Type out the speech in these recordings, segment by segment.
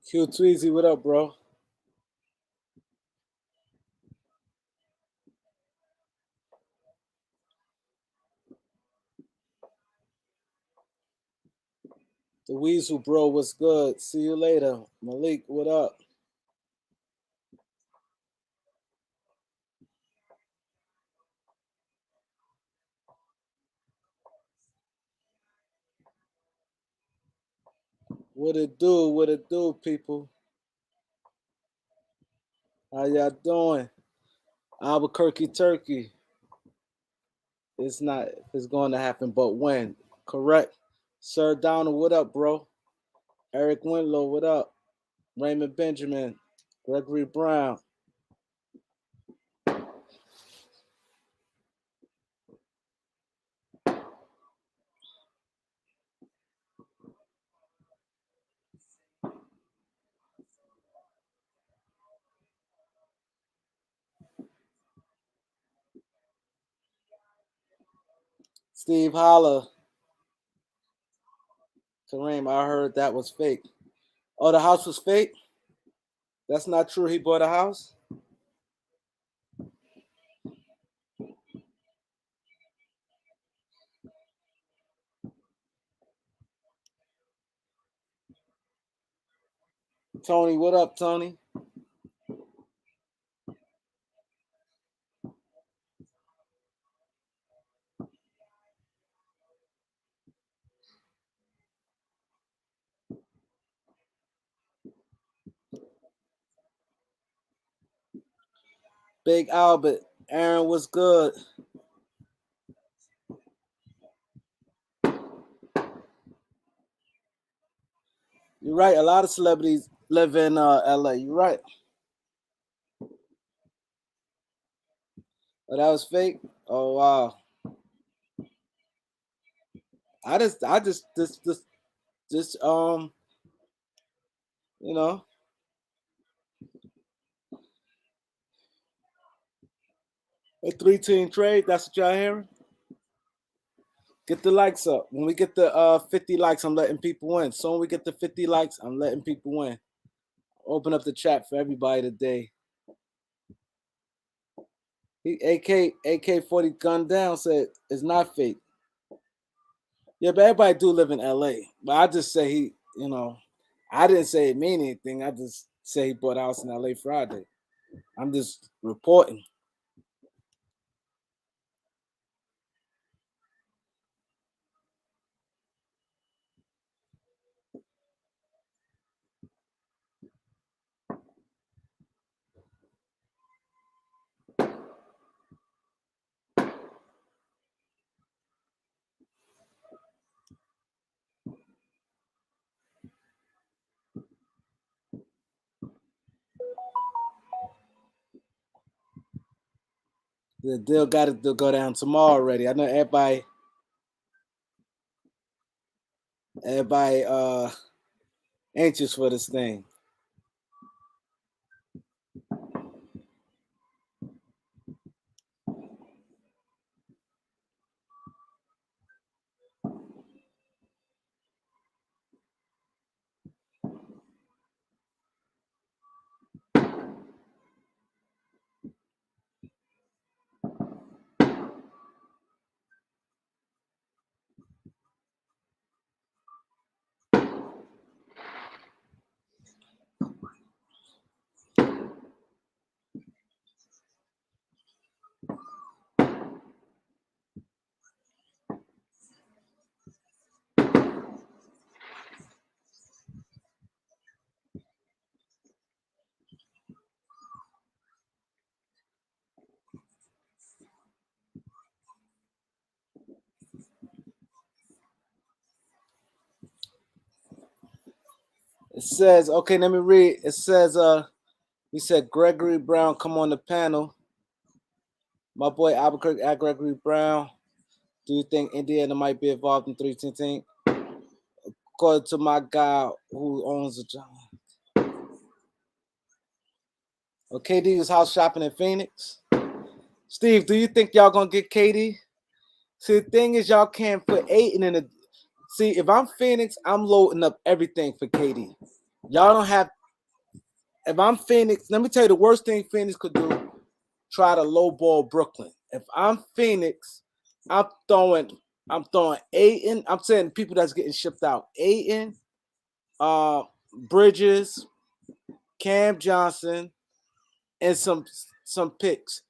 Q Tweezy, what up, bro? The Weasel, bro, what's good? See you later. Malik, what up? What it do? What it do, people? How y'all doing? Albuquerque, Turkey. It's not. It's going to happen, but when? Correct. Sir Donald, what up, bro? Eric Winlow, what up? Raymond Benjamin, Gregory Brown. Steve Holler. Kareem, I heard that was fake. Oh, the house was fake? That's not true. He bought a house? Tony, what up, Tony? Big Albert. Aaron, what's good? You're right. A lot of celebrities live in LA. You're right. Oh, that was fake. Oh wow. I just you know, a 3-team trade. That's what y'all hearing. Get the likes up. When we get the 50 likes, I'm letting people win. So when we get the 50 likes, I'm letting people win. Open up the chat for everybody today. He AK 40 gun down said it's not fake. Yeah, but everybody do live in LA. But I just say I didn't say it mean anything. I just say he bought a house in LA Friday. I'm just reporting. The deal got to go down tomorrow already. I know everybody anxious for this thing. It says, okay, let me read. It says, he said Gregory Brown come on the panel. My boy Albuquerque at Gregory Brown. Do you think Indiana might be involved in 3-10 team? According to my guy who owns the job. Okay, KD was house shopping in Phoenix. Steve, do you think y'all gonna get KD? See, the thing is, y'all can't put Ayton in the. See, if I'm Phoenix, I'm loading up everything for KD. Y'all don't have if I'm Phoenix, let me tell you the worst thing Phoenix could do, try to lowball Brooklyn. If I'm Phoenix, I'm throwing Ayton. I'm saying people that's getting shipped out. Ayton, Bridges, Cam Johnson, and some picks.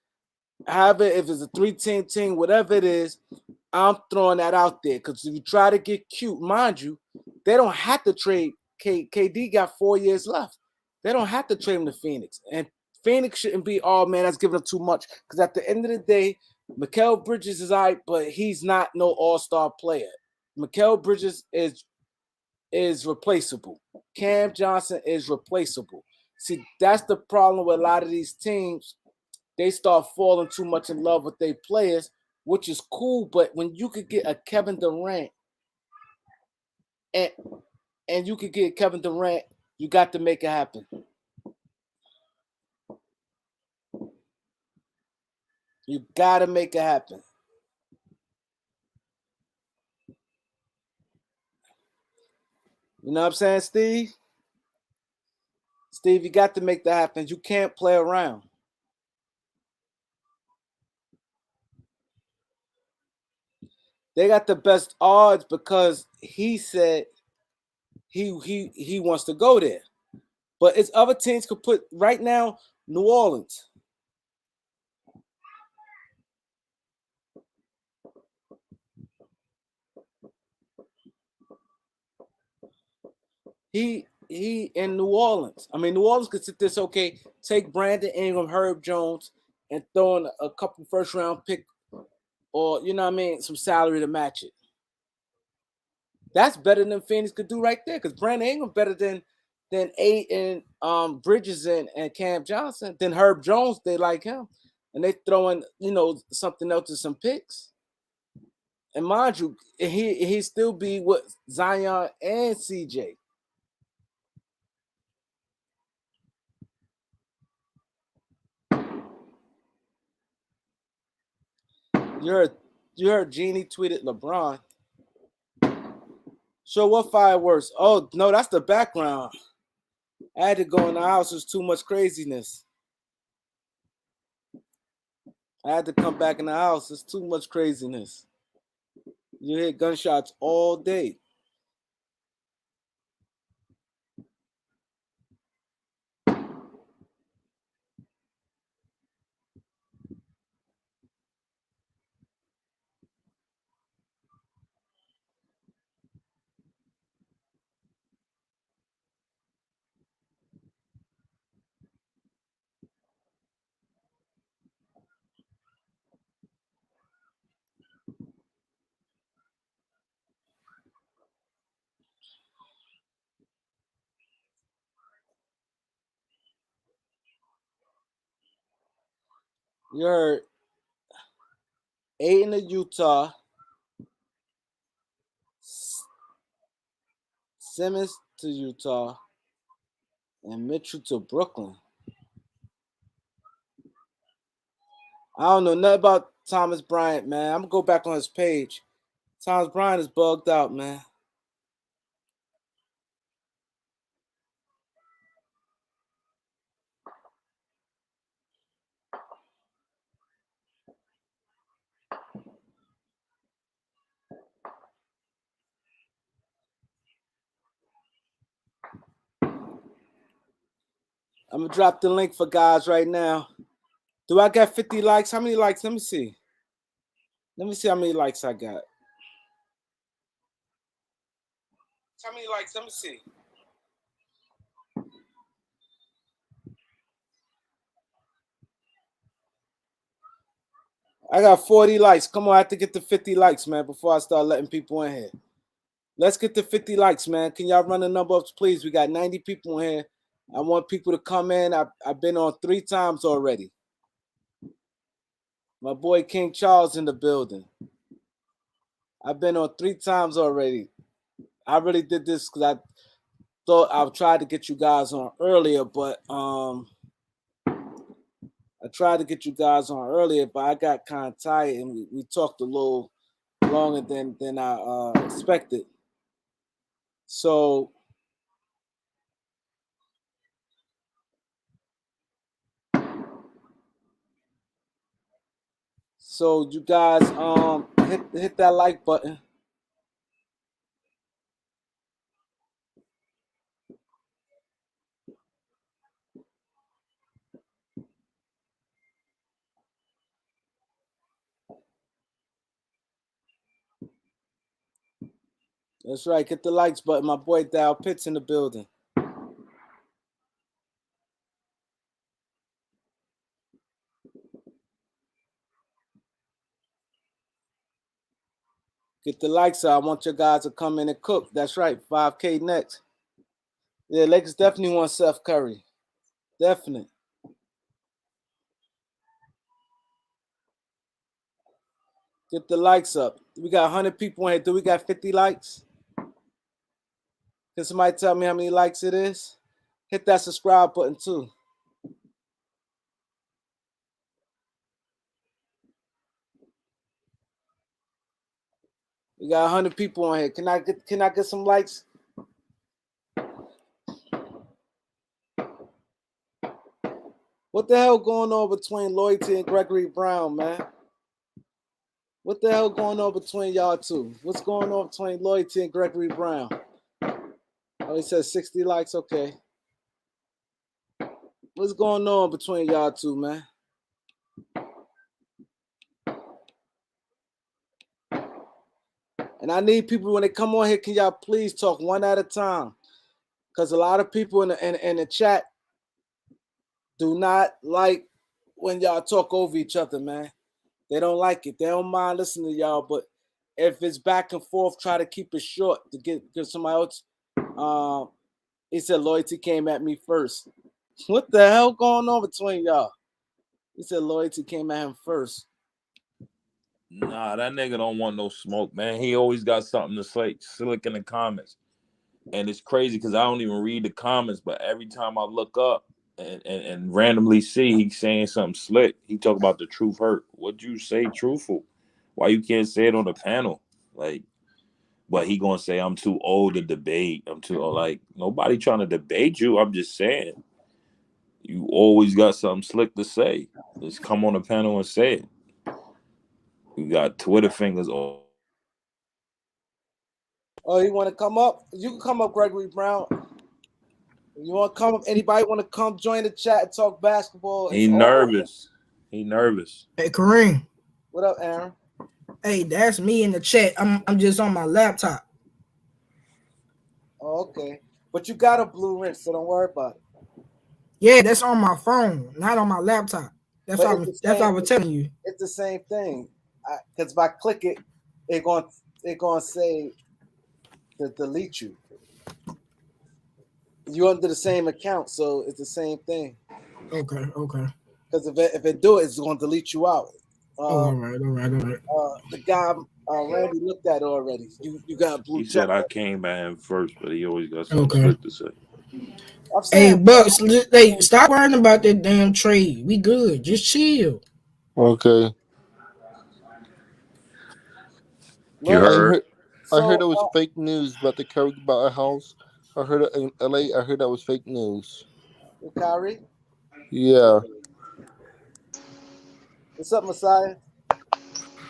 However, if it's a 3-team team, whatever it is, I'm throwing that out there. Because if you try to get cute, mind you, they don't have to trade. KD got 4 years left. They don't have to trade him to Phoenix. And Phoenix shouldn't be, oh man, that's giving up too much. Because at the end of the day, Mikal Bridges is all right, but he's not no all-star player. Mikal Bridges is replaceable. Cam Johnson is replaceable. See, that's the problem with a lot of these teams. They start falling too much in love with their players, which is cool. But when you could get a Kevin Durant and you could get Kevin Durant, you got to make it happen. You got to make it happen. You know what I'm saying, Steve? Steve, you got to make that happen. You can't play around. They got the best odds because he said he wants to go there. But it's other teams could put right now, New Orleans. He in New Orleans. I mean, New Orleans could sit this okay, take Brandon Ingram, Herb Jones, and throw in a couple first round pick, or you know what I mean, some salary to match it. That's better than Phoenix could do right there, because Brandon Ingram better than Ayton, Bridges and Cam Johnson. Then Herb Jones, they like him, and they throw in something else to some picks. And mind you, he still be with Zion and CJ. You heard Jeanie tweeted LeBron. So what fireworks? Oh no, that's the background. I had to go in the house. There's too much craziness. I had to come back in the house. There's too much craziness. You hear gunshots all day. You heard 8 in the Utah, Simmons to Utah, and Mitchell to Brooklyn. I don't know nothing about Thomas Bryant, man. I'm gonna go back on his page. Thomas Bryant is bugged out, man. I'm gonna drop the link for guys right now. Do I got 50 likes? How many likes? Let me see. Let me see how many likes I got. How many likes? Let me see. I got 40 likes. Come on, I have to get to 50 likes, man, before I start letting people in here. Let's get to 50 likes, man. Can y'all run the number up, please? We got 90 people in here. I want people to come in. I've been on 3 times already. My boy King Charles in the building. I've been on 3 times already. I really did this because I thought I tried to get you guys on earlier, but I tried to get you guys on earlier, but I got kind of tired and we talked a little longer than I expected. So So you guys hit that like button. That's right. Hit the likes button. My boy Dow Pitts in the building. Get the likes out. I want your guys to come in and cook. That's right. 5K next. Yeah, Lakers definitely want Steph Curry. Definite. Get the likes up. We got 100 people in here. Do we got 50 likes? Can somebody tell me how many likes it is? Hit that subscribe button too. We got 100 people on here. Can I get some likes? What the hell going on between Loyalty and Gregory Brown, man? What the hell going on between y'all two? What's going on between Loyalty and Gregory Brown? Oh, he says 60 likes. Okay. What's going on between y'all two, man? And I need people when they come on here, can y'all please talk one at a time? Because a lot of people in the chat do not like when y'all talk over each other, man. They don't like it. They don't mind listening to y'all, but if it's back and forth, try to keep it short to give somebody else. He said Loyalty came at me first. What the hell going on between y'all? He said Loyalty came at him first. Nah, that nigga don't want no smoke, man. He always got something to say. Slick in the comments. And it's crazy because I don't even read the comments, but every time I look up and randomly see he's saying something slick, he talk about the truth hurt. What'd you say truthful? Why you can't say it on the panel? Like, but he gonna say I'm too old to debate. I'm too old. Like, nobody trying to debate you. I'm just saying. You always got something slick to say. Just come on the panel and say it. You got Twitter fingers all. Oh, you want to come up? You can come up, Gregory Brown. You want to come up? Anybody want to come join the chat and talk basketball? He nervous. He nervous. Hey, Kareem. What up, Aaron? Hey, that's me in the chat. I'm just on my laptop. Oh, okay. But you got a blue rinse, so don't worry about it. Yeah, that's on my phone, not on my laptop. That's what I was telling you. It's the same thing. Because if I click it, it's gonna say to delete you. You under the same account, so it's the same thing. Okay. Because if it do it, it's gonna delete you out. All right. The guy Randy looked at it already. You got a blue. He said I came at him first, but he always got something slick to say. Hey, Bucks, hey, stop worrying about that damn trade. We good. Just chill. Okay. You heard? I heard it was fake news about the Kyrie about a house. I heard it in LA. I heard that was fake news. With Kyrie? Yeah. What's up, Messiah?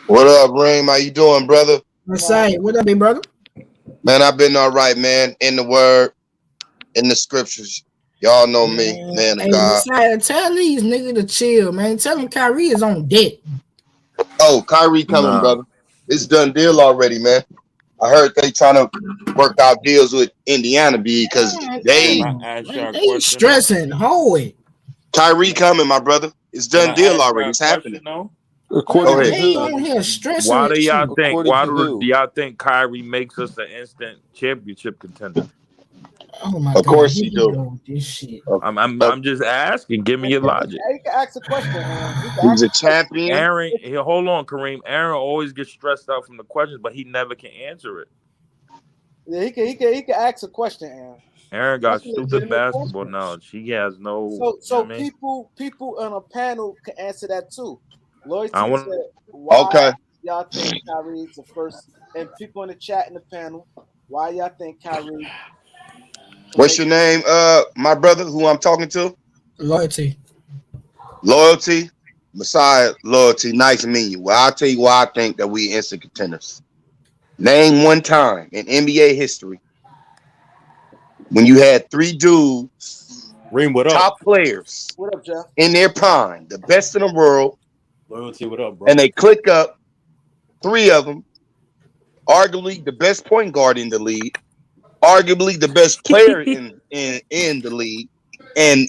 What up, Reem? How you doing, brother? Messiah, what up, big brother? Man, I've been all right, man. In the word, in the scriptures. Y'all know me, man of God. Messiah, tell these niggas to chill, man. Tell them Kyrie is on deck. Oh, Kyrie coming, brother. It's done deal already, man. I heard they trying to work out deals with Indiana because they stressing. Hold it. Kyrie coming, my brother. It's done deal already. It's happening. According to who? Why do y'all think? Why do y'all think Kyrie makes us an instant championship contender? Oh my God! Of course he do. This shit. I'm just asking. Give me your logic. You can ask a question. He's a champion. Aaron, hold on, Kareem. Aaron always gets stressed out from the questions, but he never can answer it. Yeah, he can ask a question, Aaron. Aaron got stupid basketball knowledge. He has no. So people on a panel can answer that too. Loyalty said, why y'all think Kyrie is the first? And people in the chat in the panel, why y'all think Kyrie? What's your name, my brother? Who I'm talking to? Loyalty. Messiah, loyalty, nice meeting you. Well, I'll tell you why I think that we instant contenders. Name one time in NBA history when you had 3 dudes, Reem, what up? top players What up, Jeff? in their prime, the best in the world, Loyalty, what up, bro? and they click up 3 of them, arguably the best point guard in the league, arguably the best player in the league, and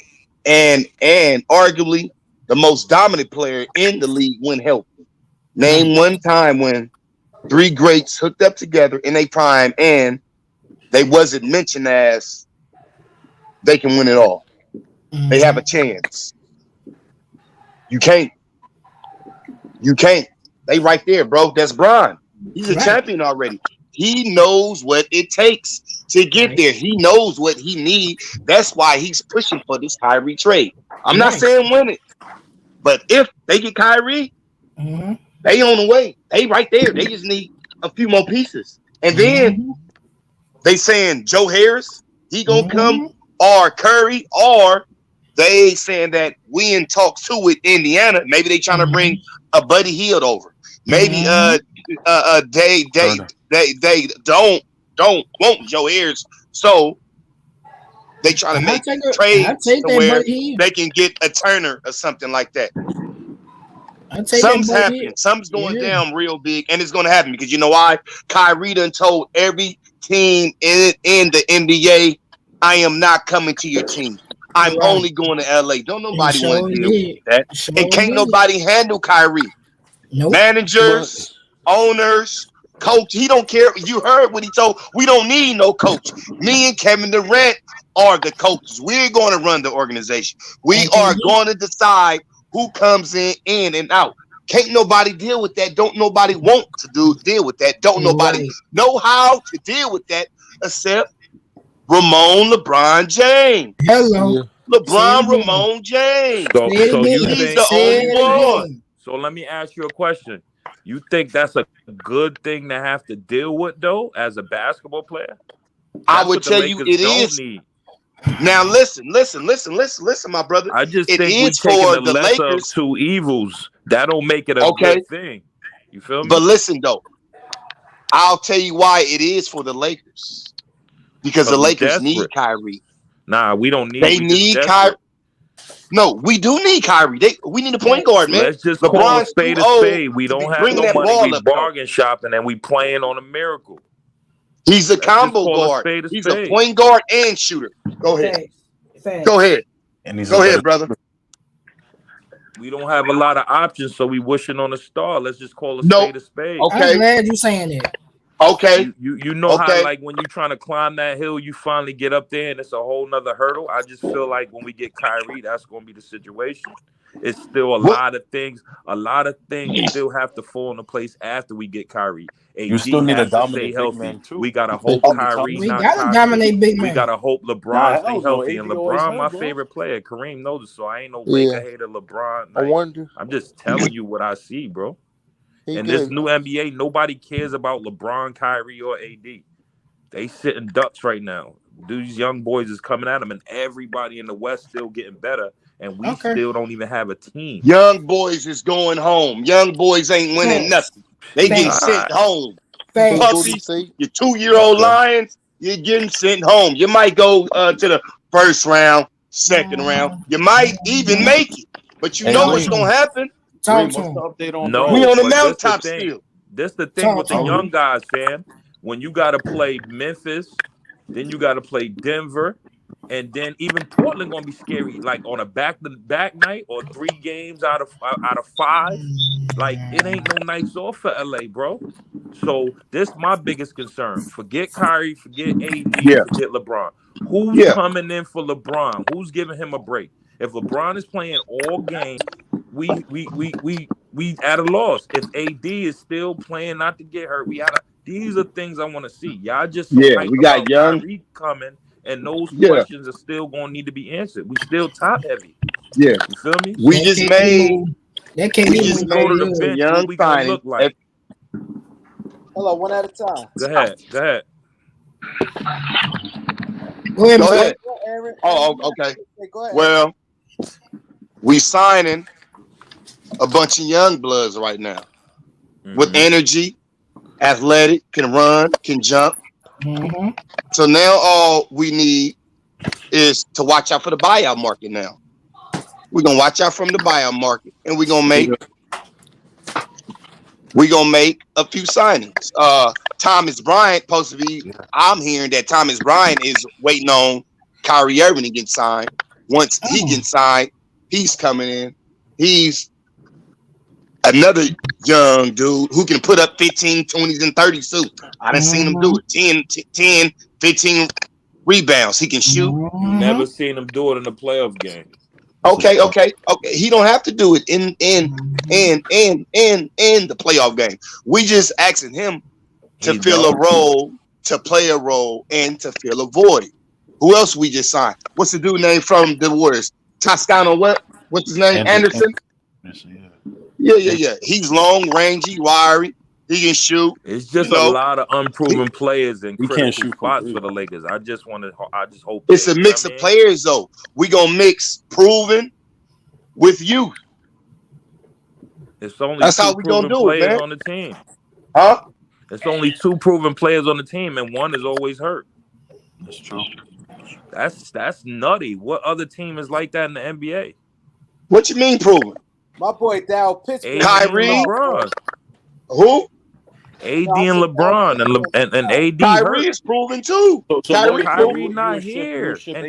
arguably the most dominant player in the league when healthy. Name one time when 3 greats hooked up together in a prime and they wasn't mentioned as they can win it all. They have a chance. You can't. They right there, bro. That's Bron. He's a champion already. He knows what it takes to get there. He knows what he needs. That's why he's pushing for this Kyrie trade. I'm not saying win it, but if they get Kyrie, they on the way. They right there. They just need a few more pieces. And then they saying Joe Harris, he gonna come, or Curry, or they saying that we in talks too with Indiana. Maybe they trying to bring a Buddy Hield over. Maybe they don't want Joe Harris, so they trying to make trade to where they can get a Turner or something like that. Something's happening. Something's going down real big, and it's going to happen because you know why? Kyrie done told every team in the NBA, I am not coming to your team. I'm only going to LA. Don't nobody want to deal with that. And can't nobody handle Kyrie. Managers, owners, coach. He don't care. You heard what he told. We don't need no coach. Me and Kevin Durant are the coaches. We're going to run the organization. We are going to decide who comes in and out. Can't nobody deal with that. Don't nobody want to deal with that. Don't nobody know how to deal with that except LeBron James. Hello. Ramon James. So you he's think the only one. So let me ask you a question. You think that's a good thing to have to deal with, though, as a basketball player? I would tell you it is. Now listen, my brother. I just think we're taking the lesser of 2 evils. That don't make it a good thing. You feel me? But listen, though, I'll tell you why it is for the Lakers. Because the Lakers need Kyrie. Nah, we don't need. They need Kyrie. No, we do need Kyrie. We need a point guard, man. Let's just call a spade a spade. We don't have no money. We bargain shopping and we playing on a miracle. He's a combo guard. He's a point guard and shooter. Go ahead. Go ahead. Go ahead, brother. We don't have a lot of options, so we wishing on a star. Let's just call a spade a spade. Okay. I'm glad you're saying that. Okay. You know how, like, when you're trying to climb that hill, you finally get up there and it's a whole nother hurdle. I just feel like when we get Kyrie, that's going to be the situation. It's still a lot of things still have to fall into place after we get Kyrie. You still need a dominant big man too. We gotta hope Kyrie. We gotta dominate big man. We gotta hope LeBron stay healthy. And LeBron, my favorite player. Kareem knows this, so I ain't no Laker hater. LeBron. Like, I wonder. I'm just telling you what I see, bro. In this new NBA, nobody cares about LeBron, Kyrie, or AD. They sitting ducks right now. These young boys is coming at them, and everybody in the West still getting better, and we still don't even have a team. Young boys is going home. Young boys ain't winning nothing. They getting sent home. Puppies, your 2-year-old Lions, you're getting sent home. You might go to the first round, second round. You might even make it, but you know what's gonna happen. We on the mountaintop still. This the thing with the young guys, fam. When you got to play Memphis, then you got to play Denver, and then even Portland gonna be scary. Like on a back-to-back night or 3 games out of 5. Like it ain't no nights off for LA, bro. So this my biggest concern. Forget Kyrie, forget AD, forget LeBron. Who's coming in for LeBron? Who's giving him a break? If LeBron is playing all game, we at a loss. If AD is still playing not to get hurt, these are things I want to see. Y'all just we got young Kyrie coming, and those questions are still going to need to be answered. We still top heavy. Yeah, you feel me? We just made the young signing. Like. Hello, one at a time. Go ahead. Go ahead. Oh, okay. Go ahead. Well, we signing a bunch of young bloods right now with energy, athletic, can run, can jump. So now all we need is to watch out for the buyout market now. We're gonna watch out from the buyout market, and we're gonna make a few signings. Thomas Bryant supposed to be. I'm hearing that Thomas Bryant is waiting on Kyrie Irving to get signed. Once he gets signed, he's coming in. He's another young dude who can put up 15, 20s, and 30s too. I done seen him do it. 10, 15 rebounds. He can shoot. Never seen him do it in a playoff game. Okay. He don't have to do it in the playoff game. We just asking him to fill a role, to play a role, and to fill a void. Who else we just signed? What's the dude name from the Warriors? Toscano what? What's his name? Anderson? Yeah. He's long, rangy, wiry. He can shoot. It's just a lot of unproven players in critical spots for the Lakers. I just hope it's a mix of players though. We gonna mix proven with youth. It's only that's how we gonna do it, man. On the team. Huh? It's only 2 proven players on the team, and one is always hurt. That's true. That's nutty. What other team is like that in the NBA? What you mean proven? My boy Dow Pittsburgh. Kyrie. Who? AD and LeBron and AD. Kyrie is proven too. Kyrie not here, and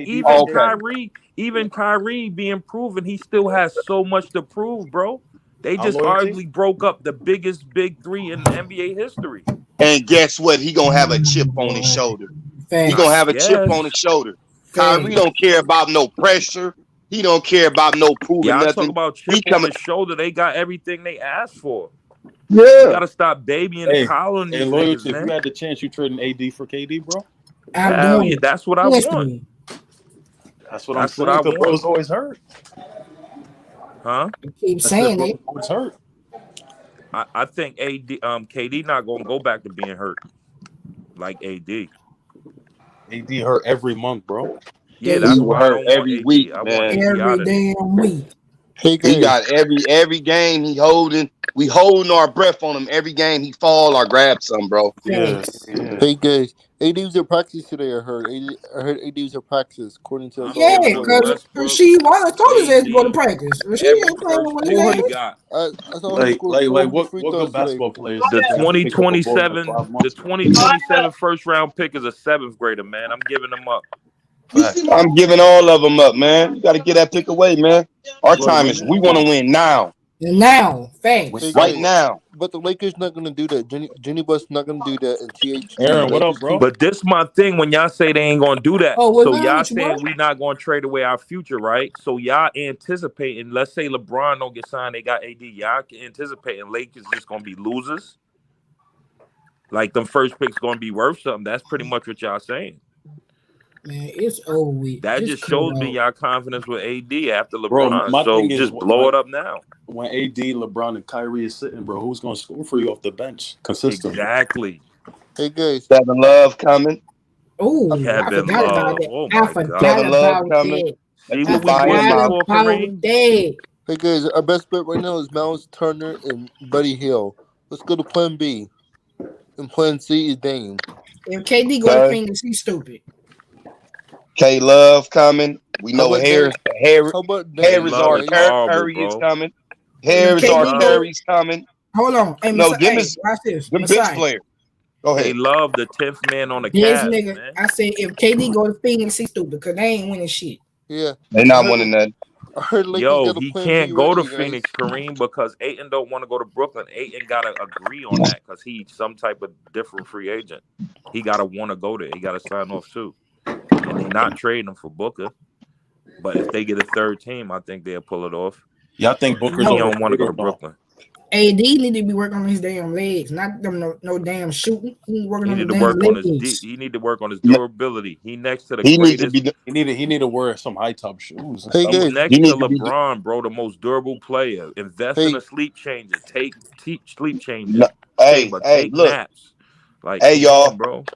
even Kyrie being proven, he still has so much to prove, bro. They just arguably broke up the biggest big 3 in NBA history. And guess what? He gonna have a chip on his shoulder. He gonna have a chip on his shoulder. Kyrie don't care about no pressure. He don't care about no proving nothing. Talk about chip on his shoulder. They got everything they asked for. Yeah, you gotta stop babying and coddling these loyalty. Niggas, man. If you had the chance, you trading AD for KD, bro. Yeah, that's what I want. That's what I'm saying. The bro's always hurt. Huh? You keep saying it. Always hurt. I think KD not gonna go back to being hurt like AD. AD hurt every month, bro. Yeah, that's why I don't every want week, AD. man. Every damn week. He got every game he holding. We holding our breath on him every game. He fall or grab some, bro. Yeah. Hey guys, AD was at practice today. I heard AD was at practice. According to because Rasheed Wallace told his ass to go to practice. Rasheed ain't playing with his ass. Got. What good basketball players? The 2027 first round pick is a 7th grader, man. I'm giving them up. I'm giving all of them up, man. You got to get that pick away, man. Our time is. We want to win now. Now, thanks. Right now. But the Lakers not gonna do that. Jeanie Buss not gonna do that. And Aaron, what up, bro? But this my thing when y'all say they ain't gonna do that. So y'all saying we not gonna trade away our future, right? So y'all anticipating. Let's say LeBron don't get signed, they got AD. Y'all anticipating Lakers just gonna be losers. Like them first picks gonna be worth something. That's pretty much what y'all saying. Man, it's over with. That just shows me y'all confidence with AD after LeBron. Bro, so just blow it up now. When AD, LeBron, and Kyrie is sitting, bro, who's going to score for you off the bench consistently? Exactly. Hey, guys. Kevin Love coming. Oh, Kevin Love. Oh, my God. Kevin Love coming. See what we for Kareem? Hey, guys, our best bet right now is Miles Turner and Buddy Hield. Let's go to Plan B. And Plan C is Dame. If KD go to Phoenix, he's stupid. K Love coming. We know Harris is our Curry is coming. Harris our Curry's coming. Hold on. Hey, watch this. The bench player. Go ahead. They love the 10th man on the Cavs, nigga. Man. I said if KD go to Phoenix, he's stupid because they ain't winning shit. Yeah. They not winning that. Yo, he can't go to Phoenix, Kareem, because Ayton don't want to go to Brooklyn. Ayton got to agree on that because he's some type of different free agent. He got to want to go there. He got to sign off too. And they're not trading him for Booker. But if they get a third team, I think they'll pull it off. Yeah, I think Booker's he don't want to go to Brooklyn. AD need to be working on his damn legs, not them no damn shooting. He need to work on his durability. He next to the greatest. He need to wear some high top shoes. Next to LeBron, bro, the most durable player. Invest in a sleep changer. Teach sleep changer. Take naps. Like, y'all, bro.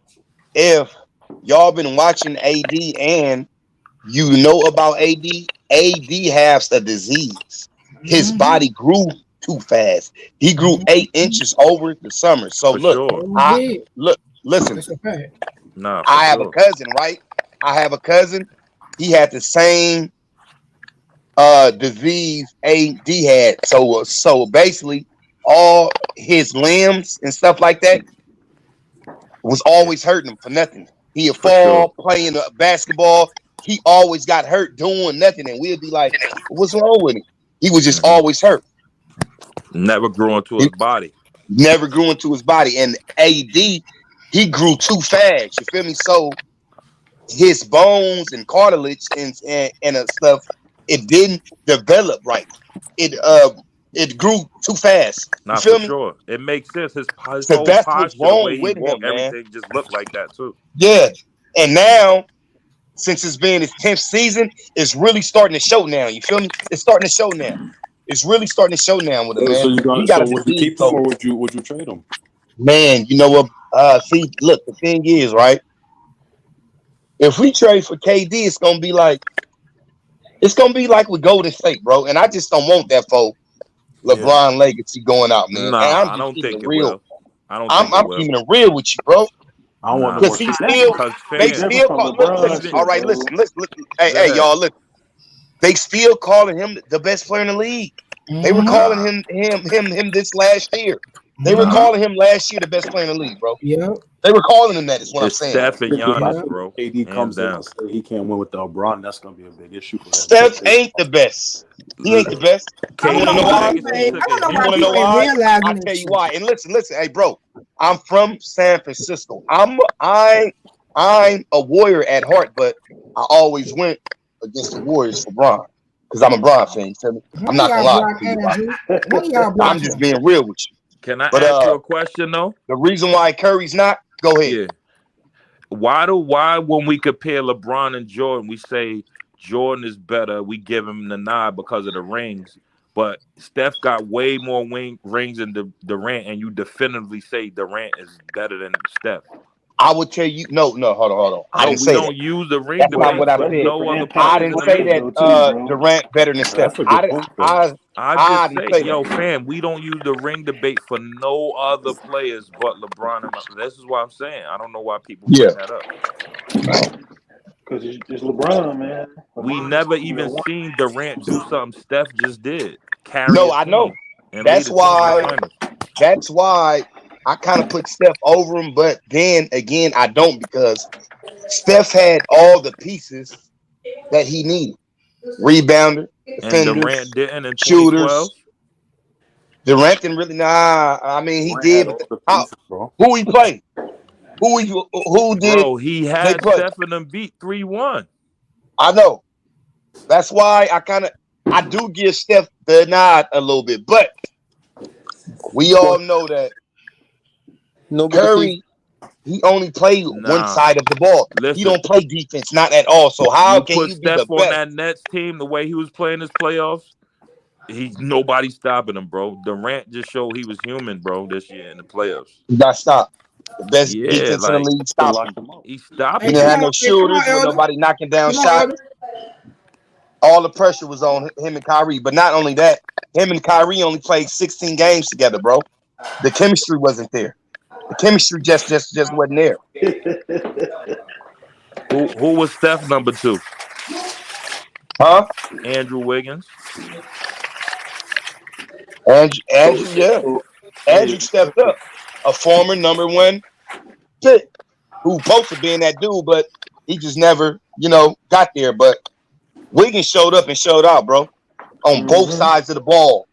If y'all been watching AD and you know about AD has a disease. his body grew too fast. He grew 8 inches over the summer. So For look, sure. Listen. That's a fact. Nah, for I have sure. a cousin, right? I have a cousin. He had the same disease AD had. So basically, all his limbs and stuff like that was always hurting him for nothing. He'd fall playing basketball. He always got hurt doing nothing, and we'd be like, "What's wrong with him?" He was just always hurt. Never grew into his body. Never grew into his body. And AD, he grew too fast. You feel me? So his bones and cartilage and stuff, it didn't develop right. It grew too fast. You feel me? Sure. It makes sense. His So whole that's posture, what's the wrong way he with walked, him, man. everything just looked like that too. Yeah. And now, since it's been his 10th season, it's really starting to show now. You feel me? It's starting to show now. It's really starting to show now with him, man. So you got. He got So a would you disease. keep him or would you trade him? Man, you know what? See, look, the thing is, right? If we trade for KD, it's gonna be like with Golden State, bro. And I just don't want that for LeBron legacy going out, man. Nah, and I'm I don't think it real. will. I'm keeping it real with you, bro. I don't want because they still call. Listen, all right, listen. Hey, y'all, listen. They still calling him the best player in the league. They were calling him this last year. They were calling him last year the best player in the league, bro. Yeah. They were calling him that. Is what I'm saying. Steph and Giannis, bro. KD comes in and say he can't win with LeBron. That's gonna be a big issue for him. Steph ain't the best. He ain't the best. You want to know why? You want to know why? I'll tell you why. And listen. Hey, bro. I'm from San Francisco. I'm a Warrior at heart, but I always went against the Warriors for Bron because I'm a Bron fan. You feel me? I'm not gonna lie to you. I'm just being real with you. Can I ask you a question though? The reason why Curry's not, go ahead. Yeah. Why when we compare LeBron and Jordan, we say Jordan is better, we give him the nod because of the rings, but Steph got way more rings than Durant, and you definitively say Durant is better than Steph. I would tell you, no, hold on. I didn't say that. We don't use the ring. That's not what I said. No other I didn't say that Durant better than Steph. I just say, yo, fam, we don't use the ring debate for no other players but LeBron. This is what I'm saying. I don't know why people bring that up. Because it's LeBron, man. We never even seen Durant do something Steph just did. No, I know. That's why I kind of put Steph over him, but then again, I don't, because Steph had all the pieces that he needed. Rebounder, defender, and Durant didn't in shooters. Durant didn't really. I mean, he did. But who he played? Who did? Bro, he had Steph and them beat 3-1. I know. That's why I do give Steph the nod a little bit, but we all know that Curry, he only played one side of the ball. Listen, he don't play defense, not at all. So how can you be the best? On that Nets team, the way he was playing his playoffs, nobody stopping him, bro. Durant just showed he was human, bro, this year in the playoffs. He got stopped. The best defense in the league stopped him. He stopped him. He didn't have no shooters, nobody knocking down shots. All the pressure was on him and Kyrie. But not only that, him and Kyrie only played 16 games together, bro. The chemistry wasn't there. The chemistry just wasn't there. Who was Steph number 2? Huh? Andrew Wiggins. Andrew, yeah. Andrew stepped up. A former number 1 pick who supposed to be in that dude, but he just never, got there. But Wiggins showed up and showed out, bro. On both sides of the ball.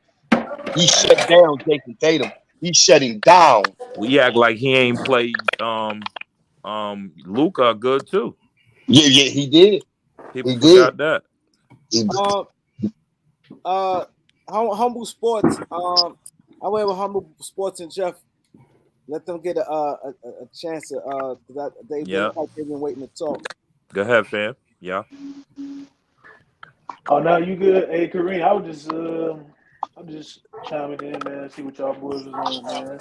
He shut down Jason Tatum. He shut him down. We act like he ain't played Luka good too. Yeah, he did. People forgot that. Humble Sports. I went with Humble Sports and Jeff. Let them get a chance to. They've been waiting to talk. Go ahead, fam. Yeah. Oh, no, you good? Hey, Kareem, I'm just chiming in, man. See what y'all boys was on, man.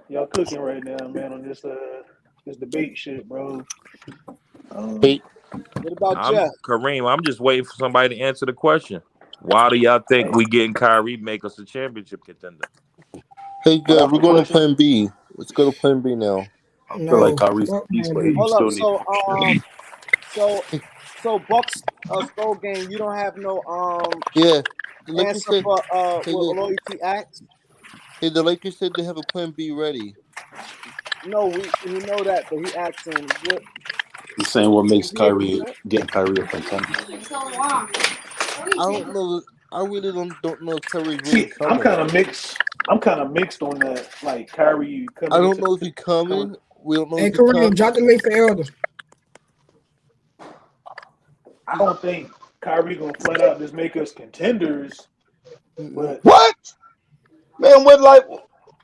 Y'all cooking right now, man, on this debate shit, bro. What about Jeff? Kareem, I'm just waiting for somebody to answer the question. Why do y'all think we getting Kyrie make us a championship contender? Hey, good. We're going to Plan B. Let's go to Plan B now. I feel like Kyrie's fuck piece, but man, he Hold still up. needs. So Bucks Skull game. You don't have no Yeah. The Lakers answer said, for hey, what Loyalty asked. hey, the Lakers said they have a Plan B ready. No, we know that, but he asking what. He's saying what makes Did he agree Kyrie to that? getting Kyrie a contender. I don't know. I really don't know if Kyrie's really See, I'm coming. kind of mixed. I'm kind of mixed on that. Like Kyrie coming. I don't know if he's coming. We don't know Hey, if he's Kareem, coming. drop the link for Elder. I don't think Kyrie gonna flat out just make us contenders. But What? Man, what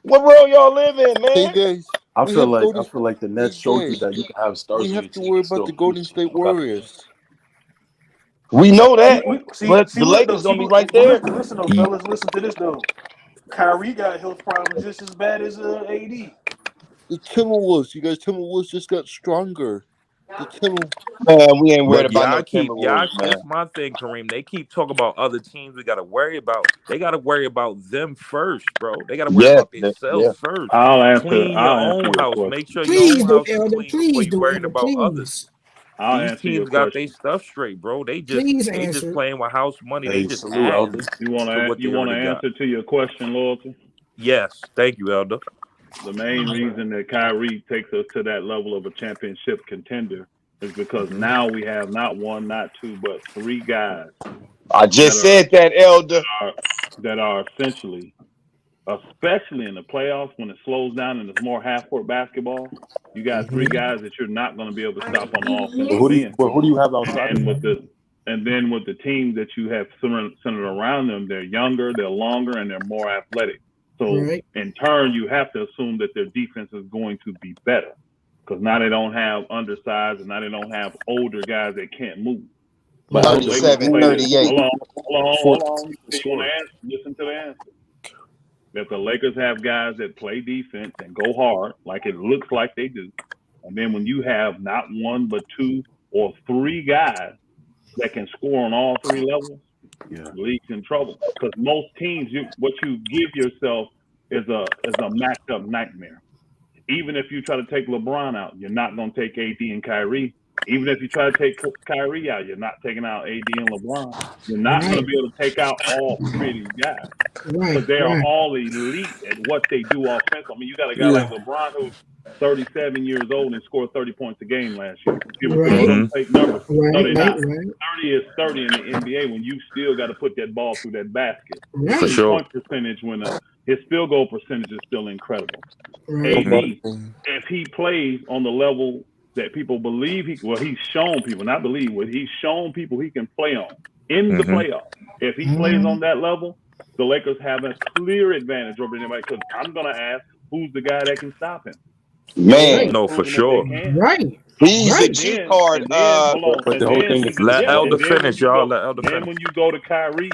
world y'all live in, Hey man? guys, I we feel have like Golden. the Nets showed you that you can have stars. We on have your to team worry and about still the Golden lose. State Warriors. We know that, see, but see the what though? Lakers See gonna be what? right Well, there. listen though, fellas. Listen to this though. Kyrie got health problems just as bad as AD. The Timberwolves, you guys, Timberwolves just got stronger. The Timberwolves. Man, we ain't worried But about no y'all Timberwolves, man. this my thing, Kareem. They keep talking about other teams we gotta worry about. They gotta worry about them first, bro. They gotta worry Yeah, about themselves first. I'll answer Clean your your own house. question. Make sure your Please own do, house is Elder. clean before Please you do, worrying Elder. about others. Please. I'll These answer your teams got their question. stuff straight, bro. They Please just answer. playing with house money. They Hey, just salute, adding Elder. You to what they want to already got. answer to your question, Loyalty? Yes, thank you, Elder. The main reason that Kyrie takes us to that level of a championship contender is because now we have not one, not two, but three guys I just said that, Elder. that are essentially, especially in the playoffs when it slows down and it's more half-court basketball. You got three guys that you're not going to be able to stop on the offensive end. Who do you have outside And of that? then with the team that you have centered around them, they're younger, they're longer, and they're more athletic. So Right. in turn, you have to assume that their defense is going to be better because now they don't have undersized and now they don't have older guys that can't move. But the Lakers play this. 37-38. Hold on. You want to answer? Listen to the answer. That the Lakers have guys that play defense and go hard, like it looks like they do. And then when you have not one but two or three guys that can score on all three levels, the league's in trouble. Because most teams, what you give yourself is a matchup nightmare. Even if you try to take LeBron out, you're not going to take AD and Kyrie. Even if you try to take Kyrie out, you're not taking out AD and LeBron. You're not going to be able to take out all three of these guys. Because they are all elite at what they do offensively. I mean, you got a guy like LeBron who's 37 years old and scored 30 points a game last year. People say those fake numbers. No, they're not. 30 is 30 in the NBA when you still got to put that ball through that basket. His For sure. point percentage his field goal percentage is still incredible. Right. AD, if he plays on the level that people believe he's shown people, not believe, he's shown people he can play on in the playoffs. If he plays on that level, the Lakers have a clear advantage over anybody because I'm going to ask who's the guy that can stop him. Man, No, for sure. Right. He's a cheat card. But the whole thing is let Elder finish, y'all. Let Elder finish. Then when you go to Kyrie,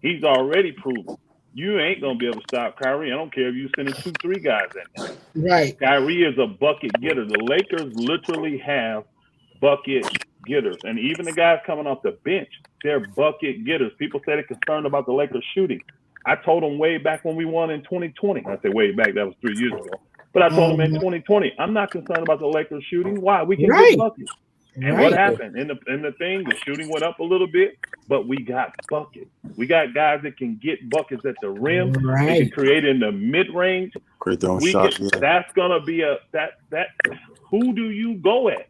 he's already proven you ain't gonna be able to stop Kyrie. I don't care if you send 2-3 guys in there. Right. Kyrie is a bucket getter. The Lakers literally have bucket getters, and even the guys coming off the bench, they're bucket getters. People say they're concerned about the Lakers shooting. I told them way back when we won in 2020. I say way back, that was 3 years ago. But I told them in 2020, I'm not concerned about the Lakers shooting. Why? We can get buckets. And what happened? In the thing, the shooting went up a little bit, but we got buckets. We got guys that can get buckets at the rim. They can create in the mid-range. Create their own shot. That's gonna be that. Who do you go at?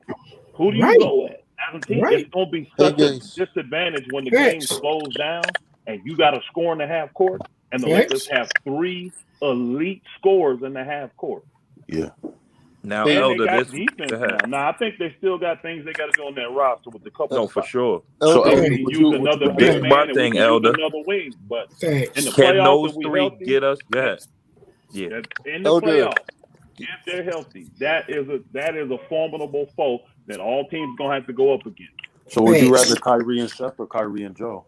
Who do you go at? As a team, it's gonna be such a disadvantage when the game slows down and you got to score in the half court, and the Lakers have 3 elite scorers in the half court. Yeah. Now, and Elder, they got this defense now. I think they still got things they got to do on that roster with the couple. No, for sure. So Elder, we can use another big man and we can use another wing. But in the can playoffs, those 3 get us? Go ahead. Yeah. In the playoffs, if they're healthy, that is a formidable foe that all teams gonna have to go up against. So would you rather Kyrie and Steph or Kyrie and Joe?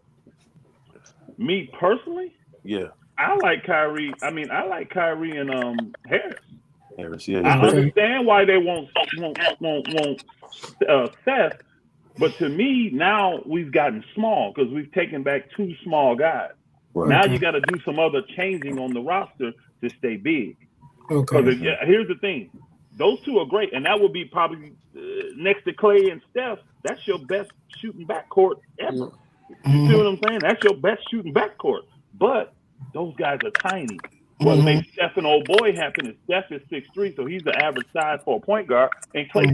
Me personally? Yeah. I like Kyrie. I mean, I like Kyrie and Harris. Harris, yeah. I understand why they won't Seth, But to me, now we've gotten small because we've taken back 2 small guys. Right. Now you got to do some other changing on the roster to stay big. Okay. Because here's the thing. Those 2 are great, and that would be probably next to Clay and Steph. That's your best shooting backcourt ever. You see what I'm saying? That's your best shooting backcourt. But those guys are tiny. What makes Steph and old boy happen is Steph is 6'3", so he's the average size for a point guard, and Clay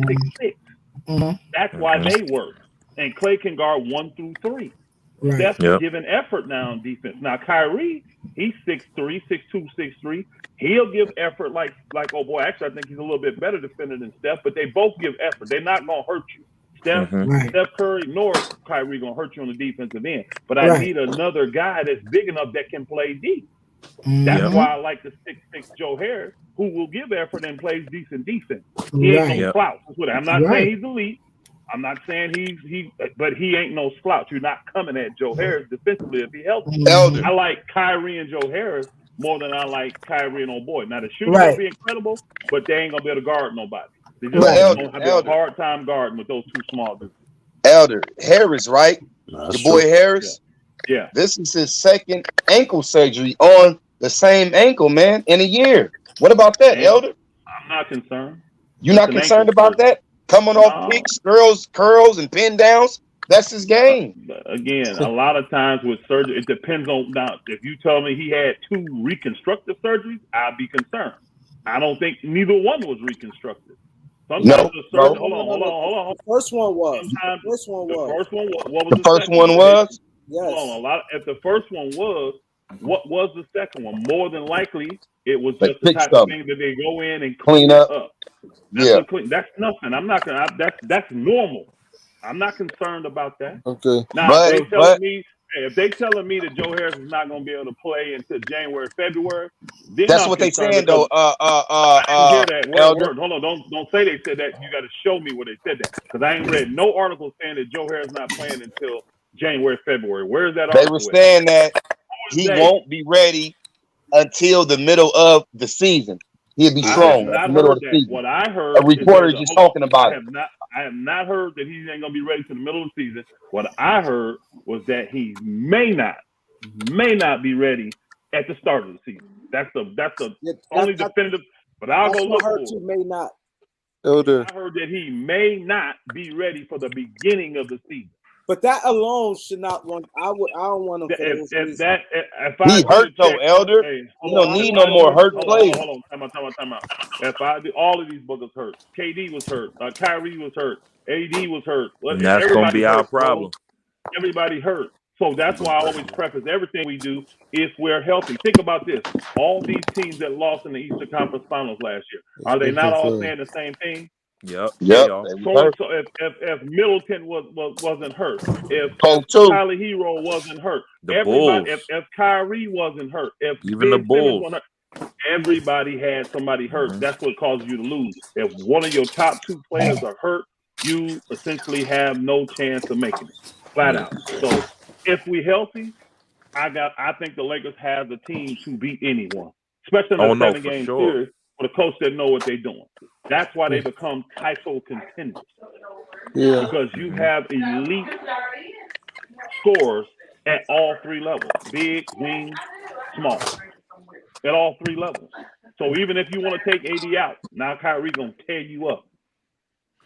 6'6". That's why they work. And Clay can guard 1 through 3. Right. Steph is giving effort now on defense. Now Kyrie, he's 6'3", 6'2", 6'3". He'll give effort like oh boy. Actually, I think he's a little bit better defender than Steph, but they both give effort. They're not gonna hurt you. Steph Curry nor Kyrie gonna hurt you on the defensive end. But I need another guy that's big enough that can play deep. That's why I like the 6'6" Joe Harris, who will give effort and plays decent defense. He ain't no slouch. I'm not saying he's elite. I'm not saying but he ain't no slouch. You're not coming at Joe Harris defensively if he helps. I like Kyrie and Joe Harris more than I like Kyrie and old boy. Now the shooting will be incredible, but they ain't gonna be able to guard nobody. They just gonna have a hard time guarding with those 2 small dudes. Elder Harris, right? The boy Harris. Yeah. This is his 2nd ankle surgery on the same ankle, man, in a year. What about that, Elder? I'm not concerned. You're not concerned about that? Coming off kicks, curls, and pin downs. That's his game. Again, a lot of times with surgery, it depends on. Now, if you tell me he had 2 reconstructive surgeries, I'd be concerned. I don't think neither one was reconstructive. Sometimes the surgery. Hold on. The first one was. Sometimes the first one was. The first one. What was the first one was? Yes. Hold on. If the first one was, what was the second one? More than likely, it was just the type of thing that they go in and clean up. That's nothing. I'm not gonna. That's normal. I'm not concerned about that. Okay. Now, if they telling me that Joe Harris is not going to be able to play until January, February, then that's what they saying though. I didn't hear that word. Hold on, don't say they said that. You got to show me where they said that because I ain't read no article saying that Joe Harris not playing until January, February. Where's that article? They were saying that he won't be ready until the middle of the season. He'll be strong at the middle of the season. What I heard, a reporter just talking about it. I have not heard that he ain't gonna be ready for the middle of the season. What I heard was that he may not be ready at the start of the season. That's the only definitive. But I'll go look for it. May not. Elder. I heard that he may not be ready for the beginning of the season. But that alone should not want. I don't want him. If he hurt though, Elder. You don't need no more hurt plays. Hold on, time out. If I do, all of these boogers hurt. KD was hurt. Kyrie was hurt. AD was hurt. And that's gonna be our problem. Everybody hurt. So that's why I always preface everything we do if we're healthy. Think about this. All these teams that lost in the Eastern Conference Finals last year, are they not all saying the same thing? Yep. So if Middleton wasn't hurt, if Tyler Hero wasn't hurt, if Kyrie wasn't hurt, if even the Bulls wasn't hurt, everybody had somebody hurt. That's what causes you to lose. If one of your top 2 players are hurt, you essentially have no chance of making it. Flat out. So if we're healthy, I think the Lakers have the team to beat anyone, especially in a 7-game series with a coach that know what they're doing. That's why they become title contenders. Yeah. Because you have elite scorers at all 3 levels. Big, wing, small. At all 3 levels. So even if you want to take AD out, now Kyrie going to tear you up.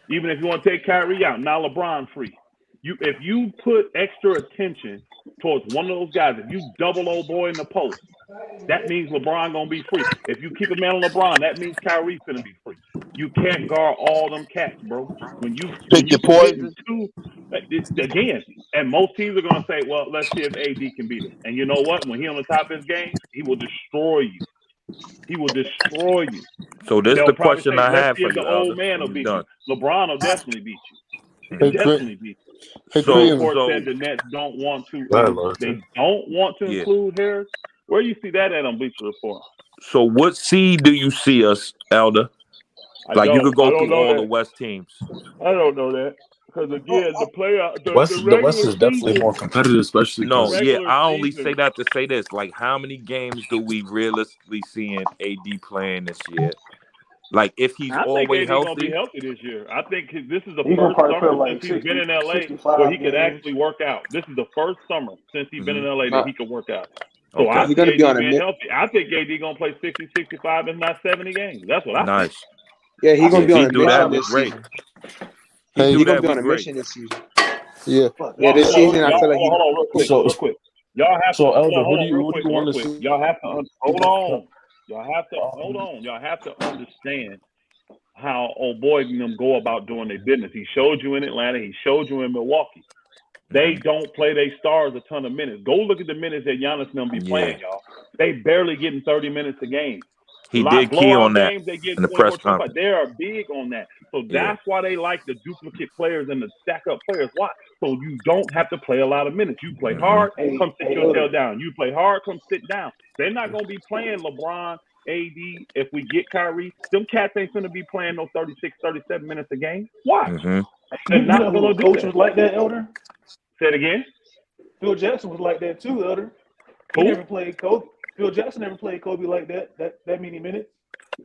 Even if you want to take Kyrie out, now LeBron free. If you put extra attention towards one of those guys, if you double old boy in the post, that means LeBron gonna be free. If you keep a man on LeBron, that means Kyrie's gonna be free. You can't guard all them cats, bro. When you pick your poison, again, and most teams are gonna say, "Well, let's see if AD can beat him." And you know what? When he's on the top of his game, he will destroy you. He will destroy you. So this is the question I have for you. The old man will beat you. LeBron will definitely beat you. Hey, definitely beat you. So the court said the Nets don't want to. They don't want to include Harris. Where you see that at on Bleacher Report? So what seed do you see us, Elder? Like you could go through all the West teams. I don't know that. Because again, the West is definitely more competitive, especially. I only say that to say this. Like, how many games do we realistically see in AD playing this year? Like if he's I think always AD gonna be healthy. healthy this year. I think this is the He gonna first probably summer put like since he's been 60, in LA 65 where he could games. actually work out. This is the first summer since he's been in LA that Uh, he could work out. So Okay. I He's see gonna be on AD a being healthy. I think AD gonna play 60, 65, if not 70 games. That's what I think. Nice. yeah, he's gonna If be on he a do mission that, we this great. season. He Hey, do He's gonna that, be we on a great. mission this season. yeah. Yeah, this season I feel like he. Hold on, real quick, So- real quick. Y'all have So, to Elder, hold who on, do you real quick, want real to quick. see? Y'all have to hold on. Y'all have to hold on. Y'all have to understand how old boy and them go about doing their business. He showed you in Atlanta. He showed you in Milwaukee. They don't play their stars a ton of minutes. Go look at the minutes that Giannis and them be playing, y'all. They barely getting 30 minutes a game. He A lot did key on blowout that games, they get in the 24, press 25. conference. They are big on that. So Yeah. that's why they like the duplicate players and the stack-up players. Why? So you don't have to play a lot of minutes. You play hard, come sit your tail down. You play hard, come sit down. They're not going to be playing LeBron, AD, if we get Kyrie. Them cats ain't going to be playing no 36, 37 minutes a game. Why? They're You not know who going a to do coach that. was like that, Elder? Say it again. Phil Jackson was like that too, Elder. He Who? never played Kobe. Phil Jackson never played Kobe like that many minutes.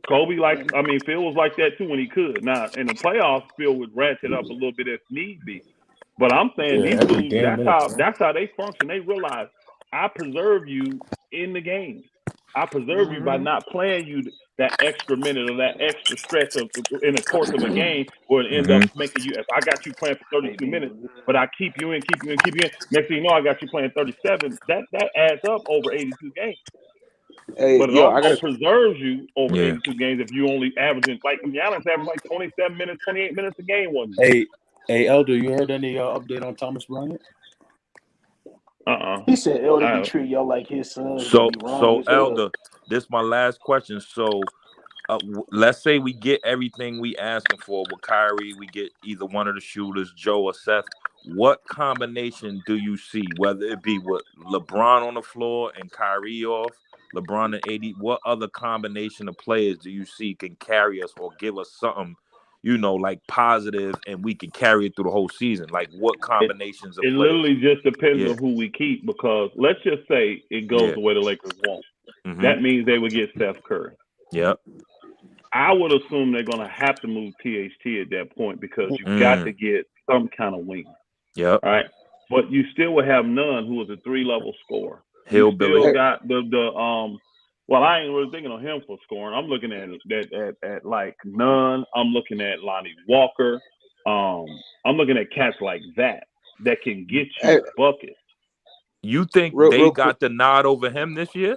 Phil was like that too when he could. Now, in the playoffs, Phil would ratchet up a little bit if need be. But I'm saying these every dudes, damn minute, that's how they function. They realize I preserve you in the game. I preserve you by not playing you that extra minute or that extra stretch of in the course of a game where it ends up making you. If I got you playing for 32 minutes, but I keep you in. Next thing you know, I got you playing 37. That adds up over 82 games. Hey, But it yo, I also gotta. preserves you over Yeah. 82 games if you only averaging like Giannis averaged like 27 minutes, 28 minutes a game one year. Hey, Elder, you heard any update on Thomas Bryant? He said Elder be treat y'all like his son. So, Be wrong as hell. Elder, this is my last question. So, let's say we get everything we asking for with Kyrie. We get either one of the shooters, Joe or Seth. What combination do you see? Whether it be with LeBron on the floor and Kyrie off, LeBron and AD. What other combination of players do you see can carry us or give us something, like positive, and we can carry it through the whole season? Like what combinations of It players? literally just depends on who we keep, because let's just say it goes the way the Lakers want. That means they would get Steph Curry. Yep. I would assume they're going to have to move THT at that point because you got to get some kind of wing. Yep. Right. But you still would have Nunn, who is a 3-level scorer. Hield, you still got well, I ain't really thinking of him for scoring. I'm looking at like Nunn. I'm looking at Lonnie Walker. I'm looking at cats like that can get you buckets. You think they got the nod over him this year?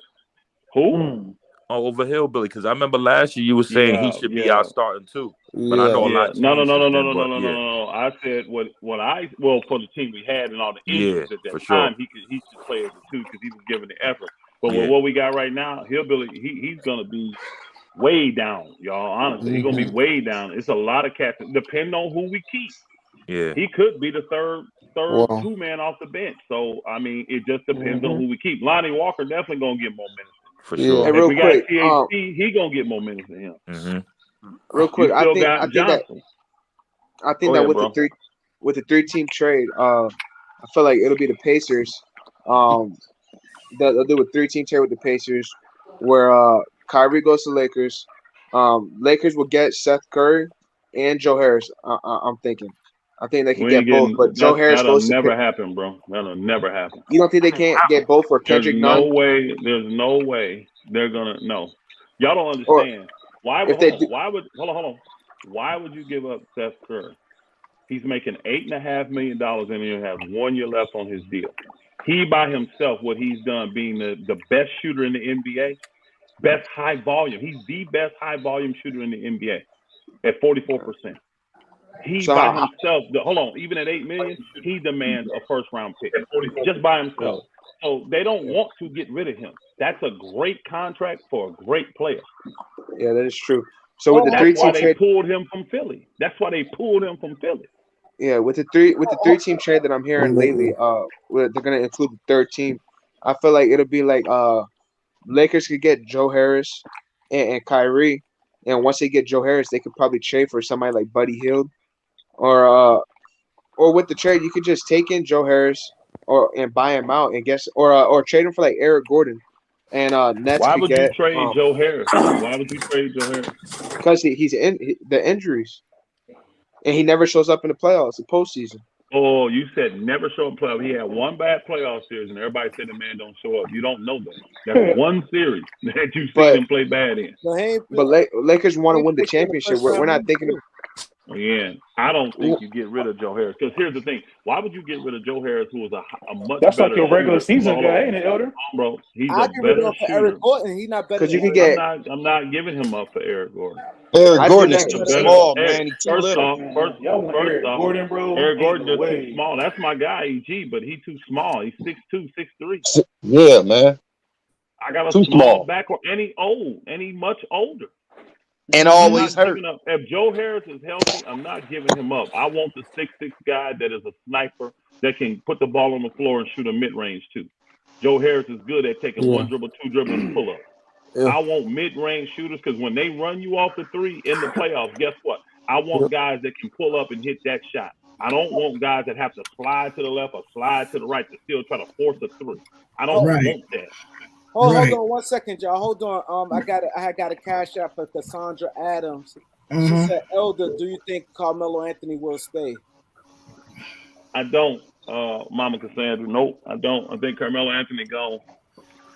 Who? Oh, over Hillbilly, because I remember last year you were saying he should be out starting too. But I know a lot changed. No. I said what for the team we had and all the injuries at that time, he should play as a 2 because he was giving the effort. But with what we got right now, Hillbilly, he's gonna be way down, y'all. Honestly, he's gonna be way down. It's a lot of cats. Depending on who we keep. Yeah. He could be the third 2-man off the bench. So I mean, it just depends on who we keep. Lonnie Walker definitely gonna get more minutes. For sure. If we got THT, he gonna get more minutes than him. Real quick, I think that with the 3-team trade, I feel like it'll be the Pacers. They'll do a 3-team trade with the Pacers, where Kyrie goes to Lakers. Lakers will get Seth Curry and Joe Harris. I'm thinking. I think they can get both, but Joe Harris goes to. That'll never happen, bro. That'll never happen. You don't think they can't get both for Kendrick Nunn? There's no way they're gonna. No, y'all don't understand. Why would you give up Seth Curry? He's making $8.5 million, and he has 1 year left on his deal. He by himself, what he's done, being the best shooter in the NBA, best high volume. He's the best high volume shooter in the NBA at 44%. He by himself, even at $8 million, he demands a first-round pick just by himself. So they don't want to get rid of him. That's a great contract for a great player. Yeah, that is true. So with the 3-team trade, they pulled him from Philly. That's why they pulled him from Philly. Yeah, with the 3-team trade that I'm hearing lately, they're gonna include the third team. I feel like it'll be like Lakers could get Joe Harris and Kyrie, and once they get Joe Harris, they could probably trade for somebody like Buddy Hield, or with the trade you could just take in Joe Harris and buy him out and or trade him for like Eric Gordon. and Nets Why could would you get trade Joe Harris? Why would you trade Joe Harris? because he's in the injuries, and he never shows up in the playoffs, the postseason. Oh, you said never show up playoff. He had one bad playoff series, and everybody said the man don't show up. You don't know that. That's one series that you've seen him play bad in. But Lakers want to win the championship. We're not thinking of. Yeah, I don't think you get rid of Joe Harris because here's the thing: why would you get rid of Joe Harris, who was a much That's better like your regular shooter? season guy, ain't it, Elder? Bro, he's I a get rid better of him for shooter. Eric Gordon. He's not better. Because you than can Eric. get. I'm not giving him up for Eric Gordon. Eric Gordon is I'd do too that. small, Eric, man. He's too first little. off, Gordon, bro. Eric Gordon ain't no is way. too small. That's my guy, EG, but he's too small. He's 6'2", 6'3". Yeah, man. I got a Too small small. backcourt, and he old, and he much older. And I'm always not hurt. giving up. If Joe Harris is healthy, I'm not giving him up. I want the 6'6" guy that is a sniper that can put the ball on the floor and shoot a mid-range too. Joe Harris is good at taking one dribble, two dribble, and pull up. Yeah. I want mid-range shooters because when they run you off the three in the playoffs, guess what? I want guys that can pull up and hit that shot. I don't want guys that have to slide to the left or slide to the right to still try to force a three. I don't want that. Hold on 1 second, y'all. Hold on. I got a cash out for Cassandra Adams. She said, Elder, do you think Carmelo Anthony will stay? I don't, Mama Cassandra. Nope, I don't. I think Carmelo Anthony gone.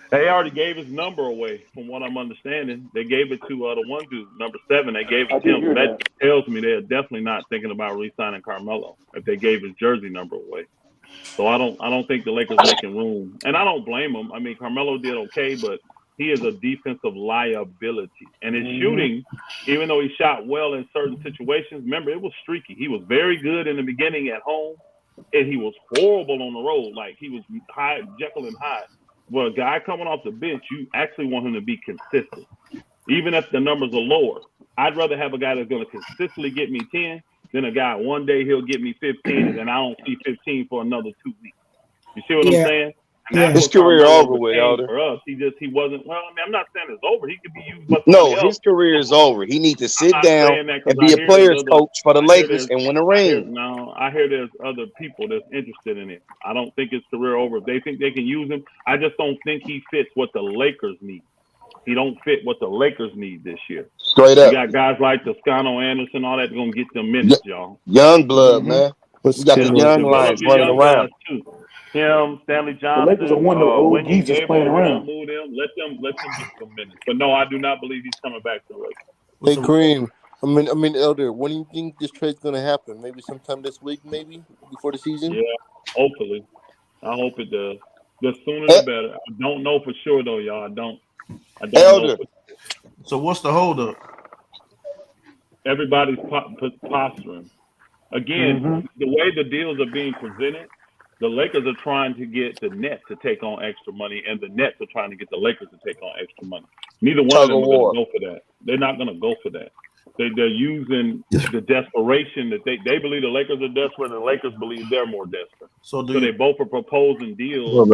They already gave his number away, from what I'm understanding. They gave it to the one dude, number 7. They gave it to him. That tells me they're definitely not thinking about re-signing Carmelo if they gave his jersey number away. So I don't think the Lakers making room, and I don't blame them. I mean, Carmelo did okay, but he is a defensive liability, and his shooting, even though he shot well in certain situations, remember it was streaky. He was very good in the beginning at home, and he was horrible on the road. Like he was Jekyll and Hyde. Well, a guy coming off the bench, you actually want him to be consistent, even if the numbers are lower. I'd rather have a guy that's going to consistently get me 10 than a guy one day he'll get me 15 and I don't see 15 for another 2 weeks. You see what I'm saying? And his career over with, Elder. For us, he wasn't. Well, I mean, I'm not saying it's over. He could be used. No, his career is over. He needs to sit down and be a player's coach for the Lakers and win a ring. No, I hear there's other people that's interested in it. I don't think his career over. If they think they can use him, I just don't think he fits what the Lakers need. He don't fit what the Lakers need this year. Straight up. You got guys like Toscano Anderson, all that going to get them minutes, y'all. Young blood, man. We got the young lions running around. Him, Stanley Johnson. The Lakers are one of the OGs just playing around. Move them, let them get some minutes. But no, I do not believe he's coming back to the Lakers. Hey, Kareem. I mean, Elder. When do you think this trade's going to happen? Maybe sometime this week, maybe before the season. Yeah, hopefully. I hope it does. The sooner the better. I don't know for sure though, y'all. I don't Elder. know. So what's the holdup? Everybody's posturing. Again, the way the deals are being presented, the Lakers are trying to get the Nets to take on extra money, and the Nets are trying to get the Lakers to take on extra money. Neither one of them are going to go for that. They're not going to go for that. They're using the desperation that they believe the Lakers are desperate, and the Lakers believe they're more desperate. So they both are proposing deals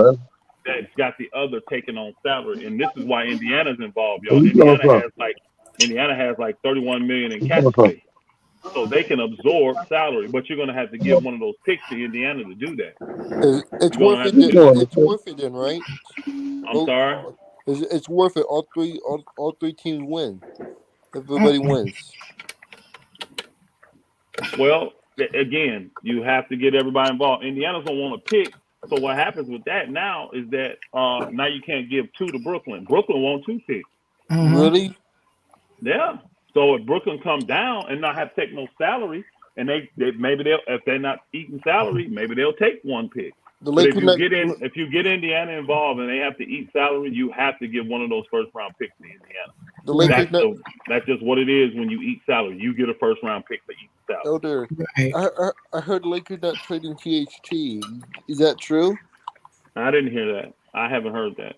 that's got the other taking on salary, and this is why Indiana's involved, y'all. Indiana has like $31 million in cap space. So they can absorb salary, but you're going to have to give one of those picks to Indiana to do that. It's worth it. It's worth it then, right? I'm sorry. It's worth it. All three teams win. Everybody wins. Well, again, you have to get everybody involved. Indiana's going to want to pick. So what happens with that now is that now you can't give 2 to Brooklyn. Brooklyn wants 2 picks. Really? Yeah. So if Brooklyn come down and not have to take no salary, and they maybe if they're not eating salary, maybe they'll take 1 pick. But if you get Indiana involved and they have to eat salary, you have to give one of those first round picks to Indiana. That's just what it is when you eat salary. You get a first round pick for eating salary. Elder, I heard the Lakers not trading THT. Is that true? I didn't hear that. I haven't heard that.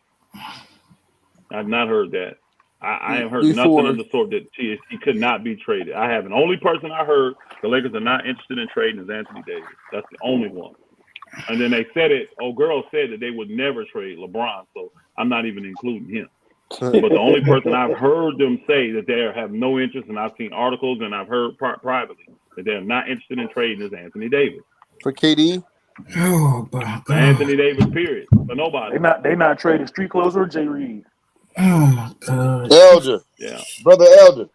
I've not heard that. I haven't heard nothing of the sort that he could not be traded. I haven't. The only person I heard the Lakers are not interested in trading is Anthony Davis. That's the only one. And then they said it. Old girl said that they would never trade LeBron, so I'm not even including him. But the only person I've heard them say that they have no interest, and I've seen articles and I've heard privately that they're not interested in trading is Anthony Davis. For KD? Oh, my God. Anthony Davis, period. For nobody. They not trading street clothes or J. Reed. Oh my God. Elder. Yeah. Brother Elder.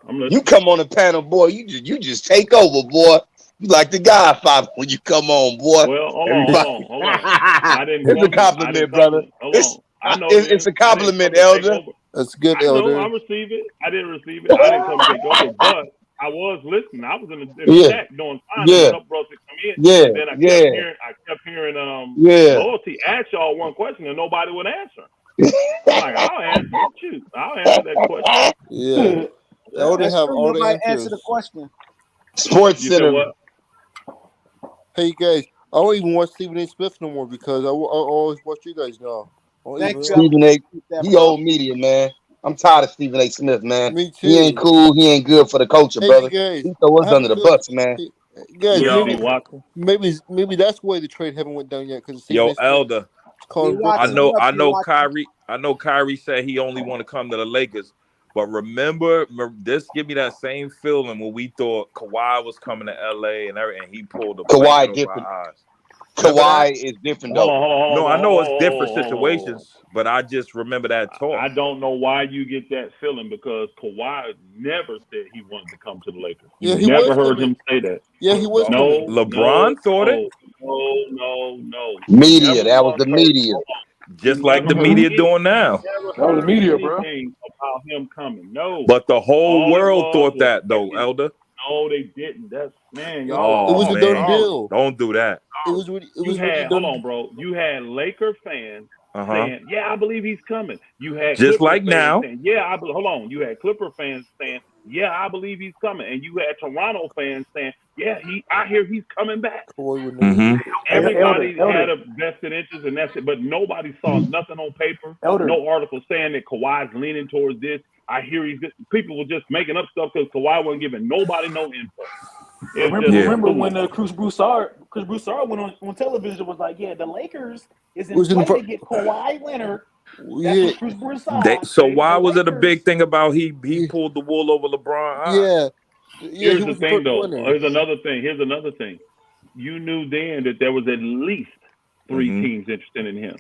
I'm listening. You come on the panel, boy. You just take over, boy. You like the Godfather when you come on, boy. Well, hold on. I didn't It's a come. compliment, brother. Hold on. I know It's a compliment, Elder. That's good, I know. Elder. I receive it. I didn't receive it. I didn't come take over, but I was listening. I was in the Yeah. chat doing fine. Yeah. And a couple bros would come in. Yeah. And then I kept hearing Loyalty ask y'all one question and nobody would answer. I'm like, I'll answer. Shoot, I'll answer that question. Yeah. Elder have all the Nobody answers. answer the question. Sports You Center. said what? Hey guys, I don't even watch Stephen A. Smith no more because I always watch you guys now. Thanks, Stephen A. He old media, man. I'm tired of Stephen A. Smith, man. Me too. He ain't cool. He ain't good for the culture, brother. Guys, he throw us under the bus, man. Guys, maybe that's why the trade haven't went down yet because Yo, Elder. I know Kyrie. I know Kyrie said he only want to come to the Lakers. But remember, this give me that same feeling when we thought Kawhi was coming to LA and he pulled the Kawhi blanket over our eyes. Kawhi is different though. No, I know it's different situations, but I just remember that talk. I don't know why you get that feeling because Kawhi never said he wanted to come to the Lakers. Yeah, you never heard him say that. Yeah, he was. No, LeBron thought it. No. Media, that was the media. Just like the media doing now. That was the media, bro. About him coming, no. But the whole world thought that, though, Elder. No, they didn't. That's man, y'all. It was a done deal. Don't do that. Hold on, bro. You had Laker fans saying, "Yeah, I believe he's coming." You had just Clipper like fans now. saying, "Yeah, hold on." You had Clipper fans saying, "Yeah, I believe he's coming," and you had Toronto fans saying, "Yeah, I hear he's coming back." Mm-hmm. Everybody had a vested interest, and that's it. But nobody saw nothing on paper. No article saying that Kawhi's leaning towards this. I hear people were just making up stuff because Kawhi wasn't giving nobody no info. Remember when Chris Broussard went on television was like, yeah, the Lakers is in play to get Kawhi Leonard. That's Chris Broussard. So why was it a big thing about he pulled the wool over LeBron? Here's the thing, though. Here's another thing. You knew then that there was at least 3 teams interested in him.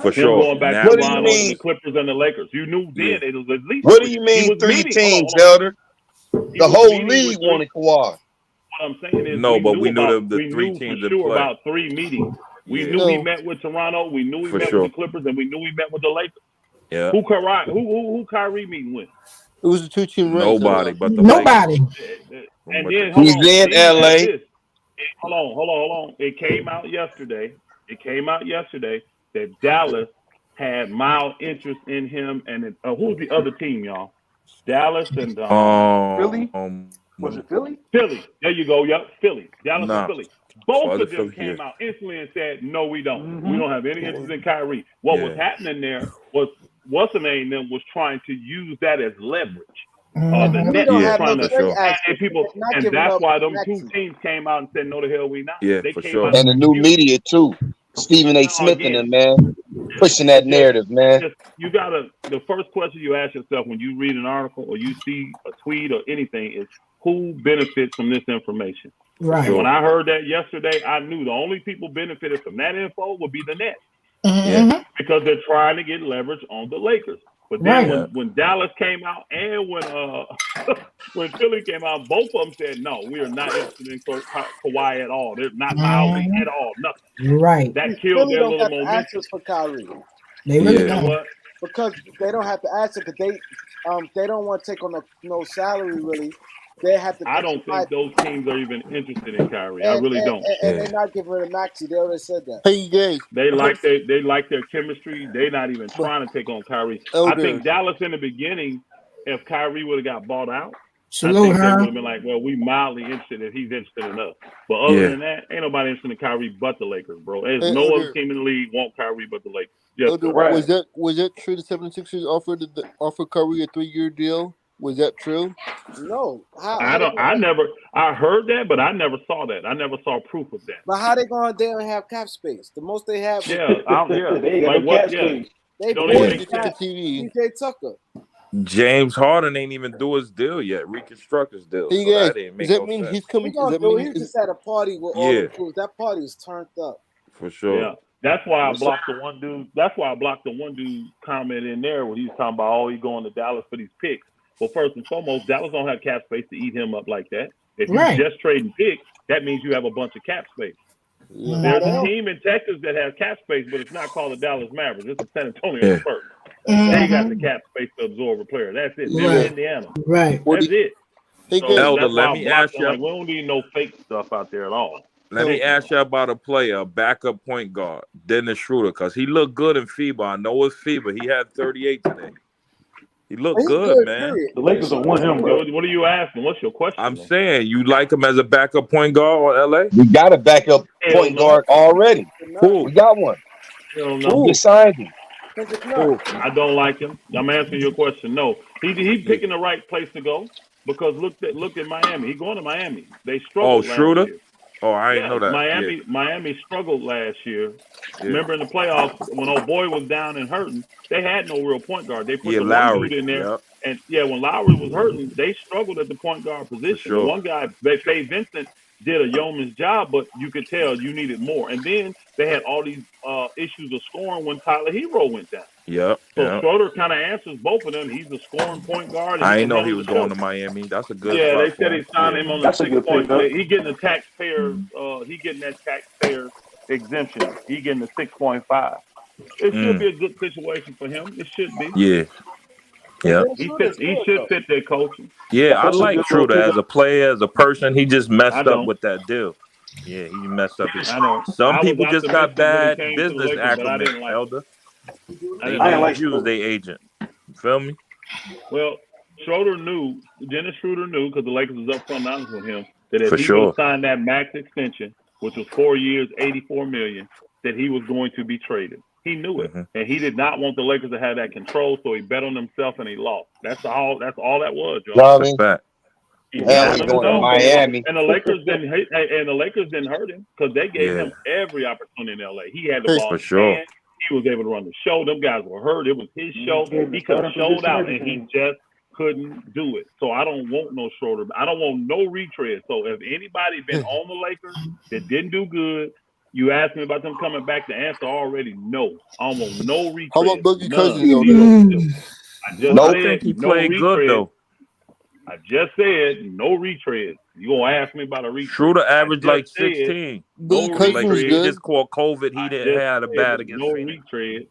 For sure. Going back to Toronto, the Clippers, and the Lakers. You knew then it was at least. What do you mean 3 teams, Elder? The whole league wanted Kawhi. What I'm saying is, we knew the 3 teams for sure about 3 meetings. We knew he met with Toronto. We knew he met with the Clippers, and we knew he met with the Lakers. Yeah. Who Kyrie meeting with? It was a 2-team race. Nobody but the Nobody. And then he's in LA. Hold on. It came out yesterday that Dallas had mild interest in him, and who's the other team, y'all? Dallas and Philly. Was it Philly? Philly. There you go. Yep, Philly. Dallas and Philly. Both of them came out instantly and said, "No, we don't. Mm-hmm. We don't have any interest in Kyrie." What was happening there was what's the name? Them was trying to use that as leverage. The net was trying to and people, and that's why them 2 teams came out and said, "No, the hell we not." Yeah, they for came sure. out And the new media too. Stephen A. Smith and them, man, pushing that narrative, man. You the first question you ask yourself when you read an article or you see a tweet or anything is, who benefits from this information? Right. And when I heard that yesterday, I knew the only people benefited from that info would be the net. Mm-hmm. Because they're trying to get leverage on the Lakers. But then when Dallas came out and when Philly came out, both of them said, "No, we are not interested in Kawhi at all. They're not mildly at all. Nothing." Right. That killed their little momentum. Answers for Kyrie. They really don't. Because they don't have to answer because they don't want to take on no salary really. They have to. I don't think those teams are even interested in Kyrie. I really don't. And they're not giving it a maxi. They already said that. Hey guys, they like their chemistry. They're not even trying to take on Kyrie. I think Dallas in the beginning, if Kyrie would have got bought out, I think they would have been like, well, we mildly interested if he's interested in us. But other than that, ain't nobody interested in Kyrie but the Lakers, bro. There's no other team in the league want Kyrie but the Lakers. Yes, was that true? The 76ers offered Kyrie a 3-year deal. Was that true? No. I heard that, but I never saw that. I never saw proof of that. But how they don't have cap space? The most they have. They got cap space. They don't bought even the TV. DJ Tucker. James Harden ain't even do his deal yet. Reconstruct his deal. Hey guys, does that mean he's coming? He just at a party with all the crews. That party is turned up. For sure. Yeah. That's why I blocked the one dude. That's why I blocked the one dude comment in there where he was talking about, oh, he's going to Dallas for these picks. Well, first and foremost, Dallas don't have cap space to eat him up like that. If you just trading picks, that means you have a bunch of cap space. Yeah. There's a team in Texas that has cap space, but it's not called the Dallas Mavericks. It's the San Antonio Spurs. They got the cap space to absorb a player. That's it. They're Indiana. That's it. So Elder, that's why let me ask you. Like, we don't need no fake stuff out there at all. Let me ask you about a player, a backup point guard, Dennis Schroder, because he looked good in FIBA. I know it's FIBA. He had 38 today. He looked good, man. The Lakers don't want him, bro. What are you asking? What's your question? I'm saying, you like him as a backup point guard on LA? We got a backup point guard already. Cool. We got one. Who just signed him? I don't like him. I'm answering your question. No, he's picking the right place to go because look at Miami. He's going to Miami. They struggled last Schroder? year. Oh, I didn't know that. Miami struggled last year. Yeah. Remember in the playoffs when old boy was down and hurting, they had no real point guard. They put the one dude in there. Yep. And when Lowry was hurting, they struggled at the point guard position. Sure. The one guy, Faye Vincent, did a yeoman's job, but you could tell you needed more. And then they had all these issues of scoring when Tyler Hero went down. Yep. So Schroder kind of answers both of them. He's a scoring point guard. I didn't know he was going to Miami. That's a good. Yeah, they said he signed him on the 6 point. He getting the taxpayer. He getting that taxpayer exemption. He getting the 6.5. It should be a good situation for him. It should be. Yeah. Yeah. He should fit their coaching. Yeah, I like Schroder as a player, as a person. He just messed up with that deal. Yeah, he messed up. Some people just got bad business acumen, Elder. I didn't like you as their agent. You feel me? Well, Dennis Schroder knew, because the Lakers was up front honest with him, that if he would sign that max extension, which was 4 years, $84 million, that he was going to be traded. He knew it, and he did not want the Lakers to have that control, so he bet on himself and he lost. That's all that was, y'all. He's going to Miami, and the Lakers didn't hurt him because they gave him every opportunity in LA. He had the ball for sure. He was able to run the show. Them guys were hurt. It was his show. He could have showed out, and he just couldn't do it. So I don't want no Schroder. I don't want no retread. So if anybody been on the Lakers that didn't do good, you asked me about them coming back. The answer already no. I don't want no retread. How about Boogie Cousins? I think he played good though. I just said no retread. You gonna ask me about a retread? Schroder averaged like 16. Boogie Cousins was good. He just caught COVID. He didn't have a bad against no Phoenix. retread.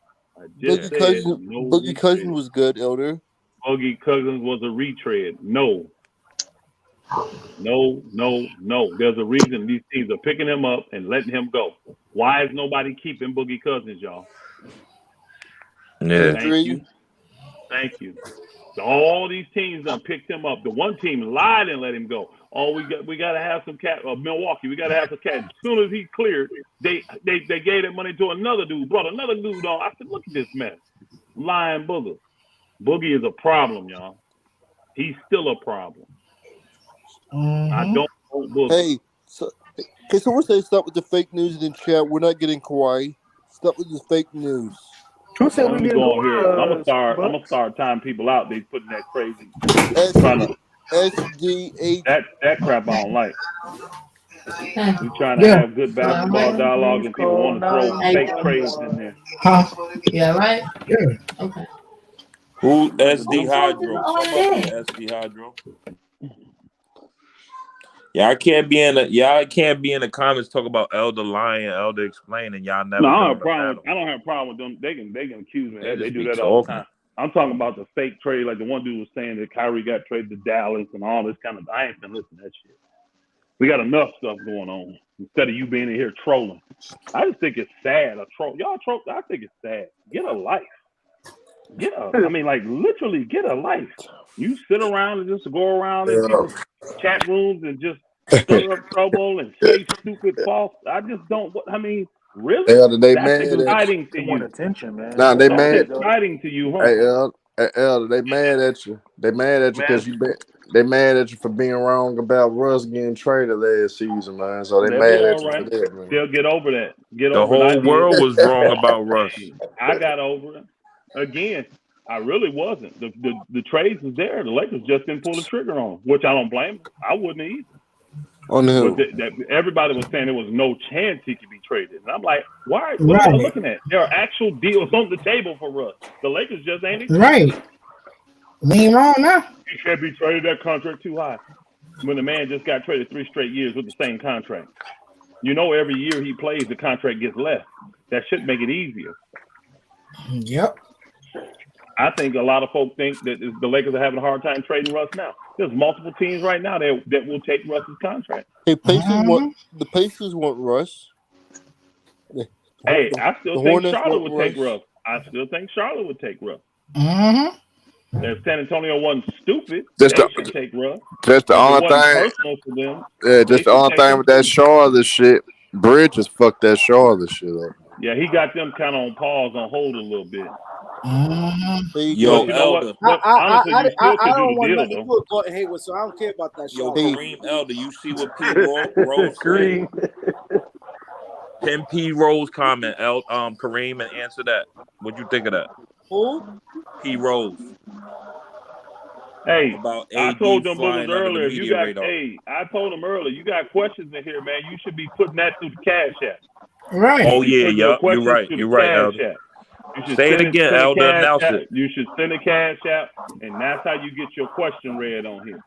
Boogie Cousins was good, Elder. Boogie Cousins was a retread. No. There's a reason these teams are picking him up and letting him go. Why is nobody keeping Boogie Cousins, y'all? Yeah. Thank you. All these teams done picked him up. The one team lied and let him go. Oh, we got to have some cat. Milwaukee, we got to have some cat. As soon as he cleared, they gave that money to another dude. Brought another dude on. I said, look at this mess. Lying Booger. Boogie is a problem, y'all. He's still a problem. I don't want Boogie. Hey, can someone say stop with the fake news in the chat? We're not getting Kawhi. Stop with the fake news. I'm gonna start timing people out. They putting that crazy SDH. That crap I don't like. We trying to have good basketball dialogue and people want to throw fake trades in there. Yeah, right? Yeah. Okay. Who SD Hydro? SD Hydro. Y'all can't be in the comments talk about Elder lying, Elder explaining. Y'all never. No, I don't have a problem with them. They can accuse me. They do that all the time. I'm talking about the fake trade, like the one dude was saying that Kyrie got traded to Dallas and all this kind of. I ain't been listening to that shit. We got enough stuff going on instead of you being in here trolling. I just think it's sad. Y'all troll. I think it's sad. Get a life. Literally get a life. You sit around and just go around in these chat rooms and just stir up trouble and say stupid false. I just don't. I mean, really? That's exciting to you. Attention, man. Nah, they mad. Exciting to you, huh? Hey, Elder, they mad at you. They mad at you because they mad at you for being wrong about Russ getting traded last season, man. So they mad at you for that, man. They'll get over that. The whole world was wrong about Russ. I got over it. Again, I really wasn't. The trades was there. The Lakers just didn't pull the trigger on, which I don't blame them. I wouldn't either. On the hill. But everybody was saying there was no chance he could be traded. And I'm like, why? What are y'all looking at? There are actual deals on the table for Russ. The Lakers just ain't accepted. Right. We ain't wrong now. He can't be traded. That contract too high. When the man just got traded 3 straight years with the same contract. You know, every year he plays, the contract gets less. That should make it easier. Yep. I think a lot of folks think that the Lakers are having a hard time trading Russ now. There's multiple teams right now that will take Russ's contract. Hey, the Pacers want Russ. I still think Charlotte would take Russ. I still think Charlotte would take Russ. Mm-hmm. If San Antonio wasn't stupid, they should take Russ. Just the only thing. For them, just the only thing with that Charlotte shit. Bridges fucked that Charlotte shit up. Yeah, he got them kind of on pause, on hold a little bit. Yo, Elder. I don't want nothing to do with Gordon Hayward, so I don't care about that shit. Yo, Kareem Elder, you see what P. Rose said? Pin P. Rose comment, Kareem, and answer that. What'd you think of that? Who? P. Rose. Hey, about I told them brothers earlier. I told them earlier. You got questions in here, man. You should be putting that through the Cash App. Right. Oh yeah, yup. You're right. You're right, Elder. Say it again, Elder. Announce it. You should send a Cash App, and that's how you get your question read on here.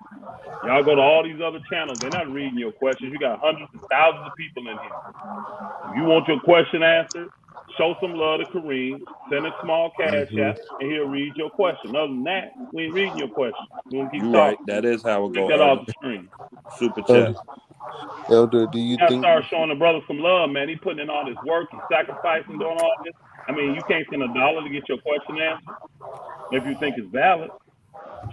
Y'all go to all these other channels. They're not reading your questions. You got hundreds of thousands of people in here. If you want your question answered, show some love to Kareem. Send a small Cash App, and he'll read your question. Other than that, we ain't reading your question. We gonna keep talking. Right. That is how it goes. Get that off the screen. Super chat. Elder, do you think? Start showing the brother some love, man. He putting in all this work. He's sacrificing, doing all this. I mean, you can't send $1 to get your question answered. If you think it's valid,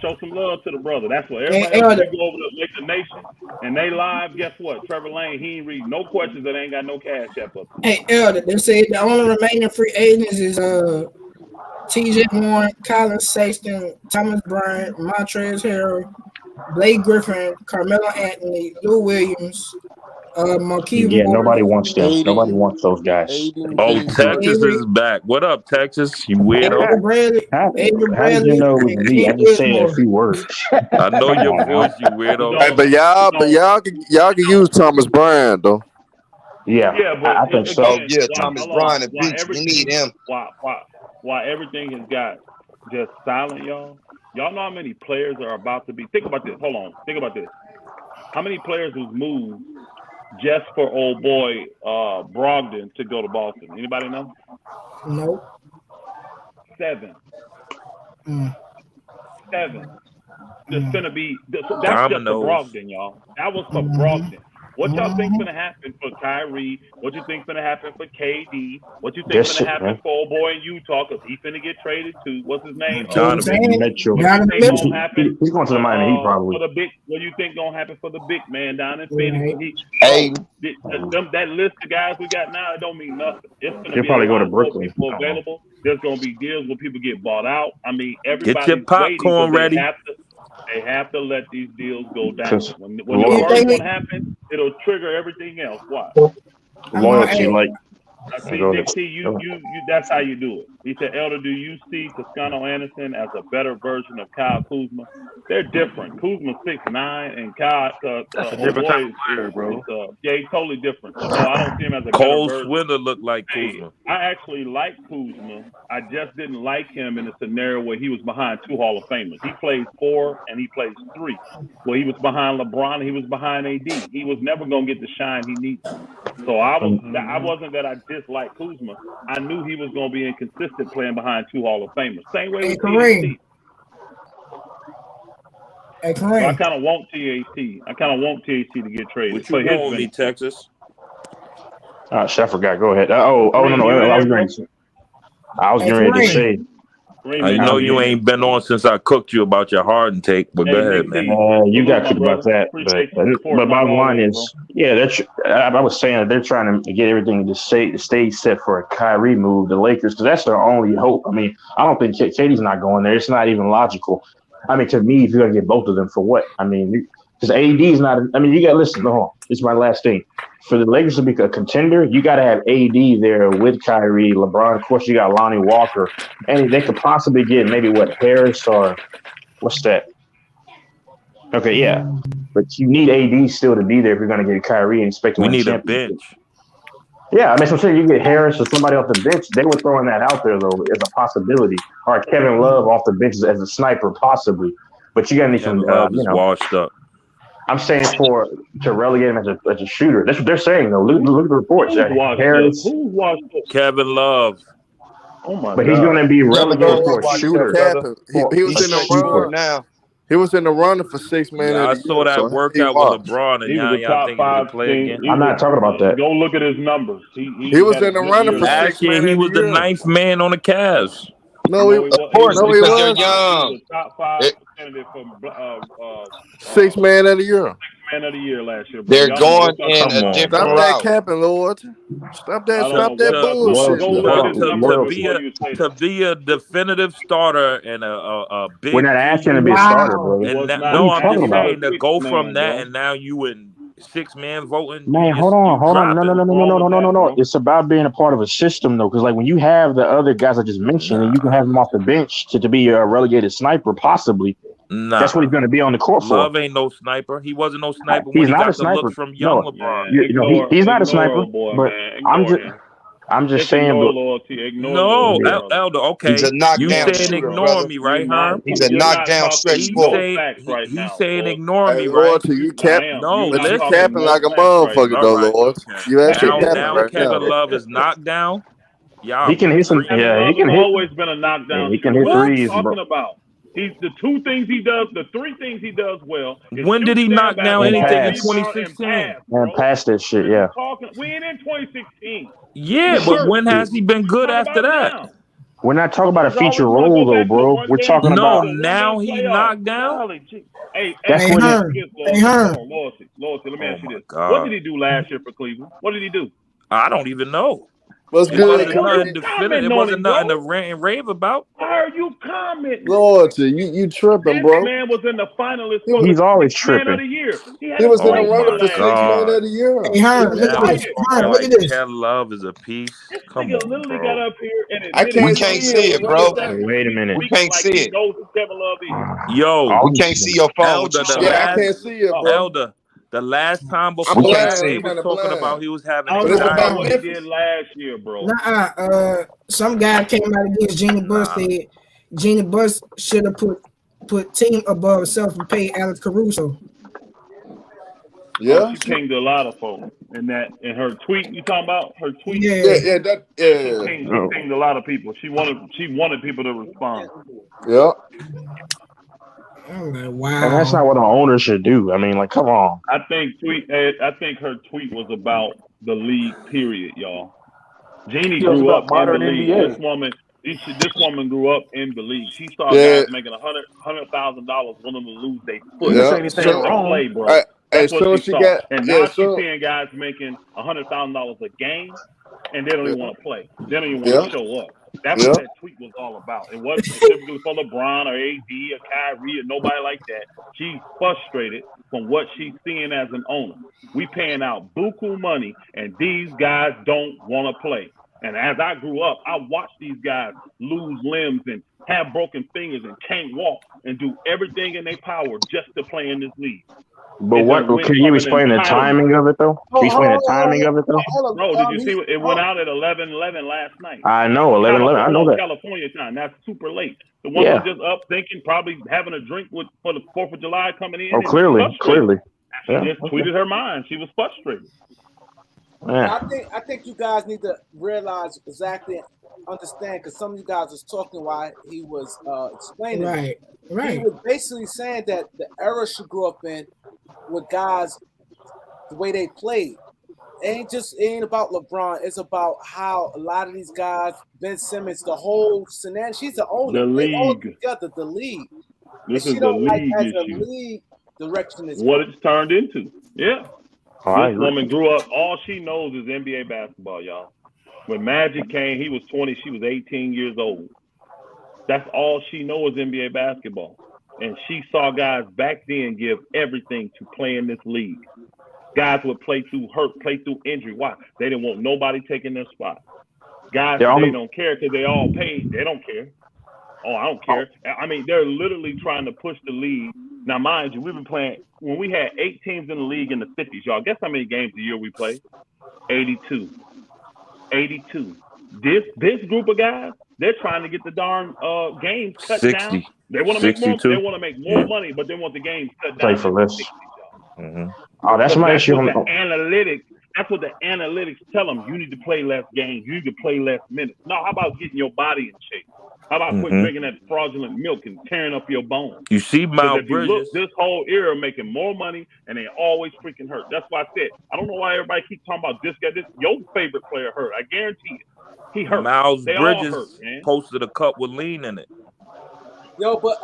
show some love to the brother. That's what everybody else. You go over to Laker Nation and they live. Guess what? Trevor Lane, he ain't read no questions that ain't got no Cash App up. Hey, Elder, they say the only remaining free agents is T.J. Warren, Colin Sexton, Thomas Bryant, Montrezl Harrell, Blake Griffin, Carmelo Anthony, Lou Williams, Marquise Ward. Nobody wants them. Nobody wants those guys. Oh, Texas is back. What up, Texas? You weirdo. How did you know it was me? I just said a few words. I know your voice, you weirdo. Hey, but y'all can use Thomas Bryant though. Yeah, but I think so. Thomas Bryant, we need him. Why everything has got just silent, y'all? Y'all know how many players are about to be? Think about this. Hold on. Think about this. How many players was moved just for old boy Brogdon to go to Boston? Anybody know? Nope. 7. 7. There's gonna be that's just for Brogdon, y'all. That was for Brogdon. What y'all think's gonna happen for Kyrie? What you think's gonna happen for KD? What you think's gonna happen for old boy in Utah? Cause he's gonna get traded to what's his name? Donovan Mitchell. He's going to the Miami Heat probably. For the big, what do you think gonna happen for the big man down in Phoenix? That list of guys we got now, it don't mean nothing. It's gonna He'll probably go to Brooklyn. People available. There's gonna be deals where people get bought out. I mean, everybody's get your popcorn ready. They have to let these deals go down. When the first one happens, it'll trigger everything else. Why? Loyalty, like. See, Nick T, you that's how you do it. He said, Elder, do you see Toscano Anderson as a better version of Kyle Kuzma? They're different. Kuzma's 6'9", and Kyle that's a different type of player, bro. Yeah, he's totally different. So I don't see him as a Cole better version. Swindler looked like Kuzma. I actually like Kuzma. I just didn't like him in a scenario where he was behind 2 Hall of Famers. He plays 4 and he plays 3. Where he was behind LeBron, he was behind AD. He was never gonna get the shine he needed. So I wasn't that I disliked Kuzma. I knew he was gonna be inconsistent playing behind 2 Hall of Famers. Same way with THT. So I kind of want THT. I kind of want THT to get traded. What you want me, Texas? Shit, I forgot. Go ahead. No. I was getting ready to say. I know you ain't been on since I cooked you about your Harden take, but go ahead, man. You got cooked about that, but bottom line is, I was saying that they're trying to get everything to stay set for a Kyrie move, the Lakers, because that's their only hope. I mean, I don't think KD's not going there. It's not even logical. I mean, to me, if you're gonna get both of them for what? I mean, because AD is not. I mean, you got to listen. Hold on, this is my last thing. For the Lakers to be a contender, you got to have AD there with Kyrie, LeBron. Of course, you got Lonnie Walker, and they could possibly get maybe Harris or what's that? Okay, yeah. But you need AD still to be there if you're going to get Kyrie and expect to We win need a championship. bench. Yeah, I mean, so say you get Harris or somebody off the bench. They were throwing that out there though as a possibility. Or Kevin Love off the bench as a sniper, possibly. But you got to need Kevin some, Love is washed up. I'm saying to relegate him as a shooter. That's what they're saying though. Look at the reports. Who's washed Harris, up? Who's washed up? Kevin Love. Oh my but God. he's going to be Kevin relegated Love for a watched shooter. capping. He was He's in the straight shooter run. now. He was in the running for 6 man Yeah, of I the saw year. that So workout with LeBron, and He was a y'all top think he's gonna 5 play thing. again. I'm not talking about that. Go look at his numbers. He he was had in the a good running year for last 6 Last year, man he of was the the year. ninth man on the Cavs. No, he Of course, no, he because they're was young. He was a top 5 candidate for 6 man of the year. man of the year last year, bro. They're Y'all don't know going what y'all in talking a about, different bro. Stop that route. capping, Lord. Stop that. I don't Stop know that what y'all talking about. bullshit. Go Well, look at his well, numbers well, before you say To that. be a definitive starter and a we're big not asking three, to be a starter, Wow. brother. and Was that, not What are no, you I'm talking just asking about? for saying to a 6 go from man, that bro. and now you in 6-man voting, Man, hold on. you No, dropping. no. What's wrong with that, bro? It's about being a part of a system, though. Because, like, when you have the other guys I just mentioned, and you can Nah, have them off the bench to be a relegated sniper, possibly, that's what he's nah. going to be on the court for. Love ain't no sniper. He wasn't no sniper when He's he not a got the looks sniper. from young No, LeBron. he's not a sniper. Old boy, But man. I'm Ignore just, him. I'm just Just saying, ignore but loyalty. Ignore No, loyalty, brother. Elder. He's a Okay, you knockdown saying shooter, ignore brother. me, You're right, not. Herm? He's a You're not knockdown talking stretch He four. no say facts right he now, saying Lord. ignore Hey, me, right? Lord, you I cap, am. No, You're but not you listen. talking capping no like a facts right motherfucker, now. All though, right, Lord. okay. You actually Hey, capping Now bro. right Kevin now. Love is knocked down. he Y'all can hit some. Kevin Yeah, he Love has can hit. always been a knockdown He can shooter. hit What are you threes, bro. talking about? He's the 2 things he does, the 3 things he does well is when shoot, did he stand knock back, down And anything in pass. rebound, and 2016? pass, And bro. pass that What shit, are yeah. you talking? We ain't in 2016. Yeah, We but were. when has he been What good you talking after about that? now? We're not talking about a Niggas feature always want to role, go though, back to a bro. We're one-game talking No, series about or now one-game he playoff. knocked down. Golly, gee. Hey, that's Hey, what he. Herm. Look, Hey, loyalty. Hold Herm. on, loyalty. Loyalty, let me Oh ask you my this. What did God, he do last year for Cleveland? What did he do? I don't even know. What's It good, wasn't Bro, nothing you Kyrie? definitive. It commenting on wasn't him, bro. nothing to rant and rave about. I heard you commenting. Loyalty, you tripping, This bro. man was in the finalist He for was, the He's always 6th man of tripping. the year. He had he a was in the Oh great year running my for last 6 year. man God. of the year. Hey, Herm. Look Now at we this. Quiet, talking Herm, bro. look like at this. Ken Love is a piece. This Come nigga on, literally got bro. up here and I admitted We can't he can't don't see see know it. it, who What is bro. Kevin that? Love is. Wait a He's minute. We speaking can't like see he it. knows who Kevin Love is. Yo, Oh, We can't see your phone with Elder, you the saying Yeah, I that. can't last see it, bro. Elder, the last time I'm We before can't that, blind. they see I'm it. was kind of talking about blind. he was having I But don't it's know anxiety. about about what he Memphis. did last year, bro. Some guy came out against Jeanie Buss Nah. said Jeanie Buss should have put team above self and paid Alex Caruso. Oh, Yeah, she pinged a lot of folks in her tweet. You talking about her tweet? Yeah. She yeah. pinged a lot of people. She wanted people to respond. Yeah. I'm like, and that's wow. not what an owner should do. I mean, like, come on. I think her tweet was about the league. Period, y'all. Jeanie He was grew up about in the modern league. This NBA. woman grew up in the league. She saw Yeah. guys making $100,000 willing to lose their He foot didn't say Yeah. anything just So, to wrong. play, bro. That's as what soon she as she saw. got, And yeah, now she's so, seeing guys making $100,000 a game, and they don't yeah, even want to play. They don't even want yeah, to show up. That's yeah. what that tweet was all about. It wasn't specifically for LeBron or AD or Kyrie or nobody like that. She's frustrated from what she's seeing as an owner. We paying out buku money, and these guys don't want to play. And as I grew up, I watched these guys lose limbs and have broken fingers and can't walk and do everything in their power just to play in this league. But It what? done went Can you from an explain the entitlement. timing of it, though? Can you explain the timing of it, though? Bro, did you see it went out at 11:11 last night? I know, 11:11. I know that. California time. That's super late. The one Yeah. was just up thinking, probably having a drink for the 4th of July coming in. Oh, and clearly. She Yeah. just tweeted her mind. She was frustrated. Yeah. I think you guys need to realize exactly, understand, because some of you guys was talking while he was explaining. Right. He was basically saying that the era she grew up in with guys, the way they played. It ain't about LeBron. It's about how a lot of these guys, Ben Simmons, the whole scenario. She's the owner. The They all league. together, the league. This and is the league as issue. the league direction is what it's turned into. Yeah. Oh, I This agree. woman grew up, all she knows is NBA basketball, y'all. When Magic came, he was 20, she was 18 years old. That's all she knows is NBA basketball. And she saw guys back then give everything to play in this league. Guys would play through hurt, play through injury. Why? They didn't want nobody taking their spot. Guys today don't care because they all paid. They don't care. Oh, I don't care. I mean, they're literally trying to push the league Now, mind you, we've been playing when we had 8 teams in the league in the 50s. Y'all, guess how many games a year we play? 82. 82. This group of guys, they're trying to get the darn games cut 60. down. They want to make more. 62. They want to make more money, but they want the games cut Play down. for less. 60, y'all. Mm-hmm. Oh, that's my issue. What the analytics. That's what the analytics tell them. You need to play less games. You need to play less minutes. No, how about getting your body in shape? How about quit drinking that fraudulent milk and tearing up your bones? You see, Miles if you Bridges. look, this whole era making more money, and they always freaking hurt. That's why I said I don't know why everybody keeps talking about this guy. This your favorite player hurt. I guarantee you, he hurt. Miles they Bridges all hurt, man. posted a cup with lean in it. Yo, but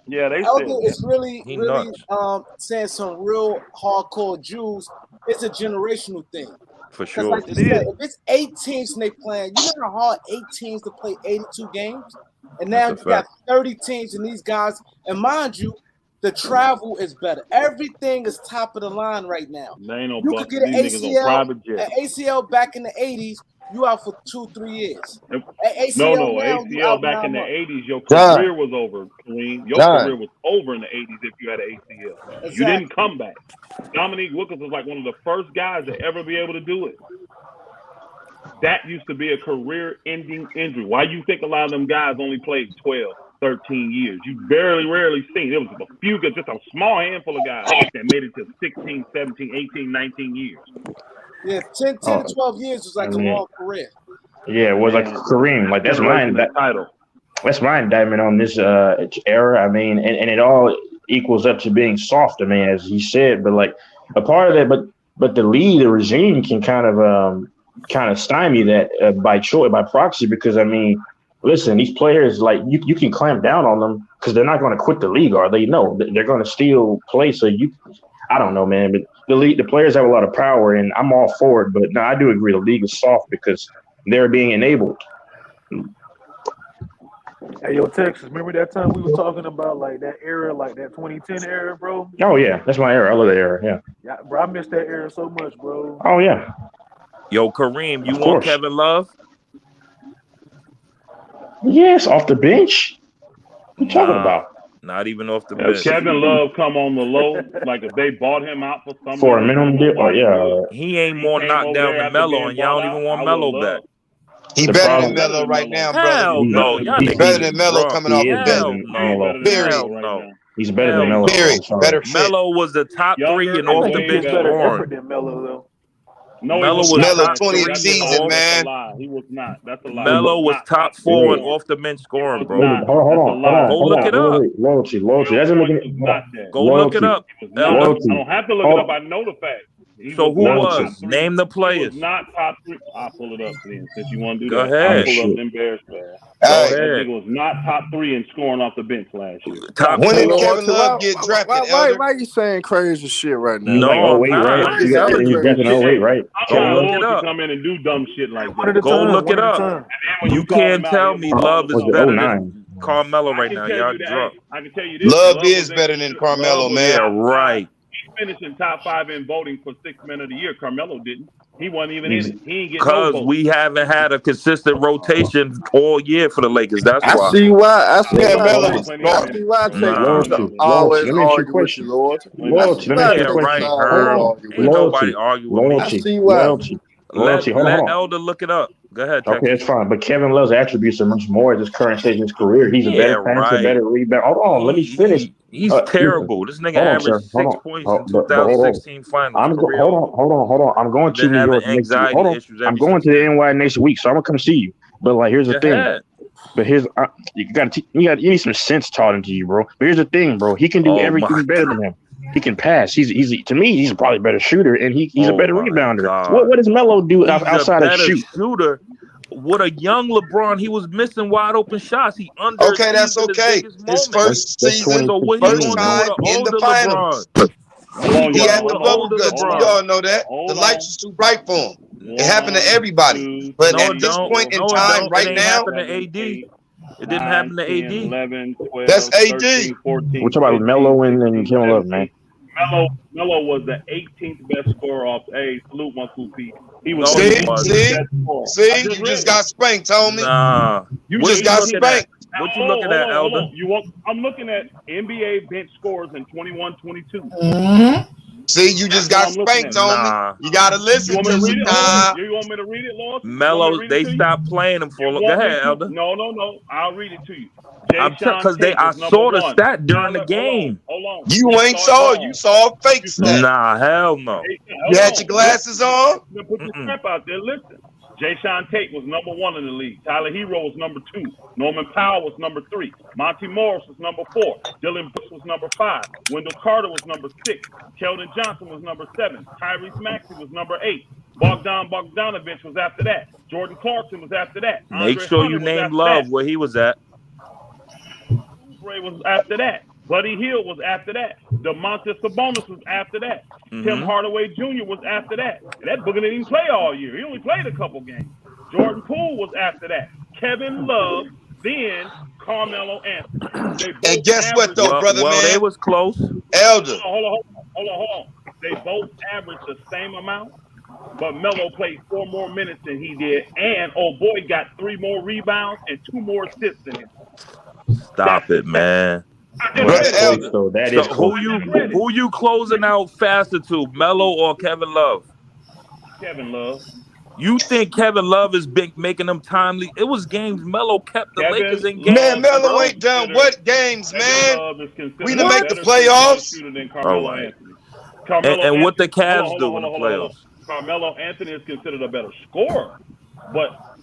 yeah, they Elder said is really nuts. saying some real hardcore Jews. It's a generational thing. For sure. Like you said, if it's 8 teams and they playing, you know how hard 8 teams to play 82 games? And now you got 30 teams and these guys, and mind you, the travel is better. Everything is top of the line right now. No you could get an ACL back in the 80s, you out for 2-3 years. ACL back in the 80s, your career was over, Kareem. Your career was over in the 80s if you had an ACL. Exactly. You didn't come back. Dominique Wilkins was like one of the first guys to ever be able to do it. That used to be a career-ending injury. Why you think a lot of them guys only played 12, 13 years? You rarely seen. It was a few, just a small handful of guys that made it to 16, 17, 18, 19 years. Yeah, 10 to 12 years was like a long career. Yeah, it was like Kareem. Like that's mine. That's my indictment on this era. I mean, and it all equals up to being soft. I mean, as he said, but like a part of that, but the lead, the regime can kind of stymie that by choice, by proxy, because I mean, listen, these players, like you can clamp down on them because they're not going to quit the league, or they know they're going to still play. So I don't know, man, but the players have a lot of power, and I'm all for it. But no, I do agree the league is soft because they're being enabled. Hey, yo, Texas, remember that time we was talking about like that era, like that 2010 era, bro? Oh yeah, that's my era. I love that era. Yeah, bro, I miss that era so much, bro. Oh yeah. Yo, Kareem, you want Kevin Love? Yes, off the bench. What you talking about? Not even off the bench. Kevin Love come on the low, like if they bought him out for something. For a minimum deal? Oh, yeah. He ain't more knocked down than Melo, and y'all don't even want Melo back. He better than Melo right now, brother. Hell no. He's better than Melo coming off the bench. Period. He's better than Melo. Better fit. Melo was the top 3 and off the bench scoring. Melo was Melo top 20 3 season, man. He was not. That's a lie. Melo was top 4 and off the bench scoring, bro. Hold on. Go look it up. Loyalty. Go look it up. I don't have to look it up. I know the fact. So who was? Name the players. He was not top 3. I'll pull it up, please, since you want to do Go that. ahead. I'll pull up them Bears players. Go ahead. He was not top 3 in scoring off the bench last year. When did Kevin Love get drafted? Why are you saying crazy shit right now? No, wait, right? You got right? Go look it up. Come in and do dumb shit like that. Go look it up. You can't tell me Love is better than Carmelo right now. Y'all drunk. I can tell you this. Love is better than Carmelo, man. Yeah, right. He's finishing top 5 in voting for 6th man of the year. Carmelo didn't. He wasn't even in it. He ain't getting no votes. We haven't had a consistent rotation all year for the Lakers. That's why. I see why. Melo I was see why I take Loyalty. always Let me ask you a argue with you, Lord. Loyalty. Let me ask you a question. Ain't nobody argue with me. I see why. Loyalty. Hold Let on. Elder look it up. Go ahead, Texas. Okay, it's fine. But Kevin Love's attributes are much more at this current stage in his career. He's a better passer, better rebound. Hold on, let me finish. He's terrible. This nigga averaged 6 points in 2016 finals. Hold on. I'm going to New York next week. Hold on. I'm going to the NY next week, so I'm gonna come see you. But like, here's the thing. But here's you need some sense taught into you, bro. But here's the thing, bro. He can do everything better than him. He can pass. He's to me. He's probably a better shooter, and he's a better rebounder. What does Melo do outside of shoot? Shooter. What a young LeBron. He was missing wide open shots. He under. Okay, that's okay. His first season, first time in the finals. He had the bubble guts. We all know that. The lights was too bright for him. It happened to everybody. But at this point in time, right now, it didn't happen to AD. 11, 12, that's AD. 13, 14, We're talking about Melo and Kevin Love, man. Melo was the 18th best scorer off. Hey, salute my P. He was No, the he 18th wasn't. best scorer. See, you just got spanked, homie. Nah. You What just you got looking spanked. at? What you looking at, Elder? I'm looking at NBA bench scores in 21-22. See, you just got spanked, homie. Nah. You gotta listen You want to me to me. read it? Nah. You want me to read it, Lost? Melo, they stopped playing him for. Go ahead, Elder. No. I'll read it to you. Because I saw the stat during the game. Hold on. You ain't saw it. You saw a fake stat. Nah, hell no. You had your glasses on? Put your strap out there. Listen. Jay Sean Tate was number 1 in the league. Tyler Hero was number 2. Norman Powell was number 3. Monty Morris was number 4. Dylan Brooks was number 5. Wendell Carter was number 6. Keldon Johnson was number 7. Tyrese Maxey was number 8. Bogdan Bogdanovic was after that. Jordan Clarkson was after that. Make sure you name Love where he was at. Ray was after that. Buddy Hield was after that. DeMontis Sabonis was after that. Tim Hardaway Jr. was after that. And that booger didn't even play all year. He only played a couple games. Jordan Poole was after that. Kevin Love, then Carmelo Anthony. And guess what, though, brother, man? They was close. Elder. Hold on. They both averaged the same amount, but Melo played 4 more minutes than he did, and old boy got 3 more rebounds and 2 more assists than him. Stop it, man. That is who you closing out faster to, Melo or Kevin Love? Kevin Love. You think Kevin Love is making them timely? It was games Melo kept the Lakers in games. Man, Melo ain't done what games, man? We didn't make the playoffs. All right. And what the Cavs do in the playoffs? Carmelo Anthony is considered a better scorer, but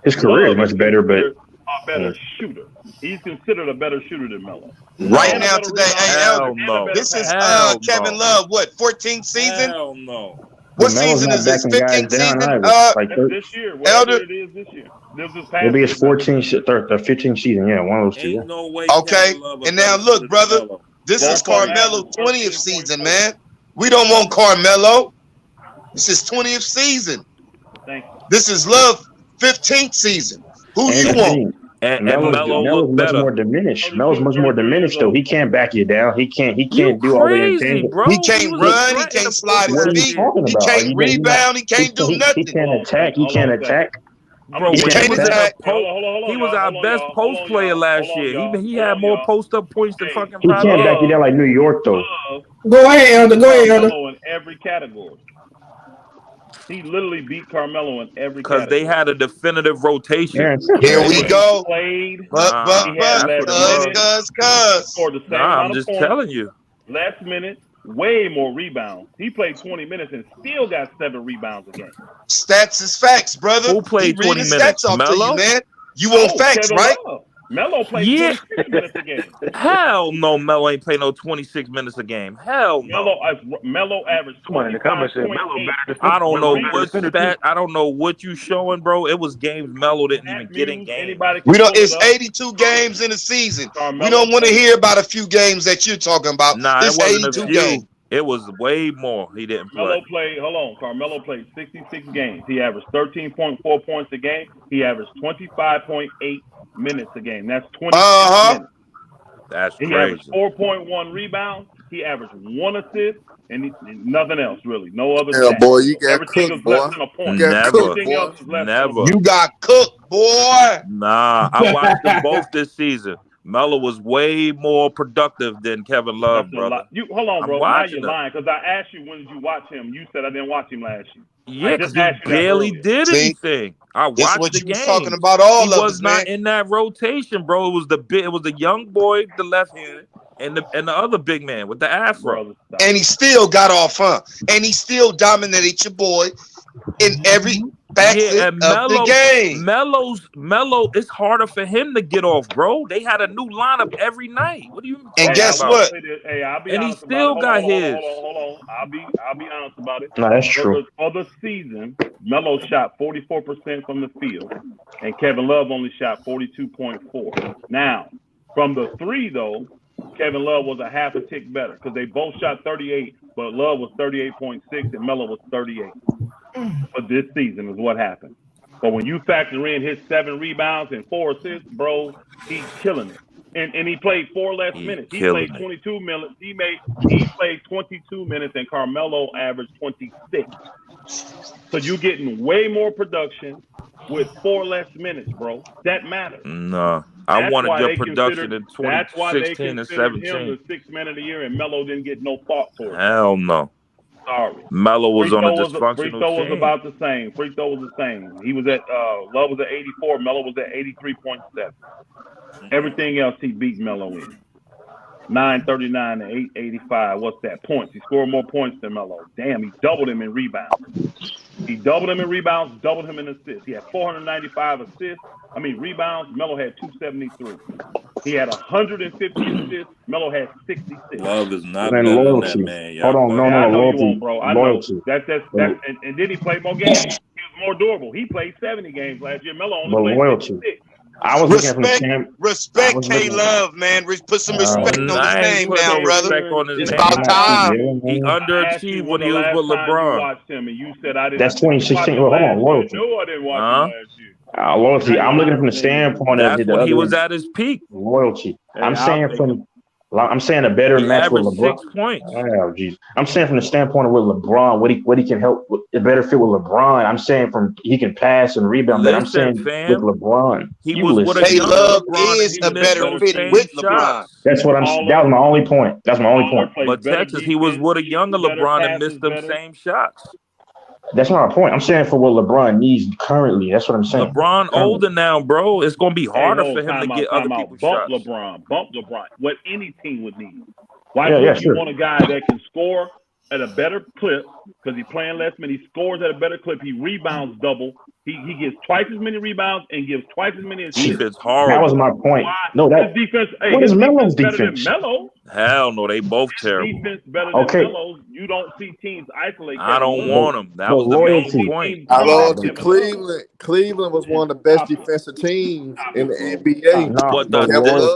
his career is much better, but a better shooter. He's considered a better shooter than Melo. Right now, today, this is Kevin Love. What, 14th season? Hell no. What season is this? 15th season? This year. Elder. It is this year. It'll be his 14th or 15th season. Yeah, one of those two. No way. Okay. And now look, brother. This is Carmelo's 20th season, man. We don't want Carmelo. This is 20th season. Thank you. This is Love 15th season. Who you want? And Melo's much more diminished. Melo's much more diminished, though. He can't back you down. He can't do all the intangibles. He can't run. He can't slide his feet. He can't rebound. He can't do nothing. He can't attack. He can't attack. Bro, he was our best post player last year. He had more post up points than fucking. He can't back you down like New York, though. Go ahead, Elder. In every category. He literally beat Carmelo in every category. Because they had a definitive rotation. Here we go. Played. I'm just telling you. Last minute, way more rebounds. He played 20 minutes and still got 7 rebounds a game. Stats is facts, brother. Who played 20 minutes? Melo? Man. You want facts, right? Melo played 26 minutes a game. Hell no, Melo ain't play no 26 minutes a game. Hell no. Melo averaged 25.8. I don't know what stat. I don't know what you showing, bro. It was games Melo didn't even get in games. It's 82 games in a season. We don't want to hear about a few games that you're talking about. Nah, it's it wasn't 82 a few. games. It was way more. He didn't play. Carmelo played 66 games. He averaged 13.4 points a game. He averaged 25.8 minutes a game. That's 20 minutes. That's crazy. He averaged 4.1 rebounds. He averaged 1 assist and nothing else really. No other. Yeah, boy, you got everything cooked, was boy. less than a point. Never. You got cooked, boy. Nah, I watched them both this season. Melo was way more productive than Kevin Love, brother. Hold on, bro. Now you're lying because I asked you when did you watch him. You said I didn't watch him last year. Yeah, because he barely did anything. I watched the game. Talking about all he was not in that rotation, bro. It was the young boy, the left-handed, and the other big man with the afro. And he still got off, huh? And he still dominated your boy in every facet of the game. Melo, it's harder for him to get off, bro. They had a new lineup every night. What do you? And guess what? Hey, I'll be and he honest still got his. Hold on. I'll be honest about it. No, that's true. For the season, Melo shot 44% from the field, and Kevin Love only shot 42.4. Now, from the 3 though, Kevin Love was a half a tick better because they both shot 38, but Love was 38.6 and Melo was 38. For this season is what happened. But when you factor in his 7 rebounds and 4 assists, bro, he's killing it. and he played 4 less minutes. He played 22 minutes. He played 22 minutes, and Carmelo averaged 26. So you're getting way more production with 4 less minutes, bro. That matters. No, I wanted your production in 2016 and 17. Him the 6th man of the year, and Melo didn't get no thought for it. Hell no. Sorry. Melo was on a dysfunctional Free throw was team. about the same. Free throw was the same. He was at Love was at 84. Melo was at 83.7. Everything else he beat Melo in. 939 to 885. What's that? Points. He scored more points than Melo. Damn, he doubled him in rebounds. Doubled him in assists. He had 495 rebounds. Melo had 273. He had 150 assists. Melo had 66. Love is not better than that, man. Hold on, no, loyalty, bro. I know. That's and then he played more games. He was more durable. He played 70 games last year. Melo only played 56. I was respect K-Love, man. Put some respect on his name now, brother. It's about time. He underachieved when he was with LeBron. Watched him and you said I didn't. That's 2016. Well, hold on, loyalty. No, I didn't watch him last year. Loyalty. I'm looking from the standpoint of when he was at his peak. Loyalty. I'm saying a better match with LeBron. 6 points. Oh, geez. I'm saying from the standpoint of with LeBron, what he can help, a better fit with LeBron. I'm saying he can pass and rebound. But I'm saying with LeBron, K-Love is a better fit with LeBron. That was my only point. That's my only point. But Texas, he was with a younger LeBron and missed them same shots. That's not my point. I'm saying for what LeBron needs currently. That's what I'm saying. LeBron older now, bro. It's going to be harder for him to get other people's shots. Bump LeBron. What any team would need. Why would you want a guy that can score at a better clip because he's playing less minutes? He scores at a better clip. He rebounds double. He gets twice as many rebounds and gives twice as many assists. Defense horrible. That was my point. No, his defense. Hey, what is Melo's defense? defense? Melo. Hell no, they both terrible. Defense better than Melo's. You don't see teams isolate. I don't want them. That was the main point. I love to Cleveland. Cleveland was one of the best defensive teams in the NBA. But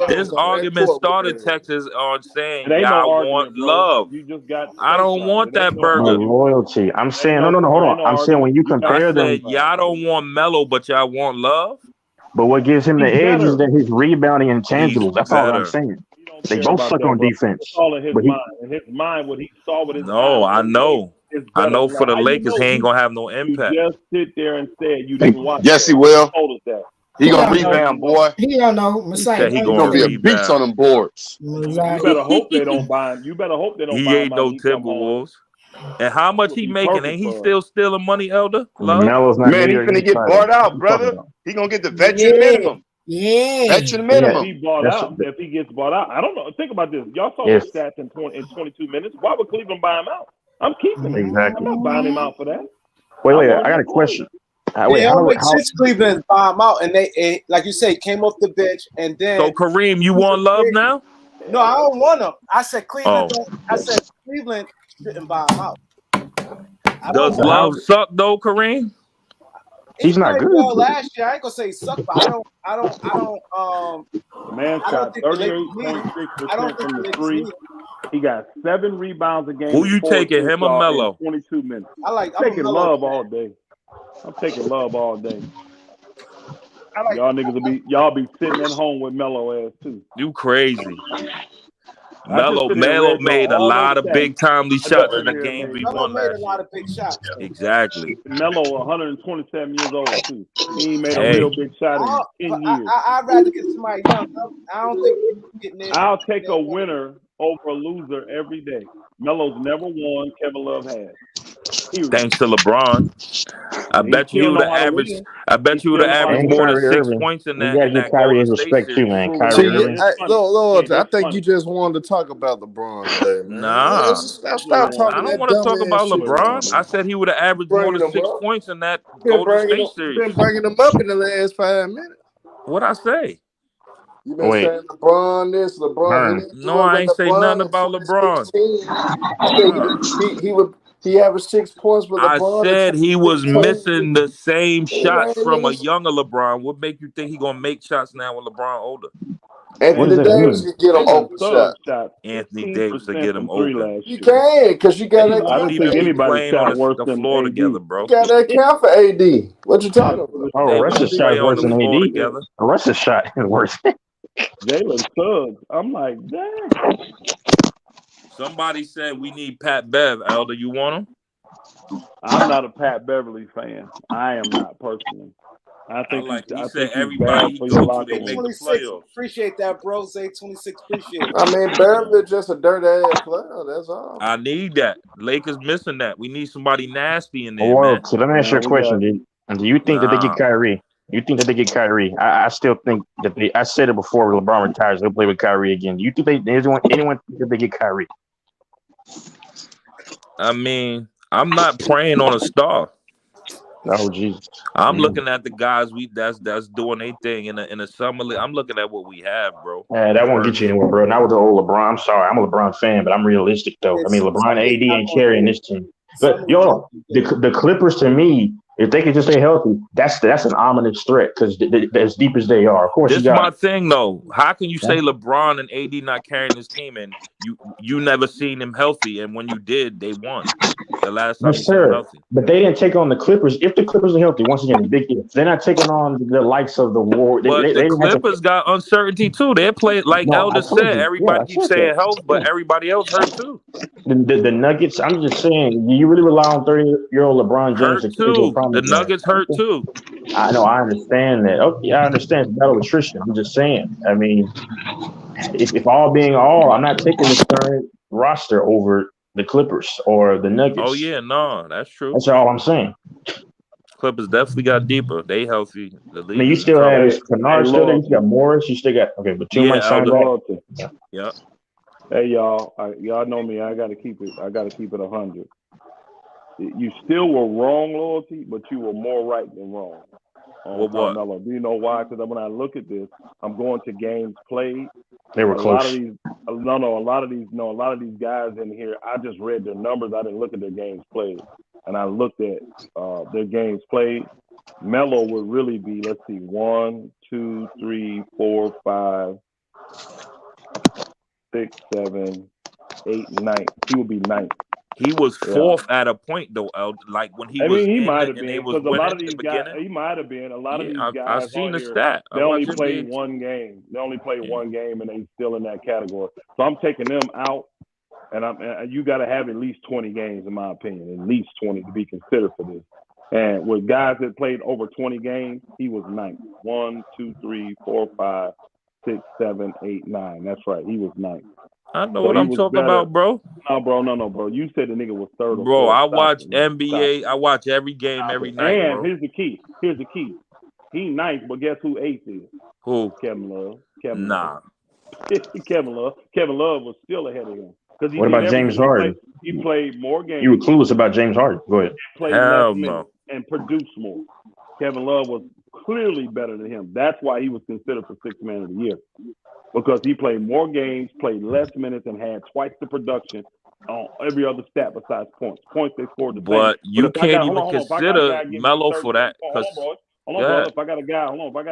this argument started Texas on saying y'all want love. You just got. I don't want that burger. Loyalty. I'm saying no. Hold on. I'm saying when you compare them, y'all don't want Melo, but y'all want love. But what gives him the edge is that his rebounding intangibles. That's all I'm saying. They both suck on defense. It's all in his mind. In his mind, what he saw with his No, I know. I know for the Lakers, he ain't gonna have no impact. You just sit there and said you didn't watch. Yes, he will. He gonna rebound, boy. He don't know. He gonna be a beast on them boards. You better hope they don't buy him. You better hope they don't. He ain't no Timberwolves. And how much he making? Ain't he still stealing money, Elder? Man, he's gonna get bought out, brother. He gonna get the veteran minimum. Yeah. Veteran minimum. If he gets bought out, I don't know. Think about this. Y'all saw his stats in 22 minutes. Why would Cleveland buy him out? I'm keeping him. Exactly. I'm not buying him out for that. Wait. I got a question. Since Cleveland buy him out, and they like you say, came off the bench, and then. So Kareem, you want love now? No, I don't want him. I said Cleveland. I said Cleveland shouldn't buy him out. Does love suck though, Kareem? He's not good. Well, last year I ain't gonna say he sucked, but I don't. The man shot 38.6% from the three. He got 7 rebounds a game. Who you taking, him or Melo? 22 minutes. I'm taking Love all day. I'm taking Love all day. Y'all niggas y'all be sitting at home with Melo ass too. You crazy. Melo made a lot of big timely shots in the game we won last year. Melo made a lot of big shots. Exactly. Melo 127 years old too. He ain't made a real big shot in 10 years. I'd rather get somebody young. I don't think getting in. I'll take a winner over a loser every day. Melo's never won. Kevin Love has. Thanks to LeBron. I bet you would have averaged. I bet you would have averaged more than 6 points in that. You gotta give Kyrie his respect too, man. Lord, I think you just wanted to talk about LeBron today, man. Nah, stop talking. I don't want to talk about LeBron. I said he would have averaged more than 6 points in that Golden State series. Been bringing them up in the last 5 minutes. What'd I say? You been saying LeBron this, LeBron. No, I ain't say nothing about LeBron. He averaged 6 points with LeBron. I said he was missing the same shots from a younger LeBron. What make you think he gonna make shots now with LeBron older? Anthony Davis can get him open shot. Anthony Davis to get him open. You can, because you got that. I don't think anybody shot worse than floor AD. together, bro. You got that count for AD. What you talking about? Oh, Russ's shot is worse than AD. The Russ's shot is worse. Jalen Suggs. I'm like, damn. Somebody said we need Pat Bev. Elder, you want him? I'm not a Pat Beverley fan. I am not personally. I think he said he's everybody bad he for your go to, locker they room. make the 26. playoffs. Appreciate that, bro. Say 26. Appreciate it. I mean, Beverly just a dirt ass player. That's all. I need that. Lakers missing that. We need somebody nasty in there, Well, man. so let me ask you a question, dude. And do you think that they get Kyrie? You think that they get Kyrie? I still think that I said it before. LeBron retires, they'll play with Kyrie again. Do you think anyone think that they get Kyrie? I mean, I'm not praying on a star. Oh Jesus! I'm looking at the guys that's doing their thing in a summer league. I'm looking at what we have, bro. That won't get you anywhere, bro. Not with the old LeBron. I'm sorry, I'm a LeBron fan, but I'm realistic though. I mean, LeBron, AD ain't carrying this team. But the Clippers, to me, if they could just stay healthy, that's an ominous threat because as deep as they are, of course. This is my thing though. How can you say LeBron and AD not carrying this team, and you never seen them healthy, and when you did, they won the last time you seen them healthy. But they didn't take on the Clippers. If the Clippers are healthy, once again, big if. They're not taking on the likes of the War. But the Clippers got uncertainty too. They play like Elder said. Everybody keeps saying health, but everybody else hurt too. The Nuggets. I'm just saying, do you really rely on 30-year-old LeBron James? Hurt too. The Nuggets hurt too. I know. I understand that. Okay, I understand it's battle attrition. I'm just saying. I mean, if all being all, I'm not taking this current roster over the Clippers or the Nuggets. Oh yeah, no, that's true. That's all I'm saying. Clippers definitely got deeper. They healthy. The league. I mean, you still have Kennard still there. You got Morris. You still got but too much signed back. Yeah. Hey y'all know me. I gotta keep it 100. You still were wrong, Loyalty, but you were more right than wrong. What? Carmelo. Do you know why? Because when I look at this, I'm going to games played. They were close. A lot of these guys in here, I just read their numbers. I didn't look at their games played. And I looked at their games played. Melo would really be, let's see, 1, 2, 3, 4, 5, 6, 7, 8, 9. He would be 9th. He was 4th at a point though, like when he was. He might have been because a lot of these guys. He might have been a lot of these guys. I've seen the stat. They only played one game. They only played one game, and they still in that category. So I'm taking them out, and you got to have at least 20 games, in my opinion, at least 20 to be considered for this. And with guys that played over 20 games, he was 9th. 1, 2, 3, 4, 5, 6, 7, 8, 9. That's right. He was 9th. I know what I'm talking about, bro. No, bro. You said the nigga was 3rd or 4th. Bro, I watch NBA. I watch every game every night, and bro. Here's the key. He 9th, but guess who 8th is? Who? Kevin Love. Kevin Love was still ahead of him. What about James Harden? He played more games. You were clueless about James Harden. Go ahead. Played less minutes and produced more. Kevin Love was clearly better than him. That's why he was considered for 6th man of the year. Because he played more games, played less minutes, and had twice the production on every other stat besides points. Points they scored the same. But you can't even consider Melo for that. Hold on, bro. If I got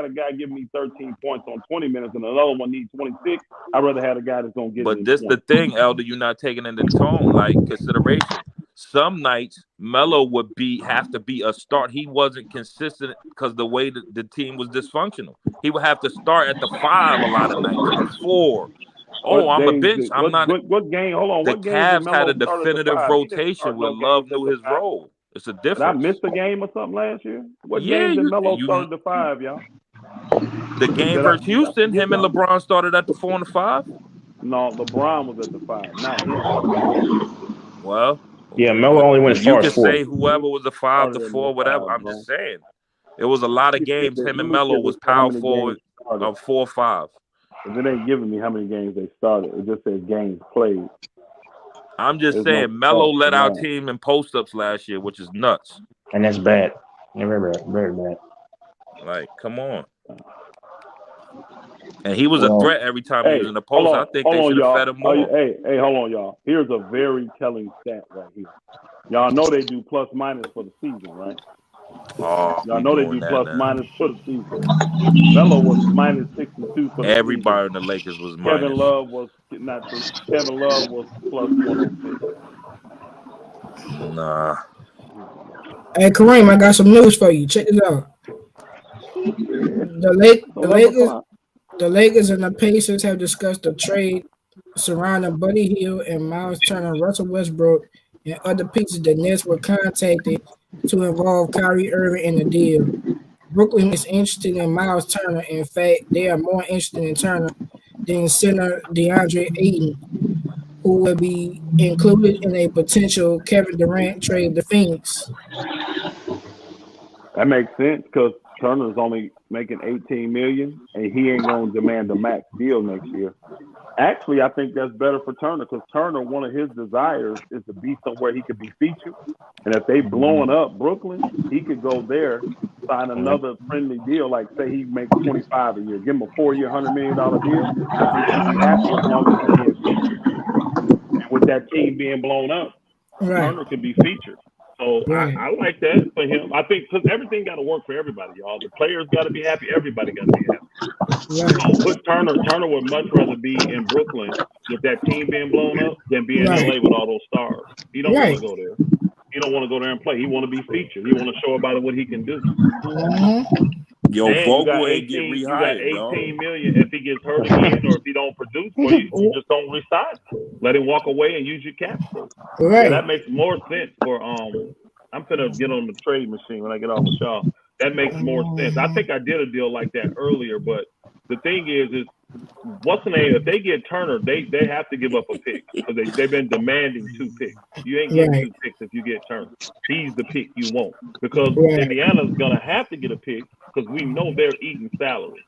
a guy giving me 13 points on 20 minutes and another one needs 26, I'd rather have a guy that's gonna get. But this the thing, Elder, you're not taking into consideration. Some nights Melo would have to be a start. He wasn't consistent because the way the team was dysfunctional. He would have to start at the 5 a lot of nights, or 4. I'm a bench. I'm not. What game? Hold on. The What game Cavs had a definitive rotation where Love knew his role. It's a difference. Did I missed a game or something last year? What game did Melo start at the 5, y'all? The game versus Houston, him and LeBron started at the 4 and the 5. No, LeBron was at the 5, not him. Well, yeah, Melo only went as far as 4. You can say whoever was the 5 to 4, whatever. I'm just saying. It was a lot of games. Him and Melo was power forward of 4-5. If it ain't giving me how many games they started, it just says games played. I'm just saying, Melo led our team in post-ups last year, which is nuts. And that's bad. Very bad. Very bad. Like, come on. And he was a threat every time he was in the post. I think they should have fed him more. Hey, hold on, y'all. Here's a very telling stat right here. Y'all know they do plus minus for the season, right? Y'all know they do plus minus for the season. Melo was minus 62 for the Everybody in the Lakers was minus. Kevin Love was not true. Kevin Love was plus 106. Nah. Hey Kareem, I got some news for you. Check this out. The Lakers The Lakers and the Pacers have discussed the trade surrounding Buddy Hield and Miles Turner, Russell Westbrook, and other pieces. The Nets were contacted to involve Kyrie Irving in the deal. Brooklyn is interested in Miles Turner. In fact, they are more interested in Turner than center DeAndre Ayton, who will be included in a potential Kevin Durant trade to Phoenix. That makes sense because Turner's only making $18 million, and he ain't going to demand a max deal next year. Actually, I think that's better for Turner because Turner, one of his desires is to be somewhere he could be featured. And if they blowing up Brooklyn, he could go there, sign another friendly deal, like say he makes $25 a year, give him a 4-year, $100 million deal. I think he'd be happy as long as he's being featured. And with that team being blown up, Turner could be featured. So I like that for him. I think because everything got to work for everybody, y'all. The players got to be happy. Everybody got to be happy. So put Turner would much rather be in Brooklyn with that team being blown up than be in LA with all those stars. He don't want to go there. He don't want to go there and play. He want to be featured. He want to show everybody what he can do. Yo, Vogel ain't get rehired. You got $18 million. If he gets hurt again or if he don't produce for you, you just don't resign. Let him walk away and use your cap space. Yeah, that makes more sense for I'm finna get on the trade machine when I get off with y'all. That makes more sense. I think I did a deal like that earlier, but the thing is what's the name? If they get Turner, they have to give up a pick because they've been demanding 2 picks. You ain't getting 2 picks if you get Turner. He's the pick you want because Indiana's gonna have to get a pick because we know they're eating salary.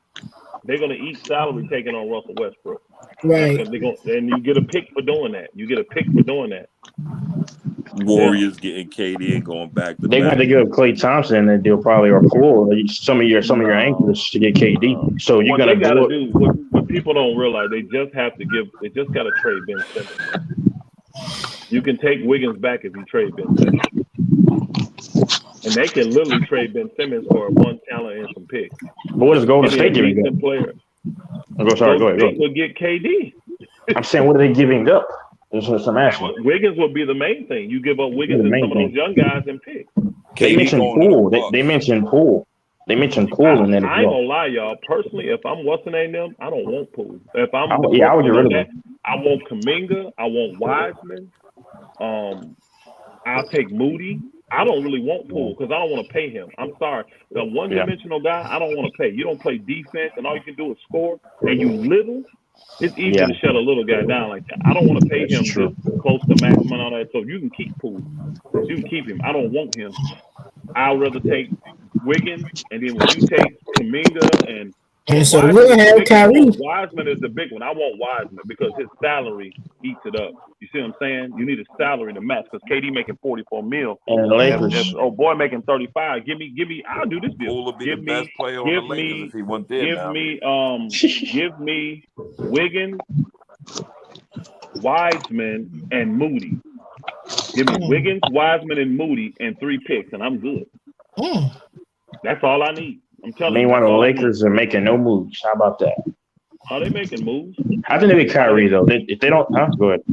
They're gonna eat salary taking on Russell Westbrook. Right. And you get a pick for doing that. Warriors getting KD and going back to They got to give up Klay Thompson in that deal probably or pull some of your anchors to get KD. So you got to do what people don't realize. They just got to trade Ben Simmons. You can take Wiggins back if you trade Ben Simmons. And they can literally trade Ben Simmons for one talent and some picks. But what is Golden State giving up? Player. Go ahead. Will get KD. I'm saying, what are they giving up? That's what I'm asking. Wiggins would be the main thing. You give up Wiggins and some of those young guys and pick. They mentioned Poole. They mentioned Poole. They mentioned Poole in that. I ain't gonna lie, y'all. Personally, if I'm what's the name them, I don't want Poole. If I'm I would get rid of him. I want Kuminga. I want Wiseman. I'll take Moody. I don't really want Poole because I don't want to pay him. I'm sorry. The one-dimensional guy, I don't want to pay. You don't play defense and all you can do is score and you little. It's easy to shut a little guy down like that. I don't want to pay him just close to maximum and all that. So you can keep Poole. You can keep him. I don't want him. I'd rather take Wiggins, and then when you take Kuminga and so we'll have Kyrie. Wiseman is the big one. I want Wiseman because his salary eats it up. You see what I'm saying? You need a salary to match because KD making $44 million. And the Lakers. Boy making 35. Give me. I'll do this deal. Poole will be the best player on the Lakers if he went there. Give me Wiggins, Wiseman, and Moody. Give me Wiggins, Wiseman, and Moody, and 3 picks, and I'm good. That's all I need. I'm telling you. Meanwhile, the Lakers are making no moves. How about that? Are they making moves? How can they be Kyrie though? If they don't, go ahead.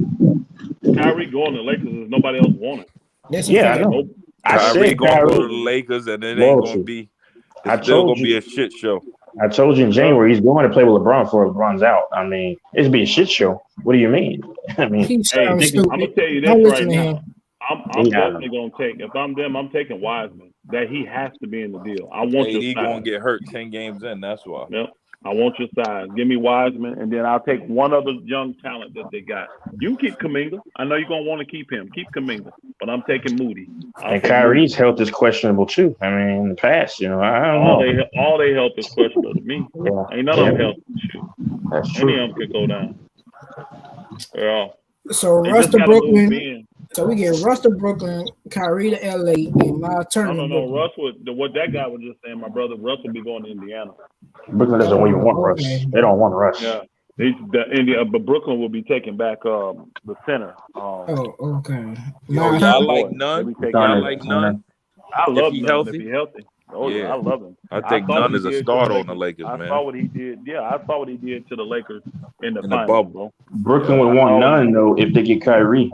Kyrie going to the Lakers if nobody else wants it. I know. Kyrie going to go to the Lakers, and it ain't going to be. It's still going to be a shit show. I told you in January he's going to play with LeBron before LeBron's out. I mean, it's be a shit show. What do you mean? I mean, I'm gonna tell you this right now. I'm definitely gonna take. If I'm them, I'm taking Wiseman. That he has to be in the deal. I want your size. Gonna get hurt 10 games in. That's why. Yep. I want your size. Give me Wiseman, and then I'll take one other young talent that they got. You can keep Kuminga. I know you're gonna want to keep him. Keep Kuminga, but I'm taking Moody. And Kyrie's health is questionable too. I mean, in the past, I don't know. All their health is questionable to me. Yeah. Ain't none of them healthy. That's true. Any of them could go down. Yeah. So Russ to Brooklyn. So we get Russ to Brooklyn, Kyrie to LA, and Miles Turner. No. Russ what that guy was just saying. My brother Russ will be going to Indiana. Brooklyn doesn't even want Russ. They don't want Russ. Yeah. But Brooklyn will be taking back the center. Okay. Y'all like none? Y'all like none? I love him healthy. If he healthy. Oh yeah, I love him. I think Nunn is a starter on the Lakers, man. I saw what he did. Yeah, I saw what he did to the Lakers in the bubble. Bro. Brooklyn would want Nunn though if they get Kyrie.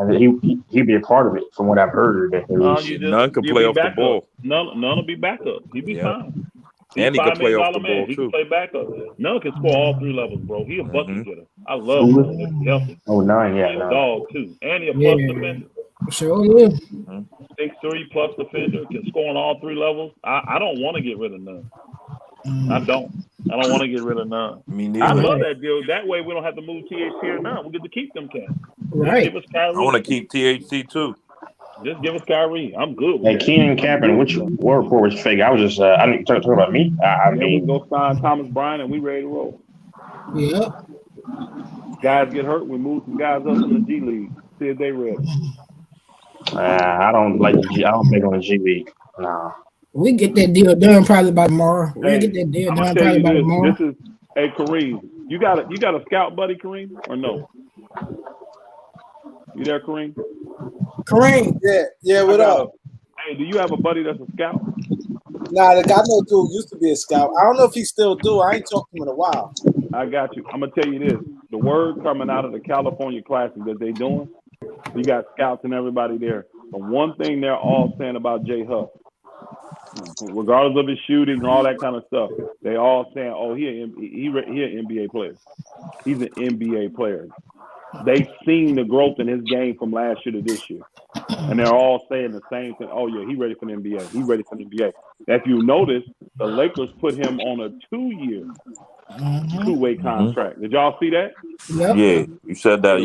He'd be a part of it, from what I've heard. Nunn can play off the ball. Nunn will be backup. He'd be fine. He's And he can $5 play million off the man. ball He can too. play backup. None can score all three levels, bro. He a bucket getter. I love Who? None if he's healthy. Oh, 9, He yeah, a 9. dog too, and he a plus Yeah, defender. sure is. 6'3" plus defender, can score on all three levels. I don't want to get rid of None. I don't want to get rid of None. Me I neither. love that deal. That way we don't have to move THT or None. We get to keep them cats. Right. Just give us Kyrie. I want to keep THC too. Just give us Kyrie. I'm good with Hey, that. Keenan Captain, which word report was fake? I was just, I didn't talk about me. I Then we mean, go sign Thomas Bryant and we ready to roll. Yep. Guys get hurt, we move some guys up from the G League. See if they ready. I don't like the G. I don't think on the G League. Nah. We get that deal done probably by tomorrow. We get that deal I'm done gonna tell probably you by this. tomorrow. This is Kareem. You got a scout buddy, Kareem, or no? You there, Kareem? Kareem. Yeah, what up? Hey, do you have a buddy that's a scout? Nah, the guy no dude used to be a scout. I don't know if he still do. I ain't talked to him in a while. I got you. I'm gonna tell you this. The word coming out of the California Classic that they doing, you got scouts and everybody there. The one thing they're all saying about Jay Huff, regardless of his shooting and all that kind of stuff, they all saying, "Oh, he an NBA player. He's an NBA player." They've seen the growth in his game from last year to this year, and they're all saying the same thing. Oh yeah, he's ready for the NBA. He's ready for the NBA. If you notice, the Lakers put him on a 2-year, two-way contract. Did y'all see that? Yep. Yeah, you said that.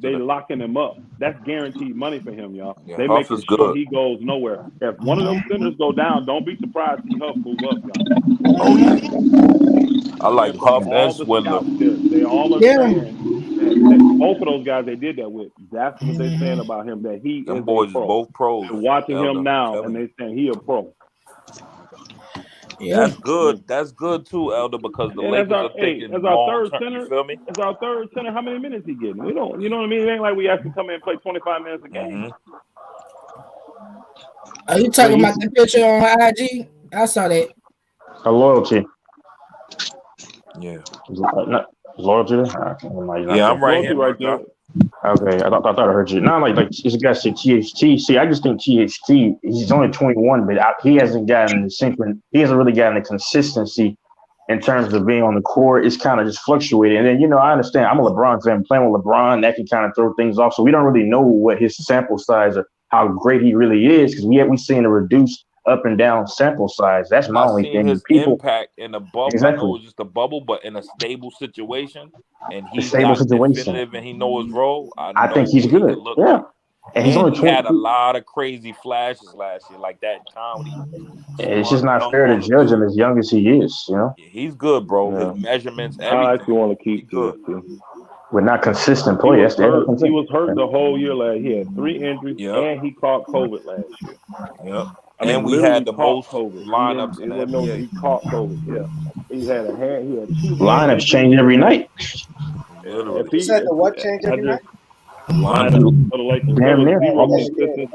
They locking him up. That's guaranteed money for him, y'all. Yeah, they Huff making is sure good. he goes nowhere. If one of those centers go down, don't be surprised to see Huff move up, y'all. Oh yeah. I like Huff and Swindler. They all are saying that both of those guys they did that with. That's what they're saying about him. That he Them is boys a pro. is both pros. They're watching Elder, him now, telling and you. they saying he a pro. Yeah. That's good. That's good too, Elder, because the Lakers are thinking as our long third term. center, You feel me? as our third center, how many minutes he getting? We don't, you know what I mean? It ain't like we actually come in and play 25 minutes a game. Are you talking about the picture on IG? I saw that. A loyalty. Yeah. Loyalty? Yeah, I'm right here. Right there. Okay, I thought I heard you. Not like this guy said THT. See, I just think THT. He's only 21, but he hasn't gotten the synchron. He hasn't really gotten the consistency in terms of being on the court. It's kind of just fluctuating. And then I understand. I'm a LeBron fan. Playing with LeBron, that can kind of throw things off. So we don't really know what his sample size or how great he really is because we seen a reduced up and down sample size. That's my only thing. His impact in the bubble. Exactly. I know it's just a bubble, but in a stable situation, and he's stable got situation. definitive and he knows his role. I think he's good. Yeah. And he's only 22. He had a lot of crazy flashes last year, like that comedy. It's just not fair to judge him as young as he is, Yeah, he's good, bro. Yeah. His measurements, everything. I actually want to keep good. We're not consistent play. He was hurt the whole year last year. He had 3 injuries, and he caught COVID last year. Yep. I mean, and we had the most COVID. lineups in the NBA. He caught COVID. Yeah, he had a hand. He had 2 lineups change every night. Literally. You said the what change every night? Lineup for the Lakers. Damn near. Zero consistency,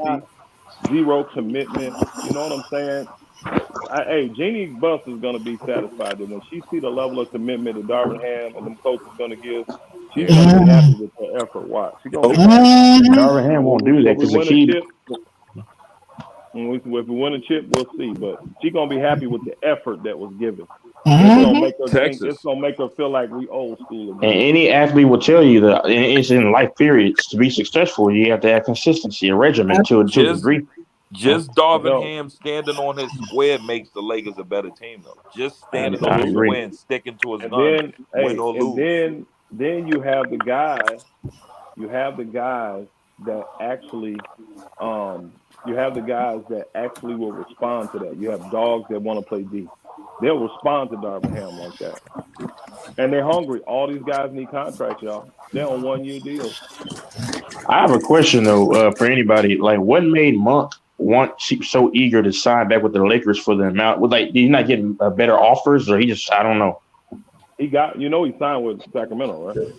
zero commitment. You know what I'm saying? Hey, Jeanie Buss is going to be satisfied that when she see the level of commitment that Darvin Ham and them coaches going to give, she's going to be happy with her effort. Watch. She's going to be Darvin Ham won't do that because the key. If we win a chip, we'll see. But she's going to be happy with the effort that was given. It's going to make her think, it's going to make her feel like we old school again. And any athlete will tell you that it's in life periods to be successful, you have to have consistency, a regimen to a degree. Just Darvin Ham standing on his square makes the Lakers a better team, though. Just standing on his square and sticking to his gun, win or lose. Then you have the guys. You have the guys that actually. You have the guys that actually will respond to that. You have dogs that want to play D. They'll respond to Darvin Ham like that. And they're hungry. All these guys need contracts, y'all. They're on 1-year deals. I have a question, though, for anybody. Like, what made Monk so eager to sign back with the Lakers for the amount? Did he not get better offers, or he just, I don't know. He signed with Sacramento, right?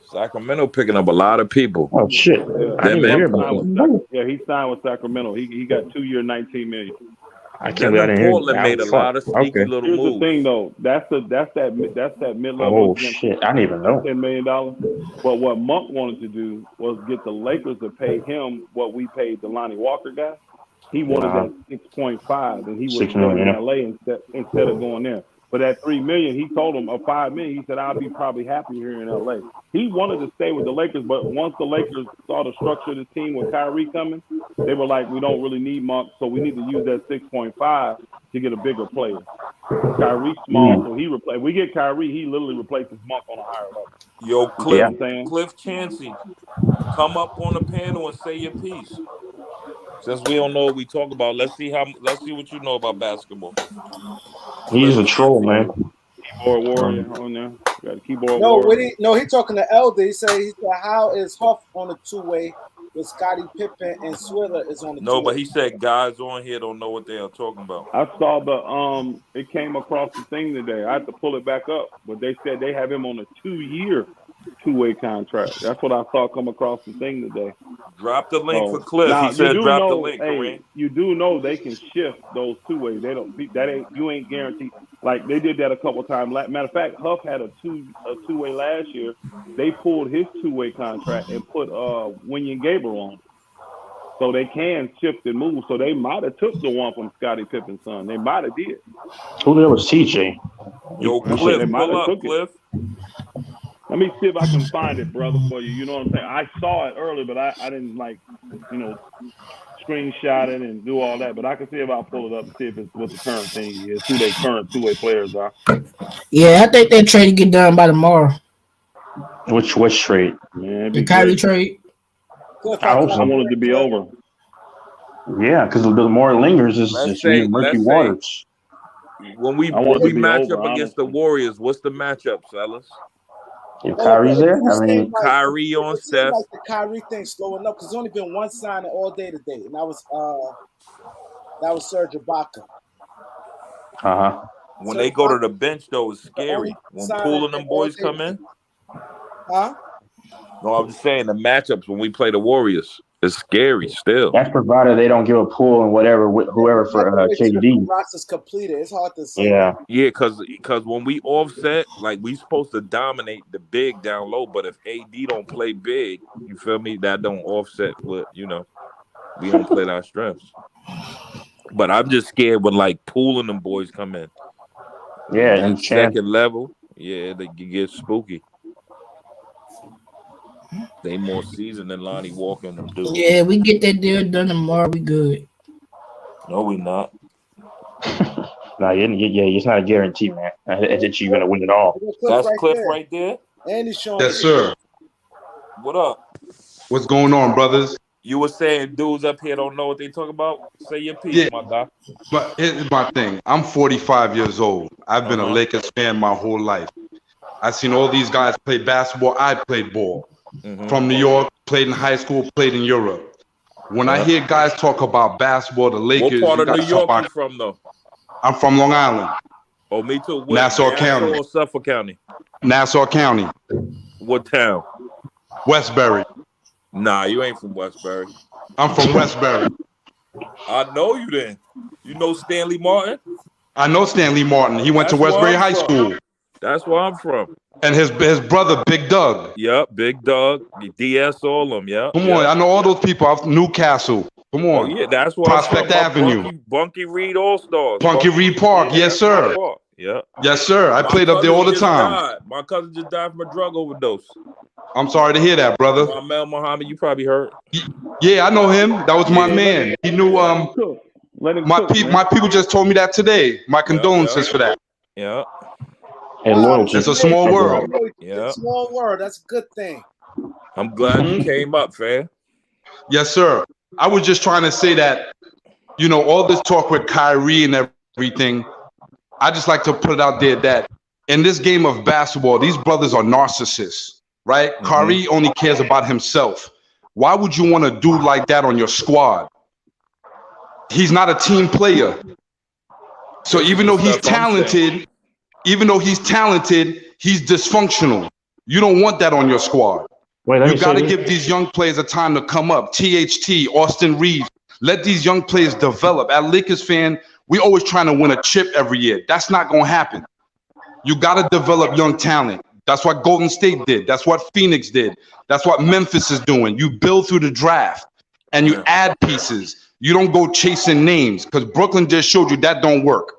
Sacramento picking up a lot of people. Oh, shit. Yeah. He signed with Sacramento. He got 2-year, $19 million. I can't believe I didn't hear. Portland made a lot of sneaky little moves. Here's the thing, though. That's that mid-level. Oh, shit. I didn't even know. $10 million. But what Monk wanted to do was get the Lakers to pay him what we paid the Lonnie Walker guy. He wanted that 6.5, and he would 6 stay million. in LA instead of going there. But at $3 million, he told him, or $5 million, he said, I'll be probably happier here in LA. He wanted to stay with the Lakers, but once the Lakers saw the structure of the team with Kyrie coming, they were like, we don't really need Monk, so we need to use that 6.5 to get a bigger player. Kyrie's small, so he replace. We get Kyrie, he literally replaces Monk on a higher level. Yo, Cliff Chansey, come up on the panel and say your piece. Since we don't know what we talk about, let's see what you know about basketball. He's a troll, man. Keyboard warrior on there. Got a keyboard warrior. He talking to Elder. He said how is Huff on the two-way with Scottie Pippen and Swiller is on the two-way? No, but he said guys on here don't know what they are talking about. I saw it came across the thing today. I had to pull it back up, but they said they have him on a 2-year two-way contract. That's what I saw come across the thing today. Drop the link for Cliff. He said drop the link. Hey, you do know they can shift those two-ways. You ain't guaranteed. Like they did that a couple of times. Matter of fact, Huff had a two-way last year. They pulled his two-way contract and put Winnie Gabriel on. So they can shift and move. So they might have took the one from Scottie Pippen's son. They might have did. Who there was TJ? Yo, Cliff, pull up, Cliff. Let me see if I can find it, brother, for you. You know what I'm saying? I saw it early, but I didn't screenshot it and do all that. But I can see if I pull it up and see if it's what the current thing is, who their current two-way players are. Yeah, I think that trade get done by tomorrow. Which trade? Man, the Kyrie trade. I hope so. I want it to be over. Yeah, because the more it lingers, it's murky waters. When we match up against the Warriors, what's the matchup, fellas? If Kyrie's there, I mean, Kyrie on Steph. Like the Kyrie thing slowing up because there's only been one signing all day today, and that was Serge Ibaka. When they go to the bench, though, it's scary. When Poole and them boys come in. Huh? No, I'm just saying the matchups when we play the Warriors. It's scary still. That's provided they don't give a Poole and whoever for KD. Roster's completed. It's hard to say. Yeah, because when we offset, like we supposed to dominate the big down low, but if AD don't play big, you feel me? That don't offset what we don't play our strengths. But I'm just scared when like Poole and them boys come in. Yeah, and second level, they get spooky. They more seasoned than Lonnie Walker and them dudes. Yeah, we get that deal done tomorrow. We good. No, we not. It's not a guarantee, man. That you're gonna win it all. That's Cliff right there. And he's showing. Yes, sir. What up? What's going on, brothers? You were saying dudes up here don't know what they talk about. Say your piece, my guy. But here's my thing. I'm 45 years old. I've been a Lakers fan my whole life. I've seen all these guys play basketball. I played ball. From New York, played in high school, played in Europe. When I hear guys talk about basketball, the Lakers. What part of New York you from, though? I'm from Long Island. Oh, me too. Nassau County. Or Suffolk County? Nassau County. What town? Westbury. Nah, you ain't from Westbury. I'm from Westbury. I know you then. You know Stanley Martin? I know Stanley Martin. He went to Westbury High School. That's where I'm from. And his brother, Big Doug. Yep, Big Doug, DS, all of them, yeah. Come on, I know all those people out of Newcastle. Come on. Oh, yeah, that's where Prospect Avenue. Bunky Reed All-Stars. Bunky Reed Park, yes, sir. Yeah. Yes, sir. I played up there all the time. My cousin just died from a drug overdose. I'm sorry to hear that, brother. Mel Muhammad, you probably heard. Yeah, I know him. That was my man. He knew my people just told me that today. My condolences for that. Yeah. And loyalty. It's a small world. Yeah. It's a small world. That's a good thing. I'm glad you came up, fam. Yes, sir. I was just trying to say that, all this talk with Kyrie and everything, I just like to put it out there that in this game of basketball, these brothers are narcissists, right? Kyrie only cares about himself. Why would you want to do like that on your squad? He's not a team player. So even though he's talented, he's dysfunctional. You don't want that on your squad. You got to give these young players a time to come up. THT, Austin Reeves, let these young players develop. At Lakers fan, we always trying to win a chip every year. That's not going to happen. You got to develop young talent. That's what Golden State did. That's what Phoenix did. That's what Memphis is doing. You build through the draft and you add pieces. You don't go chasing names because Brooklyn just showed you that don't work.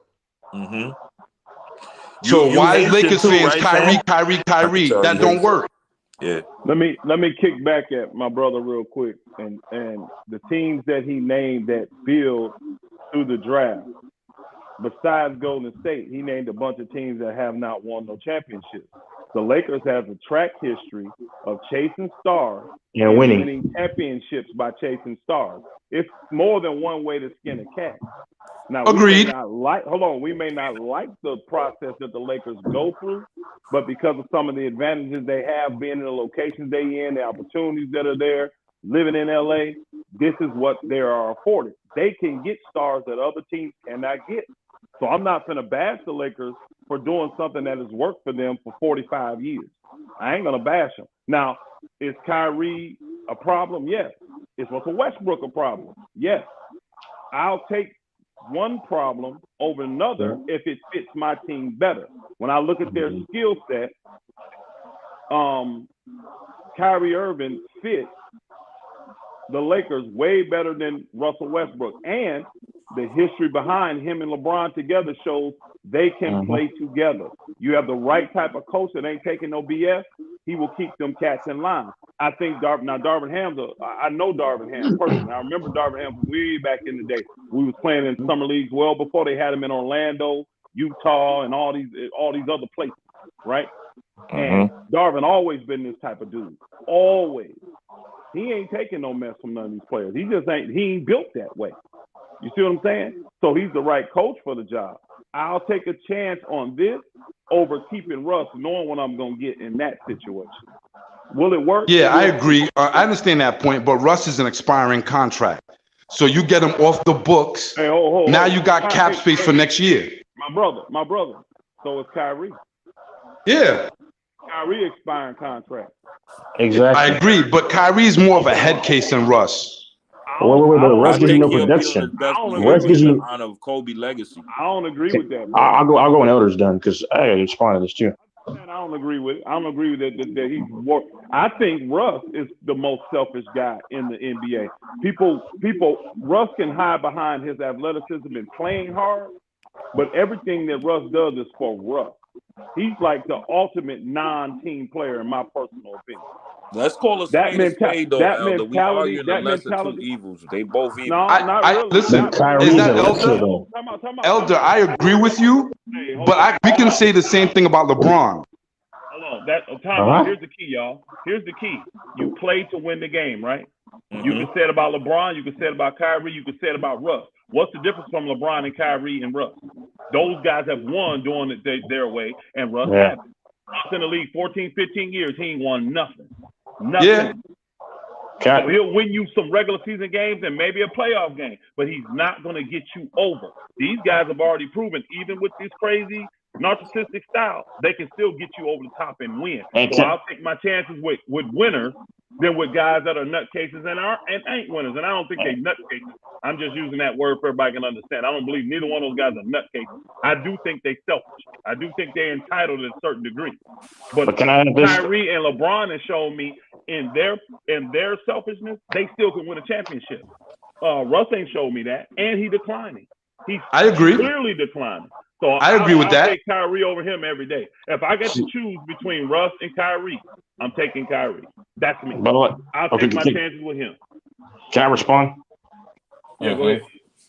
Mm-hmm. So why is Lakers too, fans right, Kyrie? That don't work. Yeah. Let me kick back at my brother real quick and the teams that he named that build through the draft. Besides Golden State, he named a bunch of teams that have not won no championships. The Lakers have a track history of chasing stars and winning championships by chasing stars. It's more than one way to skin a cat. Now, agreed. We may not like the process that the Lakers go through, but because of some of the advantages they have, being in the locations they in, the opportunities that are there, living in LA, this is what they are afforded. They can get stars that other teams cannot get. So I'm not going to bash the Lakers for doing something that has worked for them for 45 years. I ain't going to bash them. Now, is Kyrie a problem? Yes. Is Russell Westbrook a problem? Yes. I'll take one problem over another if it fits my team better. When I look at their skill set, Kyrie Irving fits the Lakers way better than Russell Westbrook. And the history behind him and LeBron together shows they can play together. You have the right type of coach that ain't taking no BS, he will keep them cats in line. I think Darvin Ham, I know Darvin Ham personally. I remember Darvin Ham way back in the day. We was playing in summer leagues well before they had him in Orlando, Utah, and all these other places, right? And Darvin always been this type of dude. Always. He ain't taking no mess from none of these players. He ain't built that way. You see what I'm saying? So he's the right coach for the job. I'll take a chance on this over keeping Russ, knowing what I'm going to get in that situation. Will it work? Yeah, I agree. I understand that point, but Russ is an expiring contract. So you get him off the books. Hey, now you got cap space for next year. My brother. So is Kyrie. Yeah. Kyrie expiring contract. Exactly. I agree, but Kyrie's more of a head case than Russ. Wait, but Russ gives you no production. Russ gives you honor of Kobe legacy. I don't agree with that. I'll go when Elder's done because I gotta respond to this too. Man, I don't agree with it. I don't agree with that he's more. I think Russ is the most selfish guy in the NBA. Russ can hide behind his athleticism and playing hard, but everything that Russ does is for Russ. He's like the ultimate non-team player, in my personal opinion. Let's call it that mentality. Though, Elder. We arguing the lesser two evils. They both evil. No, not really. Listen, is that Elder? Elder, I agree with you, but we can say the same thing about LeBron. Hold on. Here's the key, y'all. Here's the key. You play to win the game, right? You can say it about LeBron. You can say it about Kyrie. You can say it about Russ. What's the difference from LeBron and Kyrie and Russ? Those guys have won doing it their way, and Russ hasn't. Russ in the league 14, 15 years, he ain't won nothing. Nothing. Yeah. So he'll win you some regular season games and maybe a playoff game, but he's not going to get you over. These guys have already proven, even with this crazy narcissistic style, they can still get you over the top and win. So I'll take my chances with winners than with guys that are nutcases and ain't winners. And I don't think they nutcases. I'm just using that word for everybody can understand. I don't believe neither one of those guys are nutcases. I do think they selfish. I do think they're entitled to a certain degree. But Kyrie and LeBron have shown me in their selfishness, they still can win a championship. Russ ain't showed me that, and he declining. I agree. Clearly declining. So I agree with that. I take Kyrie over him every day. If I get to choose between Russ and Kyrie, I'm taking Kyrie. That's me. I'll take my chances with him. Can I respond? Yeah, go ahead.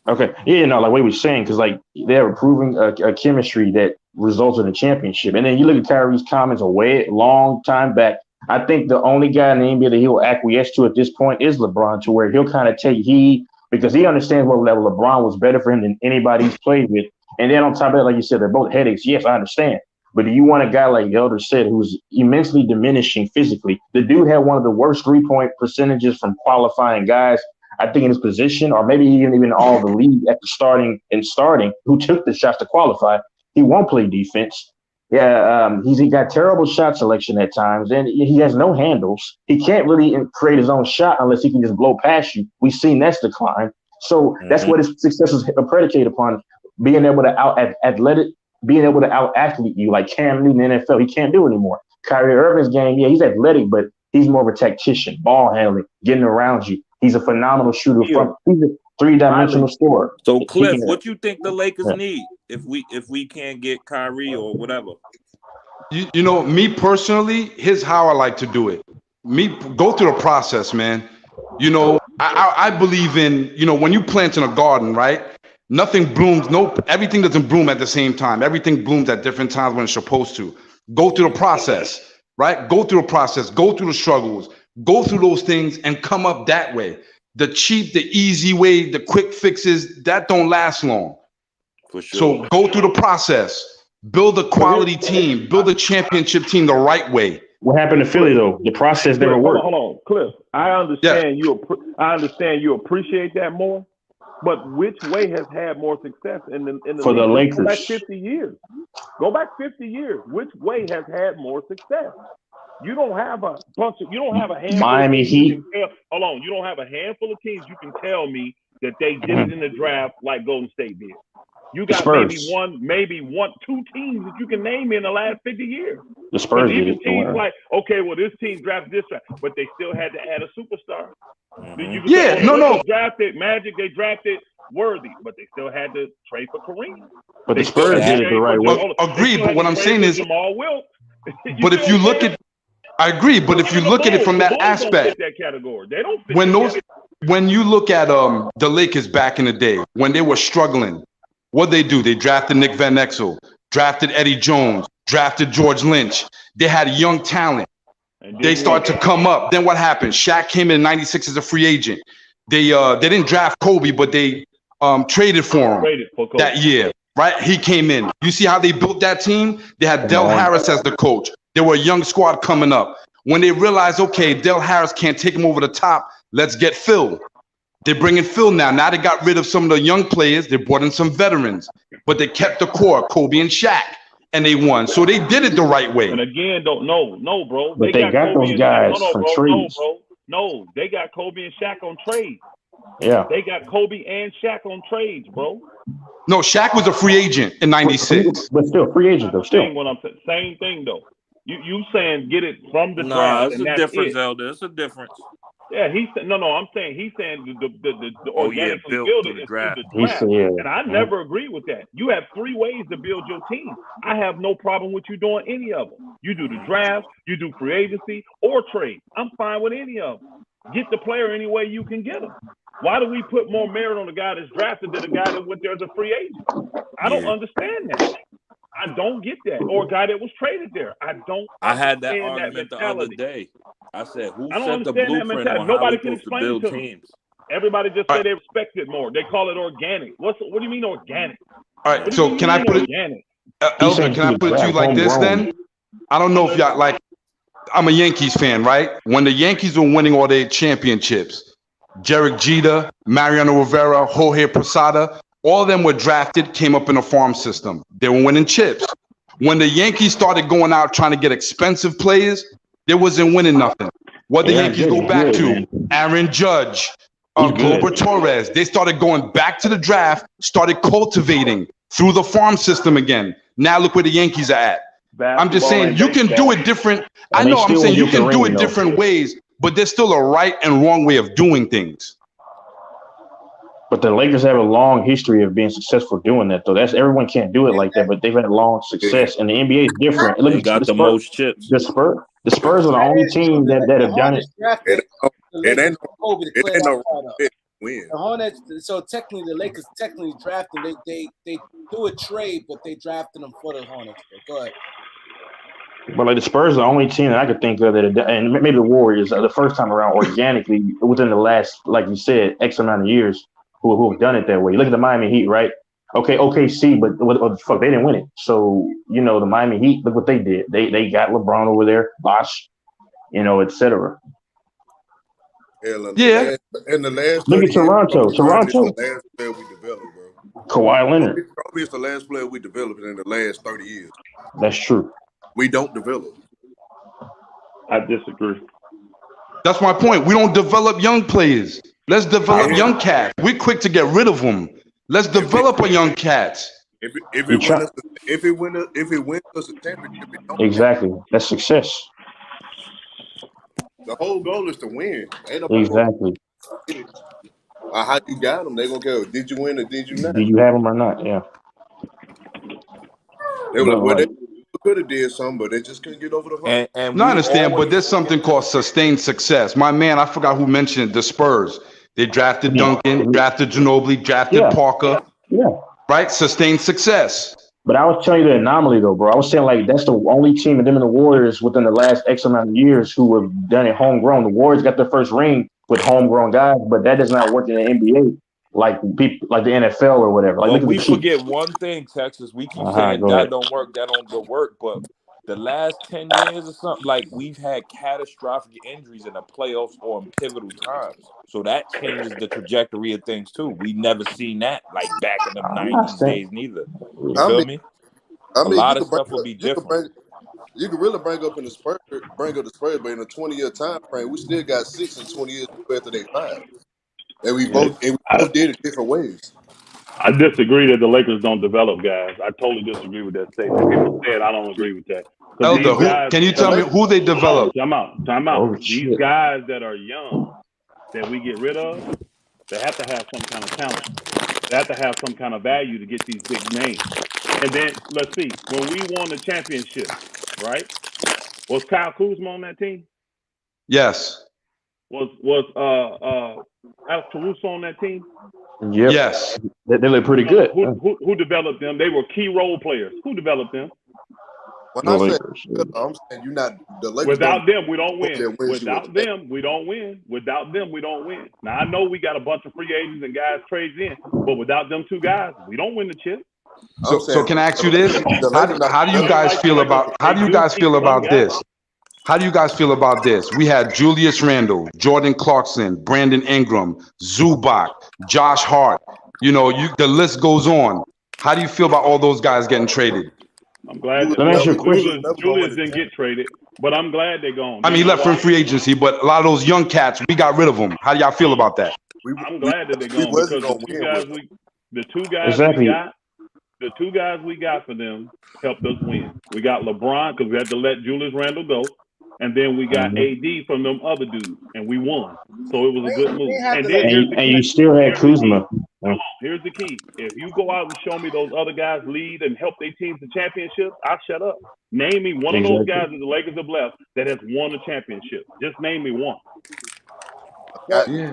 Okay. Yeah, no, like what we were saying, because like they're proving a chemistry that results in a championship. And then you look at Kyrie's comments a long time back. I think the only guy in the NBA that he'll acquiesce to at this point is LeBron, to where he'll kind of take heed because he understands what level LeBron was better for him than anybody he's played with. And then on top of that, like you said, they're both headaches. Yes, I understand. But do you want a guy like Elder said, who's immensely diminishing physically? The dude had one of the worst 3-point percentages from qualifying guys, I think, in his position, or maybe even all the league at the starting, who took the shots to qualify. He won't play defense. Yeah, he got terrible shot selection at times, and he has no handles. He can't really create his own shot unless he can just blow past you. We've seen that's decline. So that's what his success is predicated upon. Being able to out-athlete you like Cam Newton in the NFL. He can't do it anymore. Kyrie Irving's game, yeah, he's athletic, but he's more of a tactician, ball handling, getting around you. He's a phenomenal shooter. three-dimensional scorer. So Cliff, what you think the Lakers need if we can't get Kyrie or whatever? You know, me personally, here's how I like to do it. Go through the process, man. You know, I believe in, you know, when you plant in a garden, right? Nothing blooms. Everything doesn't bloom at the same time. Everything blooms at different times when it's supposed to. Go through the process, right? Go through the process. Go through the struggles. Go through those things and come up that way. The cheap, the easy way, the quick fixes, that don't last long. For sure. So go through the process. Build a quality team. Build a championship team the right way. What happened to Philly though? The process never worked. Hold on, Cliff. I understand I understand you appreciate that more, but which way has had more success in the for the Lakers? Go back 50 years. Go back 50 years. Which way has had more success? You don't have a bunch of. You don't have a handful. Miami Heat. Hold on. You don't have a handful of teams you can tell me that they did it in the draft like Golden State did. You got maybe one, two teams that you can name in the last 50 years. The Spurs did it. Teams like, okay, well, this team drafted this draft, but they still had to add a superstar. Drafted Magic, they drafted Worthy, but they still had to trade for Kareem. But the Spurs did it the right way. Agreed, but what I'm saying is, Jamal Wilkes. but if you look at, I agree, but if you look at it from that aspect, that category, they don't fit when you look at the Lakers back in the day when they were struggling. What they do? They drafted Nick Van Exel, drafted Eddie Jones, drafted George Lynch. They had young talent. They started to come up. Then what happened? Shaq came in '96 as a free agent. They didn't draft Kobe, but they traded for him that year. Right? He came in. You see how they built that team? They had Del Harris as the coach. They were a young squad coming up. When they realized, okay, Del Harris can't take him over the top, let's get Phil. They're bringing Phil now. Now they got rid of some of the young players. They brought in some veterans, but they kept the core, Kobe and Shaq, and they won. So they did it the right way. And again, no, bro. But they got those guys from trades. No, they got Kobe and Shaq on trades. Yeah. They got Kobe and Shaq on trades, bro. No, Shaq was a free agent in '96. But still, free agent though. Still. What I'm saying, same thing though. You saying get it from the draft? Nah, it's a difference, Elder. It's a difference. Yeah, I'm saying he's saying the organically build it the draft. And I never agree with that. You have three ways to build your team. I have no problem with you doing any of them. You do the draft, you do free agency, or trade. I'm fine with any of them. Get the player any way you can get him. Why do we put more merit on the guy that's drafted than the guy that went there as a free agent? I don't understand that. I don't get that. Or a guy that was traded there. I had that argument the other day. I said, who set the blueprint on Nobody how can we're supposed to build teams? Everybody just say they respect it more. They call it organic. What do you mean organic? All right, so can I put it, Elder, can I put it to you like this then? I don't know if y'all like, I'm a Yankees fan, right? When the Yankees were winning all their championships, Derek Jeter, Mariano Rivera, Jorge Posada, all of them were drafted, came up in a farm system. They were winning chips. When the Yankees started going out trying to get expensive players, they wasn't winning nothing. What the Yankees go back to, Aaron Judge, Gleyber Torres, they started going back to the draft, started cultivating through the farm system again. Now look where the Yankees are at. I'm just saying you can do it different. I know I'm saying you can do it different ways, but there's still a right and wrong way of doing things. But the Lakers have a long history of being successful doing that, though. Everyone can't do it like that, but they've had long success, and the NBA is different. Look, they got the most chips. The Spurs are the only team that have done it. It ain't no win. The Hornets. So technically, the Lakers drafted. They do a trade, but they drafted them for the Hornets. Go ahead. But like the Spurs are the only team that I could think of that, and maybe the Warriors, the first time around organically within the last, like you said, X amount of years. Who have done it that way. Look at the Miami Heat, right? Okay, OKC, but what the fuck, they didn't win it. So, the Miami Heat, look what they did. They got LeBron over there, Bosh, etc. Yeah. In the last look at Toronto. Toronto. The last player we developed, bro. Kawhi Leonard. Probably is the last player we developed in the last 30 years. That's true. We don't develop. I disagree. That's my point. We don't develop young players. Let's develop young cats. We're quick to get rid of them. Let's develop a young cats. If it wins us a championship, exactly. That's success. The whole goal is to win. Exactly. How you got them? They gonna go, did you win or did you not? Do you have them or not? Yeah. They were But like, well, they like, could have did something, but they just couldn't get over the hump. And No, I we understand, but always there's something called sustained success. My man, I forgot who mentioned it, the Spurs. They drafted Duncan, drafted Ginobili, drafted yeah, Parker, yeah. right? Sustained success. But I was telling you the anomaly though, bro. I was saying like that's the only team, and them and the Warriors within the last X amount of years who have done it homegrown. The Warriors got their first ring with homegrown guys, but that does not work in the NBA like people like the NFL or whatever. Like But look at we the Chiefs. forget one thing, Texas. We keep saying Go that ahead. don't work, that don't go work. But the last 10 years or something, like we've had catastrophic injuries in the playoffs or in pivotal times. So that changes the trajectory of things too. We never seen that like back in the I'm not 90s saying. days neither. You I feel mean, me? I A mean, lot of stuff will be different. you could really bring up the Spurs, but in a 20-year time frame, we still got 6 and 20 years after they 5, and we both did it different ways. I disagree that the Lakers don't develop guys. I totally disagree with that statement. People said I don't agree with that. Because Elder, these guys, can you tell me who they developed? Time out. Oh These shit. guys that are young that we get rid of, they have to have some kind of talent. They have to have some kind of value to get these big names. And then let's see, when we won the championship, right? Was Kyle Kuzma on that team? Yes. Was Alex Caruso on that team? Yep. Yes. They look pretty good. Who developed them? They were key role players. Who developed them? When The I say, Lakers. I'm saying you're not the Lakers. Without them, we don't win. That wins you Without them, we don't win. Without them, we don't win. Now I know we got a bunch of free agents and guys trades in, but without them two guys, we don't win the chip. So can I ask you this? How do you guys feel about this? How do you guys feel about this? We had Julius Randle, Jordan Clarkson, Brandon Ingram, Zubac, Josh Hart. You know, the list goes on. How do you feel about all those guys getting traded? I'm glad Let me ask you a question. Julius didn't get traded, but I'm glad they're gone. I mean, he left from free agency, but a lot of those young cats, we got rid of them. How do y'all feel about that? I'm glad that they're gone because the two guys we got for them helped us win. We got LeBron because we had to let Julius Randle go, and then we got AD from them other dudes, and we won. So it was a good move. And then you still had Kuzma. Here's the key. If you go out and show me those other guys lead and help their teams to championships, I'll shut up. Name me one of those guys that the Lakers have left that has won a championship. Just name me one.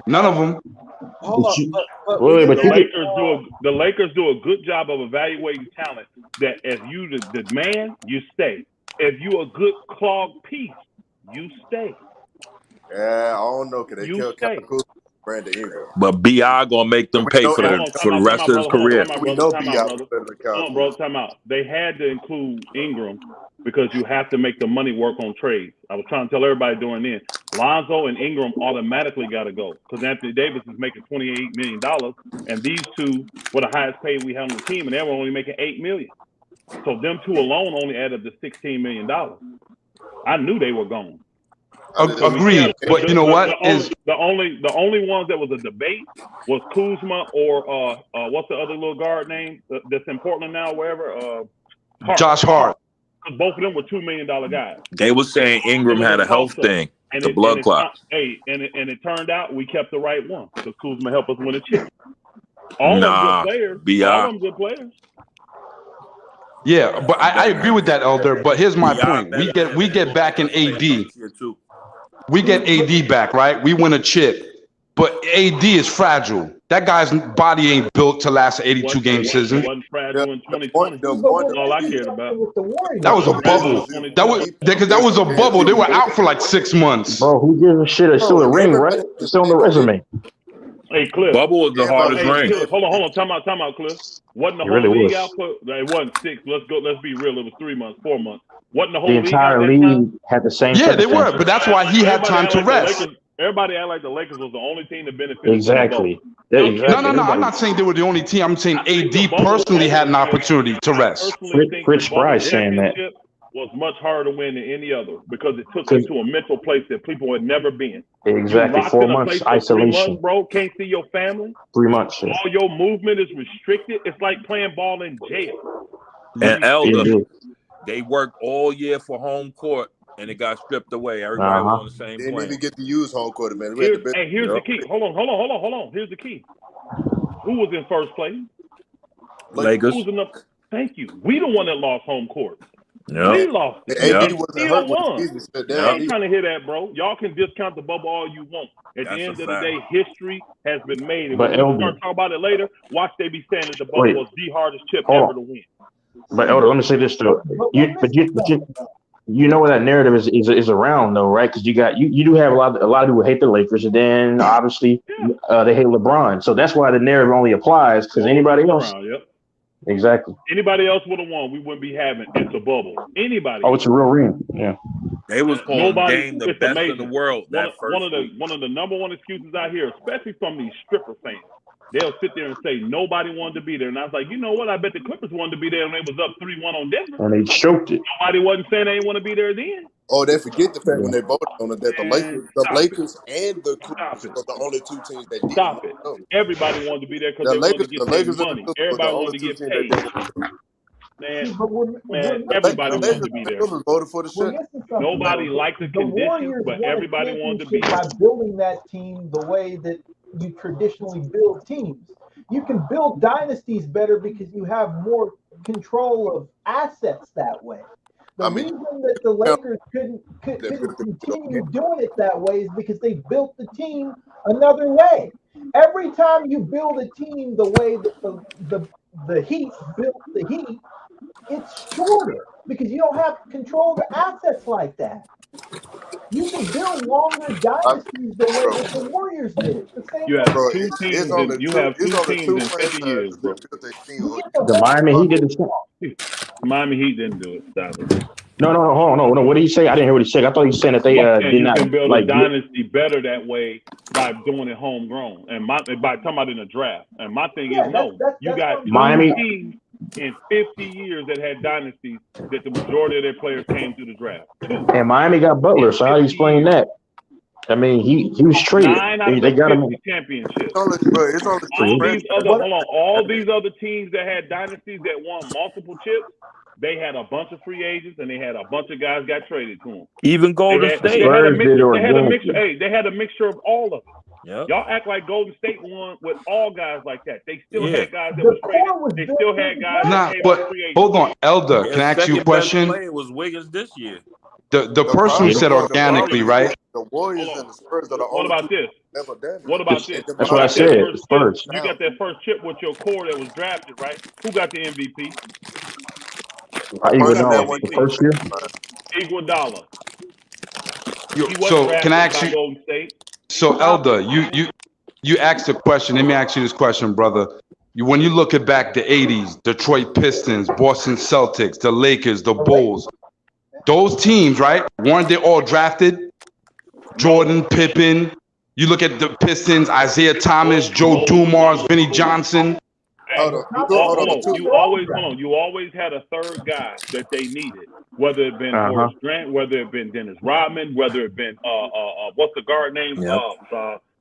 None of them. Hold on. The Lakers do a good job of evaluating talent that if you the man, you stay. If you a good clogged piece, you stay. Yeah, I don't know. Cause they You stay. Brandon Ingram. But B.I. gonna make them pay for the rest of his career. We know B.I. Time out. They had to include Ingram because you have to make the money work on trades. I was trying to tell everybody during then. Lonzo and Ingram automatically got to go because Anthony Davis is making $28 million, and these two were the highest paid we had on the team, and they were only making $8 million. So them two alone only added up to $16 million. I knew they were gone. Agreed, but you know what is the only ones that was a debate was Kuzma or what's the other little guard name that's in Portland now, wherever Josh Hart. Because both of them were $2 million guys. They were saying Ingram had a health thing, the blood clot. And it turned out we kept the right one because Kuzma helped us win a chip. All of them good players. All of them good players. Yeah, but I agree with that, Elder. But here's my point: we get back in AD. We get AD back, right? We win a chip, but AD is fragile. That guy's body ain't built to last an 82-game season. Wasn't fragile in 2020. All I cared about. That was a bubble. That was a bubble. They were out for like 6 months. Bro, who gives a shit? It's still a ring, right? It's still on the resume. Hey, Cliff. Bubble was the hardest ring. Cliff, hold on. Time out, Cliff. Wasn't the whole league out for? It wasn't 6. Let's be real. It was 3 months, 4 months. Wasn't the whole league? The entire league had the same. Yeah, they were, but that's why he had time to rest. Everybody act like the Lakers was the only team that benefited. Exactly. No. I'm not saying they were the only team. I'm saying AD personally had an opportunity to rest. Rich Bryce saying that was much harder to win than any other because it took them to a mental place that people had never been. Exactly. 4 months isolation. 3 months, bro. Can't see your family. 3 months. Yeah. All your movement is restricted. It's like playing ball in jail. And Elder, they worked all year for home court and it got stripped away. Everybody was on the same Didn't plan. even get to use home court, man. Here's the key. Hold on. Here's the key. Who was in first place? Lakers. Who was in the? Thank you. We the one that lost home court. Yep. We lost it. AD They wasn't still hurt when won. the season shut I down. ain't trying to hear that, bro. Y'all can discount the bubble all you want. At the end of the day, history has been made. And when we start talking about it later, watch they be saying that the bubble was the hardest chip ever to win. But Elder, let me say this though. You know where that narrative is around though, right? Because you do have a lot of people hate the Lakers, and then obviously they hate LeBron. So that's why the narrative only applies because anybody else. Exactly. Anybody else would have won, we wouldn't be having it's a bubble. Anybody. Oh, it's a real ring. Yeah. They was calling game the best in the world. One of the number one excuses I hear, especially from these stripper fans, they'll sit there and say nobody wanted to be there. And I was like, you know what? I bet the Clippers wanted to be there and they was up 3-1 on Denver. And they choked it. Nobody wasn't saying they didn't want to be there then. Oh, they forget the fact when they voted on it that the Lakers and the Clippers were the only two teams that didn't. Stop it. Everybody wanted to be there because they wanted to get paid money. Everybody wanted to get paid. Man, everybody wanted to be there. Voted for the shit. Nobody liked the conditions, but everybody wanted to be there. By building that team the way that you traditionally build teams. You can build dynasties better because you have more control of assets that way. The reason that the Lakers couldn't continue doing it that way is because they built the team another way. Every time you build a team the way that the Heat built the Heat, it's shorter because you don't have control of the assets like that. You can build longer dynasties the way that the Warriors did. You have two teams. You have two teams in 50 years, bro. The Miami Heat did the same. Miami Heat didn't do it. Stop it. No, hold on, no. What did he say? I didn't hear what he said. I thought he said that they did not. You can build like, a dynasty better that way by doing it homegrown and by talking about in a draft. And my thing is, you got Miami teams in 50 years that had dynasties that the majority of their players came through the draft. And Miami got Butler, so how do you explain that? I mean, he was traded. 9 out of They got him. championships. Hold on. All these other teams that had dynasties that won multiple chips, they had a bunch of free agents and they had a bunch of guys got traded to them. Even Golden State. They had a mixture of all of them. Yep. Y'all act like Golden State won with all guys like that. They still had guys that was traded. They still had guys that came but free agents. hold on, Elder. Can I ask you a question? It was Wiggins this year. The person who said organically, right? The Warriors and the Spurs are the What only about this? What about this? That's what I said. Spurs. You got that first chip with your core that was drafted, right? Who got the MVP? The first year. Iguodala. So can I ask you? So Elder, you asked a question. Let me ask you this question, brother. When you look at back the 80s, Detroit Pistons, Boston Celtics, the Lakers, the Bulls, those teams, right? Weren't they all drafted? Jordan, Pippen. You look at the Pistons, Isaiah Thomas, Joe Dumars, Vinnie Johnson. You always had a third guy that they needed, whether it been Horace Grant, whether it been Dennis Rodman, whether it been what's the guard name?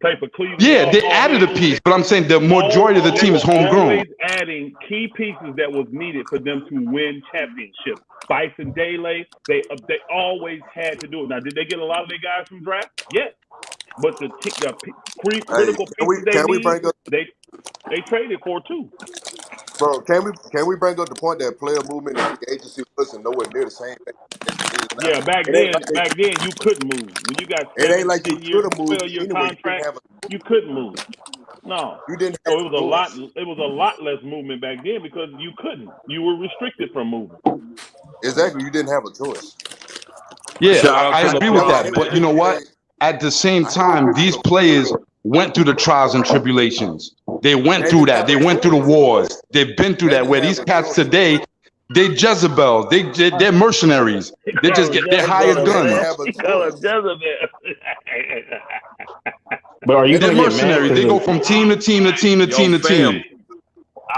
Play for Cleveland. Yeah, they added a piece, but I'm saying the majority of the team is homegrown. Always adding key pieces that was needed for them to win championships. Bison Dele, they always had to do it. Now, did they get a lot of their guys from draft? Yes. But the critical pieces they traded for too. Bro, can we bring up the point that player movement and the agency wasn't nowhere near the same thing? Yeah, back then you couldn't move. When you got 12-year contract, you couldn't move. No, you didn't. So it was a lot less movement back then because you couldn't. You were restricted from moving. Exactly, you didn't have a choice. Yeah, I agree with that. But you know what? At the same time, these players went through the trials and tribulations. They went through that. They went through the wars. They've been through that. Where these cats today, they Jezebel. They're mercenaries. They just get their hired guns. But are you they're mercenaries? They go from team to team to team to team to team.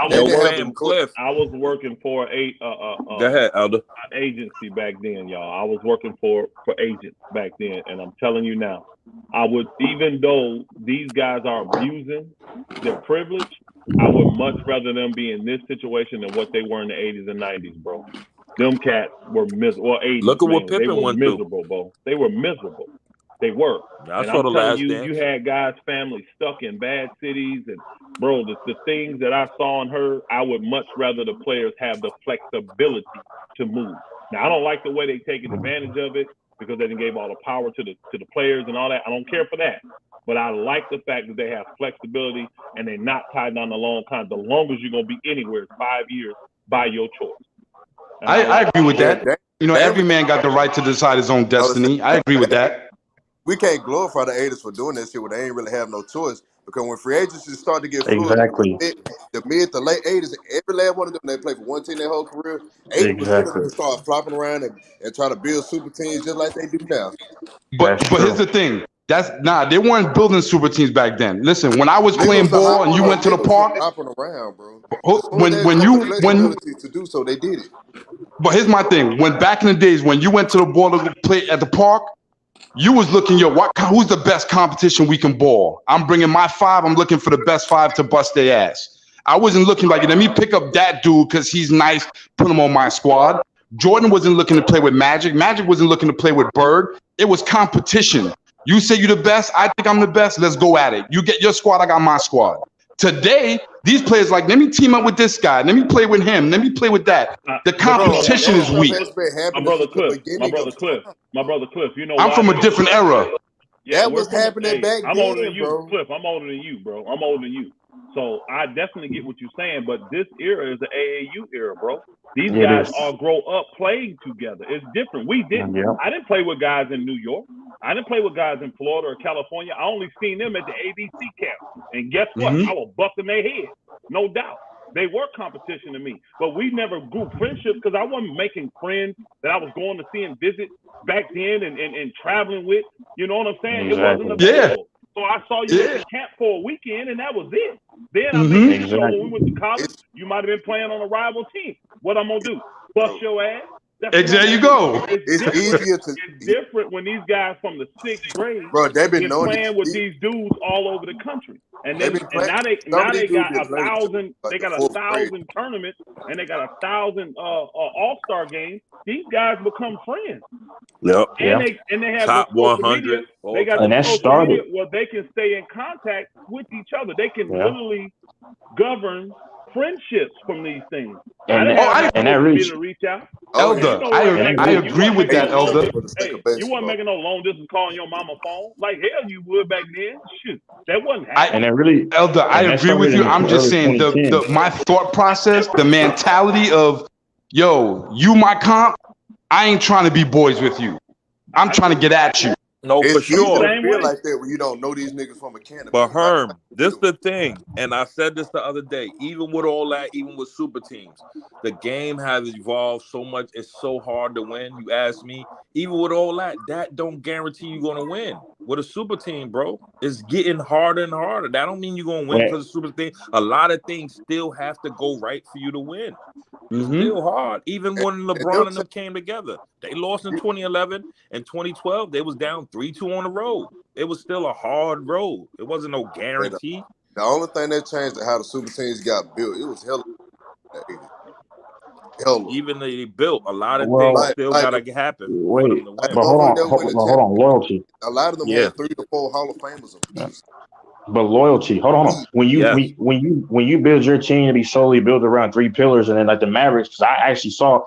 I was working for Go ahead, Elder. an agency back then, y'all. I was working for agents back then, and I'm telling you now, I would, even though these guys are abusing their privilege, I would much rather them be in this situation than what they were in the 80s and 90s, bro. Them cats were miserable. Well, 80s, Look at what man. They Pippen were went through. miserable, bro. They were miserable. They were. I And saw I'm the telling last you, dance. you had guys' families stuck in bad cities. And, bro, the things that I saw and heard, I would much rather the players have the flexibility to move. Now, I don't like the way they taking advantage of it because they gave all the power to the players and all that. I don't care for that. But I like the fact that they have flexibility and they're not tied down the long time. The longest you're going to be anywhere is 5 years by your choice. I agree with that. You know, every man got the right to decide his own destiny. I agree with that. We can't glorify the 80s for doing that shit when they ain't really have no choice. Because when free agency started to get fluid, Exactly. the mid to late 80s, every last one of them, they played for one team their whole career. 80% of Exactly. them start flopping around and try to build super teams just like they do now. But here's the thing. They weren't building super teams back then. Listen, when I was playing ball and you went to the park, hopping around, bro. when you to do so, they did it. But here's my thing. When back in the days when you went to the ball to play at the park, you was looking, who's the best competition we can ball? I'm bringing my 5. I'm looking for the best 5 to bust their ass. I wasn't looking like, let me pick up that dude because he's nice, put him on my squad. Jordan wasn't looking to play with Magic. Magic wasn't looking to play with Bird. It was competition. You say you're the best. I think I'm the best. Let's go at it. You get your squad. I got my squad. Today, these players like, let me team up with this guy. Let me play with him. Let me play with that. The competition is weak. My brother Cliff. You know, I'm from a different era. Yeah, that was happening back I'm then, older than you, bro. Cliff. I'm older than you, bro. I'm older than you. So I definitely get what you're saying, but this era is the AAU era, bro. These guys all grow up playing together. It's different. We didn't. Yeah. I didn't play with guys in New York. I didn't play with guys in Florida or California. I only seen them at the ABC camp. And guess what? I was busting their head. No doubt. They were competition to me. But we never grew friendships because I wasn't making friends that I was going to see and visit back then and traveling with. You know what I'm saying? Exactly. It wasn't available. So I saw you at the camp for a weekend, and that was it. Then I made you show when we went to college, you might have been playing on a rival team. What I'm going to do? Bust your ass? There you go. It's easier to. It's different when these guys from the 6th grade they've been playing with these dudes all over the country, and then now they got 1,000. They got 1,000 tournaments, and they got 1,000 All-Star games. These guys become friends. Yep. And they have top the 100. media. They got the social media where they can stay in contact with each other. They can literally govern friendships from these things. And that really reach out. Elder, I agree with that, Elder. Hey, you wasn't making no long distance calling your mama phone like hell you would back then. Shoot, that wasn't happening. Elder, I agree with you. I'm just saying my thought process, the mentality of, yo, you my comp, I ain't trying to be boys with you. I'm trying to get at you. No, for sure. It feel like that when you don't know these niggas from a can. But Herm, this the thing, and I said this the other day. Even with all that, even with super teams, the game has evolved so much. It's so hard to win. You ask me. Even with all that, that don't guarantee you're gonna win. With a super team, bro, it's getting harder and harder. That don't mean you're gonna win because of super team. A lot of things still have to go right for you to win. It's still hard. Even when LeBron and them came together, they lost in 2011 and 2012. They was down 3-2 on the road. It was still a hard road. It wasn't no guarantee. The only thing that changed is how the super teams got built. It was hella. Even they built a lot of things still gotta happen. Wait, but hold on, loyalty. A lot of them had 3 to 4 Hall of Famers. But loyalty, hold on. When you build your team to be solely built around 3 pillars, and then like the Mavericks, because I actually saw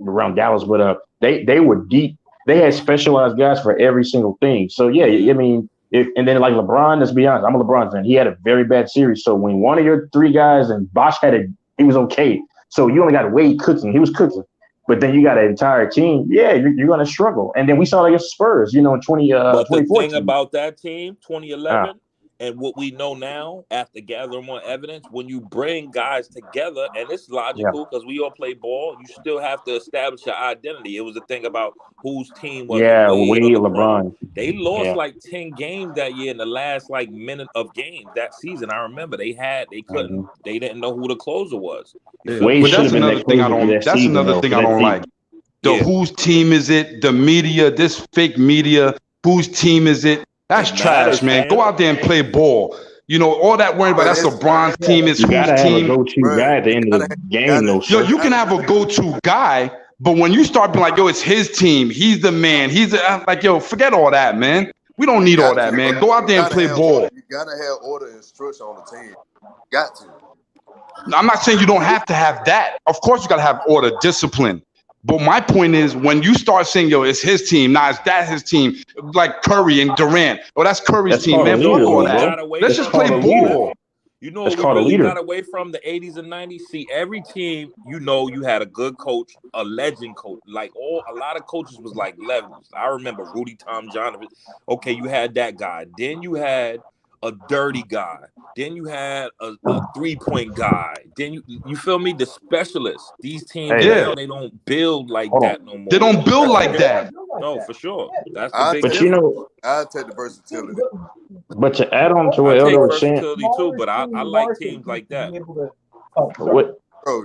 around Dallas, but they were deep. They had specialized guys for every single thing. So yeah, I mean, and then like LeBron, let's be honest, I'm a LeBron fan. He had a very bad series. So when one of your 3 guys and Bosh he was okay. So you only got Wade cooking. He was cooking. But then you got an entire team. Yeah, you're going to struggle. And then we saw against Spurs, in But 2014. the thing about that team, 2011, and what we know now after gathering more evidence, when you bring guys together, and it's logical because we all play ball, you still have to establish your identity. It was a thing about whose team was Wade, LeBron. They lost like 10 games that year in the last minute of games that season. I remember they didn't know who the closer was. But that's another thing I don't. That's another thing I don't like. Whose team is it? The media, this fake media. Whose team is it? That's trash, man. Go out there and play ball. All that worrying about that's LeBron's team is whose team. Go-to guy at the end of the game, though. Yo, you can have a go-to guy, But when you start being like, yo, it's his team, he's the man, I'm like, yo, forget all that, man. We don't need all that, man. Go out there and play ball. You gotta have order and structure on the team. Got to. I'm not saying you don't have to have that. Of course, you gotta have order, discipline. But my point is, when you start saying, yo, it's his team, it's that his team, like Curry and Durant. Oh, that's Curry's team, man. Fuck all that. Let's just play ball. You know what we really got away from the 80s and 90s? See, every team, you had a good coach, a legend coach. Like a lot of coaches was like legends. I remember Rudy Tom Johnson. Okay, you had that guy. Then you had a dirty guy. Then you had a 3-point guy. Then you feel me? The specialists. These teams now, they don't build like that no more. They don't build like that. No, for sure. That's the big difference. I'll take the versatility. But to add on to what Elder was saying, too, but I like teams like that.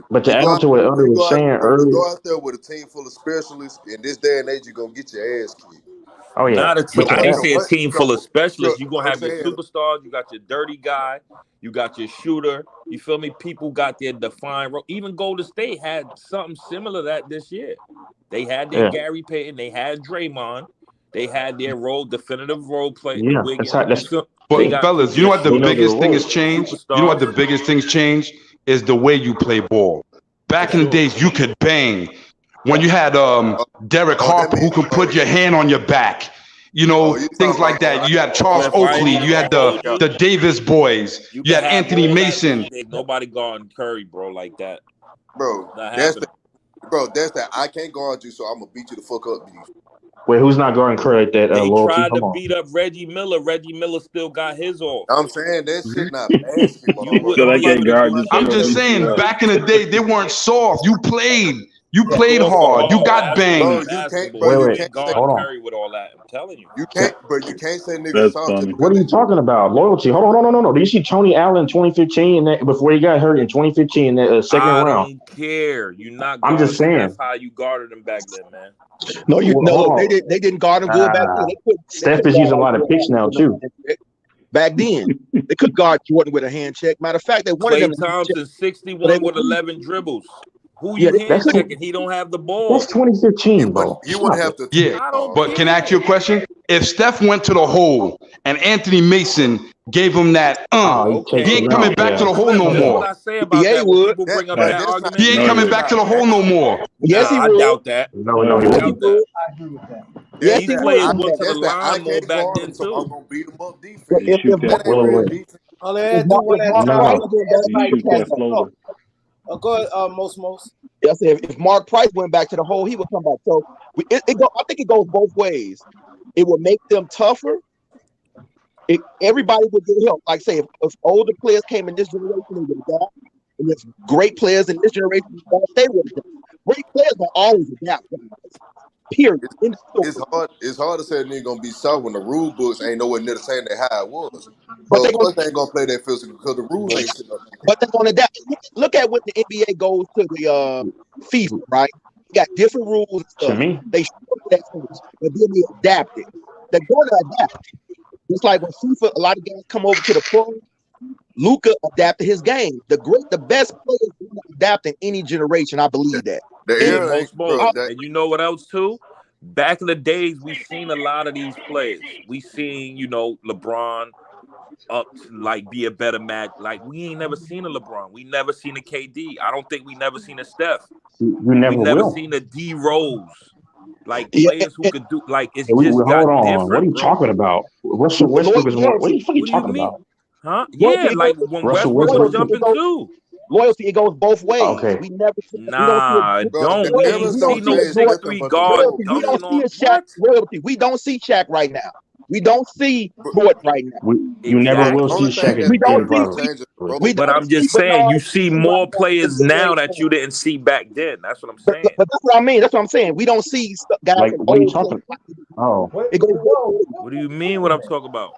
But to add on to what Elder was saying earlier, go out there with a team full of specialists. In this day and age, you're gonna get your ass kicked. Oh yeah, not a team. I didn't say a team full of specialists. You're gonna have your superstars. You got your dirty guy. You got your shooter. You feel me? People got their defined role. Even Golden State had something similar to that this year. They had their Gary Payton. They had Draymond. They had their definitive role play. Yeah, but fellas, you know what the biggest thing has changed? You know what the biggest thing's changed is the way you play ball. Back in the days, you could bang. When you had Derek Harper who could put your hand on your back, things like that. You had Charles Oakley. You had the Davis boys. You had Anthony Mason. Nobody guarding Curry, bro, like that. Bro, that's that. I can't guard you, so I'm gonna beat you the fuck up. Wait, who's not guarding Curry like that? They tried to beat up Reggie Miller. Reggie Miller still got his off. I'm saying that shit not basketball. I'm just saying, back in the day, they weren't soft. You played. You played hard. You got banged. You can't guard Curry with all that. I'm telling you. You can't say niggas soft. What are you talking about? Loyalty. Hold on, no. Did you see Tony Allen in 2015 before he got hurt in 2015 in that second round? I don't care. You're not. I'm just saying. That's how you guarded him back then, man. No, they didn't guard him good back then. Steph is using a lot of picks now too. Back then, they could guard Jordan with a hand check. Matter of fact, they one of them. Thompson 61 with 11 dribbles. Who you hand checking? He don't have the ball. That's 2015, bro. You would have to. Yeah, but can I ask you a question? If Steph went to the hole and Anthony Mason gave him that, he ain't coming back to the hole no more. Yeah, he would. He ain't coming back to the hole no more. Yes, he would. I doubt that. No, he wouldn't. I agree with that. Yes, he These players went to the line more back then too. I'm gonna beat him up defense. Go ahead, most. Yeah, I said if Mark Price went back to the hole, he would come back. So I think it goes both ways. It would make them tougher. Everybody would get help. Like say, if older players came in this generation, they would adapt. And if great players in this generation, they would adapt. Great players will always adapt. Period. It's hard to say a nigga gonna be soft when the rule books ain't nowhere near the same that how it was. But they ain't gonna play that physical because the rules ain't shit up. But they're gonna adapt. Look at when the NBA goes to the FIFA, right? You got different rules and stuff. They that but then they adapt it. They're going to adapt. It's like when FIFA, a lot of guys come over to the pro. Luka adapted his game. The best players adapt in any generation. I believe that. And you know what else too? Back in the days, we've seen a lot of these players. We seen, LeBron up to, be a better match. Like we ain't never seen a LeBron. We never seen a KD. I don't think we never seen a Steph. We never seen a D Rose. Players who could do it's just hold on. Different. What are you talking about? Russell Westbrook is one. What are you talking about? Huh? Yeah, when Westbrook was jumping too. Loyalty, it goes both ways. Okay. We never. Don't. We ain't see no 6'3" guard. We don't see a Shaq loyalty. We don't see Shaq right now. We don't see Jordan right now. You never will see Shaq. We don't see. But I'm just saying, you see more players now that you didn't see back then. That's what I'm saying. But that's what I mean. That's what I'm saying. We don't see guys. What are you talking about? Oh. What do you mean? What I'm talking about?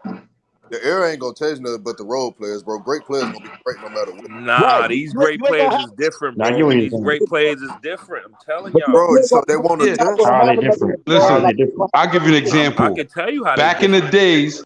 The era ain't gonna change nothing but the role players, bro. Great players gonna be great no matter what. Nah, these great players is different, bro. These great players is different. I'm telling y'all. Bro, so they want to How are they different? Listen, I'll give you an example. I can tell you how. Back in the days,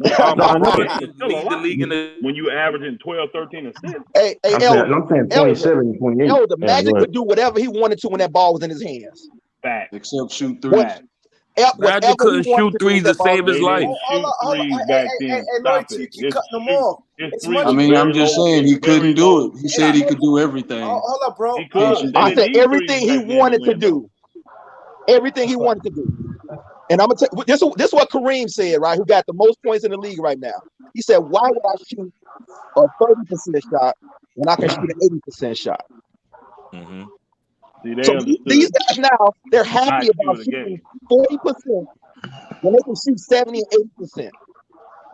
like Bronny lead the league in the. When you averaging 12, 13 assists. Hey, I'm saying 27, 28. Elder, Magic could do whatever he wanted to when that ball was in his hands. Fact. Except shoot threes. Magic couldn't shoot threes to save his life. Hey, Loyalty, you keep cutting them off. It's money. I mean, I'm just saying he couldn't do it. He said he could do everything. Hold up, bro. I said everything he wanted to do. Everything he wanted to do. And I'm gonna tell you, this is what Kareem said, right? Who got the most points in the league right now. He said, "Why would I shoot a 30% shot when I can shoot an 80% shot. Mm-hmm. See, they So understood. these guys now, they're happy IQ about of the shooting game. 40% when they can shoot 70 and 80%.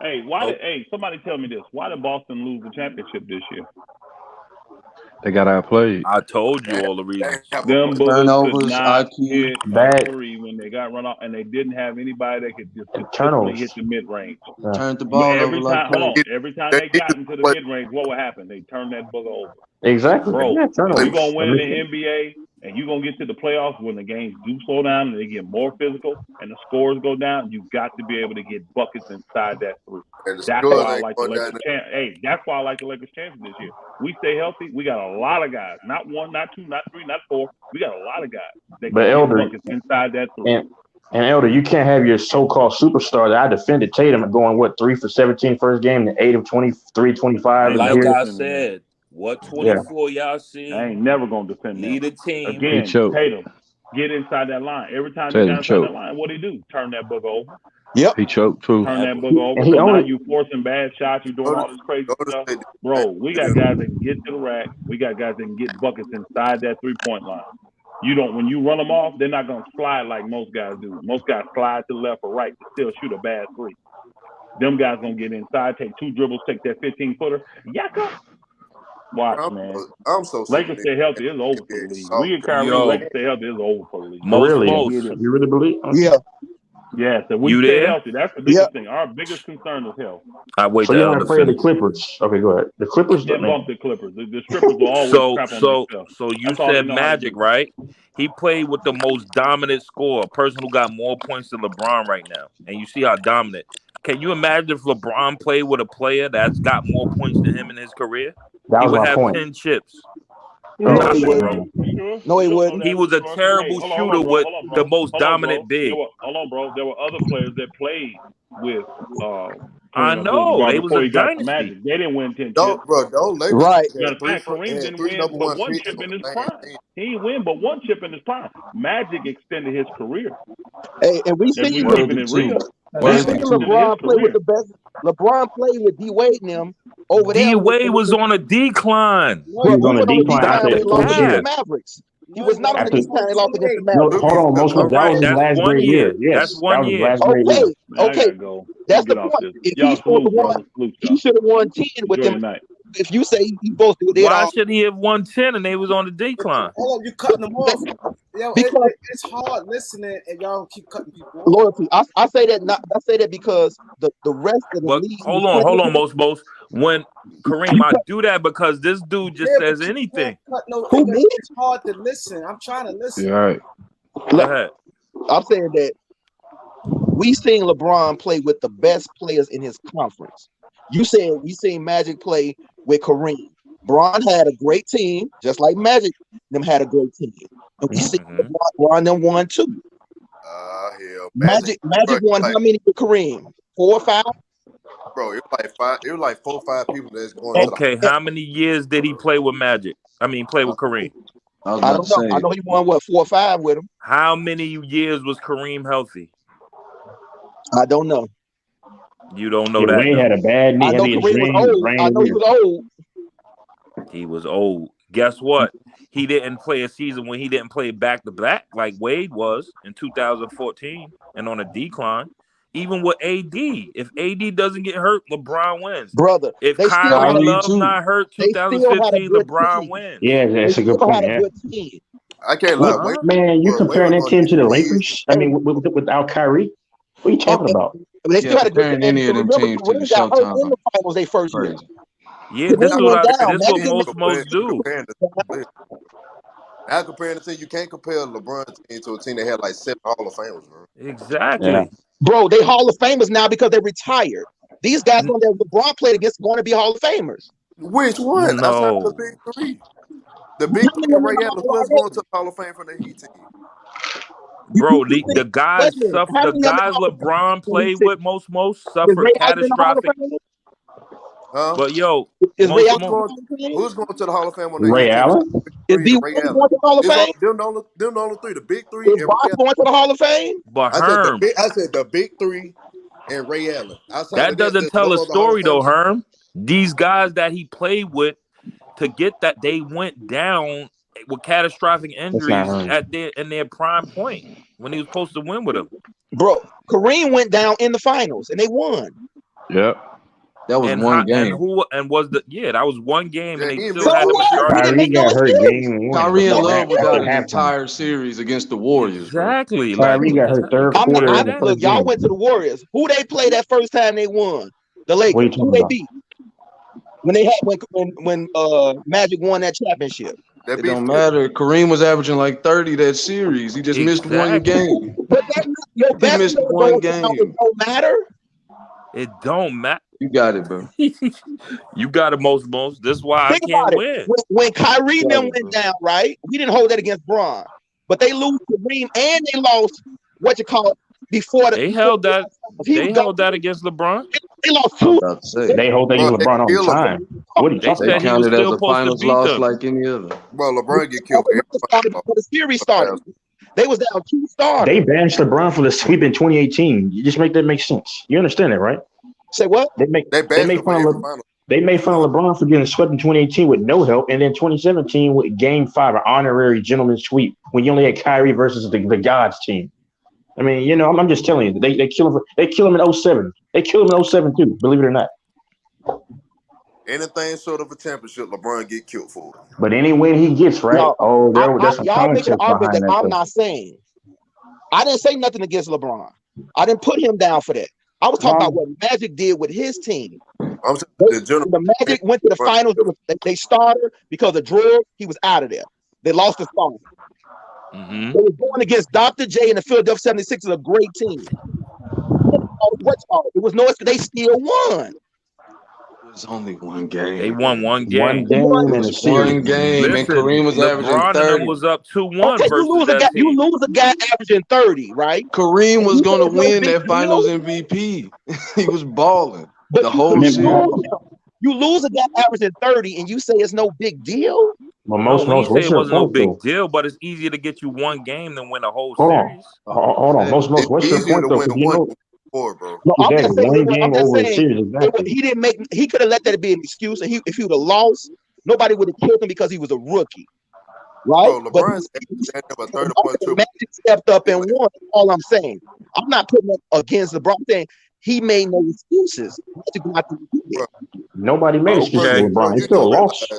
Hey, somebody tell me this. Why did Boston lose the championship this year? They got outplayed. I told you all the reasons. Them boogers could Turnovers, not IQ, hit a bad three when they got run off, and they didn't have anybody that could just consistently turnovers. hit the mid range. turned the ball over like crazy. Every time they got into the mid range, what would happen? They turned that booger over. Exactly. Bro, Yeah, if turnovers. you're gonna win in the NBA and you're gonna get to the playoffs when the games do slow down and they get more physical and the scores go down, you got to be able to get buckets inside that three. That's why I like the Lakers. That's why I like the Lakers' chances this year. We stay healthy. We got a lot of guys. Not one, not two, not three, not four. We got a lot of guys that can get buckets inside that three. And Elder, you can't have your so-called superstar that I defended Tatum going 3 for 17 first game and 8 of 23, 25. Like I said, what 24 y'all see? I ain't never gonna defend lead a team. Again, Tatum, get inside that line. Every time you got inside that line, what do he do? Turn that booger over. Yep. He choked too. Turn that booger over. So now you forcing bad shots. You doing all this crazy stuff. Bro, we got guys that can get to the rack. We got guys that can get buckets inside that 3-point line. When you run them off, they're not gonna slide like most guys do. Most guys slide to the left or right to still shoot a bad three. Them guys gonna get inside, take 2 dribbles, take that 15-footer. Yakka. Watch, man. I'm so Lakers stay healthy, it's over for the league. We and Kyrie, Lakers stay healthy, it's over for the league. You really believe? Yeah. Yeah, so we stay healthy. That's the biggest thing. Our biggest concern is health. So you're not afraid of the Clippers? Okay, go ahead. The Clippers. They bump the Clippers. The strippers will always crap on themselves. So you said Magic, right? He played with the most dominant scorer, a person who got more points than LeBron right now. And you see how dominant. Can you imagine if LeBron played with a player that's got more points than him in his career? He would have 10 chips. No, he wouldn't. No, he wouldn't. He was a terrible shooter with the most dominant big. Hold on, bro. There were other players that played with I know. They was a dynasty. Magic. They didn't win 10 chips. Don't Lakers. Right. Kareem didn't win but one chip in his prime. He didn't win but one chip in his prime. Magic extended his career. Hey, and we see LeBron play with the best. LeBron played with D Wade and them over there. D Wade was on a decline. He was on a decline after the Mavericks. He was not on the decline. He lost against the Mavericks. No, hold on, most of that was his last great year. Yes, that's 1 year. Okay. That's the point. If he's supposed to won, he should have won 10 with them. If you say he supposed to, why should he have won 10 and they was on the decline? Hold on, you cutting them off. Yo, it's hard listening and y'all keep cutting people off. Loyalty. I say that because the rest of the league. Hold on, most. When Kareem, I do that because this dude just says anything. It's hard to listen. I'm trying to listen. Yeah, right. Go ahead. I'm saying that we seen LeBron play with the best players in his conference. You said we seen Magic play with Kareem. Bron had a great team, just like Magic. Them had a great team. And we see LeBron them won too. Hell, Magic won how many with Kareem? 4 or 5? Bro, it was like 4 or 5 people that's going. Okay, how many years did he play with Magic? I mean, play with Kareem. I don't know. I know he won 4 or 5 with him. How many years was Kareem healthy? I don't know. You don't know that. Wayne had a bad knee. I know Kareem was old. I know he was old. He was old. Guess what? He didn't play a season when he didn't play back-to-back like Wade was in 2014 and on a decline. Even with AD, if AD doesn't get hurt, LeBron wins. Brother, if Kyrie Love's not hurt, 2015, LeBron wins. Yeah, that's a good point. I can't lie. Man, you comparing that team to the Lakers? I mean, without Kyrie? What are you talking about? They still had a good any of them teams to the Showtime. In the finals, they first year. Yeah, this is what most do. Now comparing the team, you can't compare LeBron's team to a team that had like 7 Hall of Famers, bro. Exactly. Yeah. Bro, they Hall of Famers now because they retired. These guys on that LeBron played against going to be Hall of Famers. Which one? No. The big 3. The big 3 and Ray Allen was going to the Hall of Fame for the Heat team. Bro, the guys LeBron played with most suffered catastrophic. But yo, who's going to the Hall of Fame on the Ray Allen? Is B going to the Hall of Fame? Them only 3, the big 3. Is Bob going to the Hall of Fame? But I said the big 3 and Ray Allen. That doesn't tell a story though, Herm. These guys that he played with to get that, they went down with catastrophic injuries in their prime point when he was supposed to win with them. Bro, Kareem went down in the finals and they won. Yep. That was one game. That was one game, and they he still had the majority. Kyrie got hurt game one. Kyrie and Love was out an entire series against the Warriors. Exactly. Kyrie got hurt third quarter. Look, y'all went to the Warriors. Who they played that first time they won? The Lakers. Who they beat? When they had when Magic won that championship. It don't matter. Kareem was averaging like 30 that series. He just missed one game. But your best missed one game. It don't matter. It don't matter. You got it, bro. You got it, most. This is why I can't win. When Kyrie then went down, right? We didn't hold that against Bron, but they lose Kareem and they lost before the. They held that. They held that against LeBron. They lost two. They hold that against LeBron all the time. What are you talking about? They counted as a finals loss like any other. Well, LeBron get killed. The series started. They was down 2 stars. They banished LeBron for the sweep in 2018. You just make that make sense. You understand that, right? Say what? They made fun of LeBron for getting swept in 2018 with no help, and then 2017 with Game 5, an honorary gentleman's sweep when you only had Kyrie versus the Gods team. I mean, I'm just telling you, they kill him. They kill him in 07. They killed him in 07 too. Believe it or not. Anything short of a championship, LeBron get killed for it. But any win he gets, right? That's some y'all making an context argument behind that that. I'm not saying. I didn't say nothing against LeBron. I didn't put him down for that. I was talking about what Magic did with his team. The Magic went to the finals. They started because of drugs. He was out of there. They lost the starter. Mm-hmm. They were going against Dr. J and the Philadelphia 76ers, a great team. It was no, they still won. It was only one game. They won one game. One game in a series. One game, and Kareem was averaging LeBron 30. and them was up 2-1 Okay, versus you lose a guy averaging 30, right? Kareem was going to win that Finals MVP. He was balling the whole series. You lose a guy averaging 30, and you say it's no big deal. Well, most it wasn't no big deal, but it's easier to get you one game than win a whole series. Hold on. Most. What's your point though? Bro. No, I'm just saying, one game over a series. Exactly. He didn't make. He could have let that be an excuse, and if he would have lost, nobody would have killed him because he was a rookie, right? Bro, LeBron's a 30-point Magic stepped up and won. That's all I'm saying. I'm not putting it against LeBron. I'm saying he made no excuses. Nobody made excuses for LeBron. He still lost.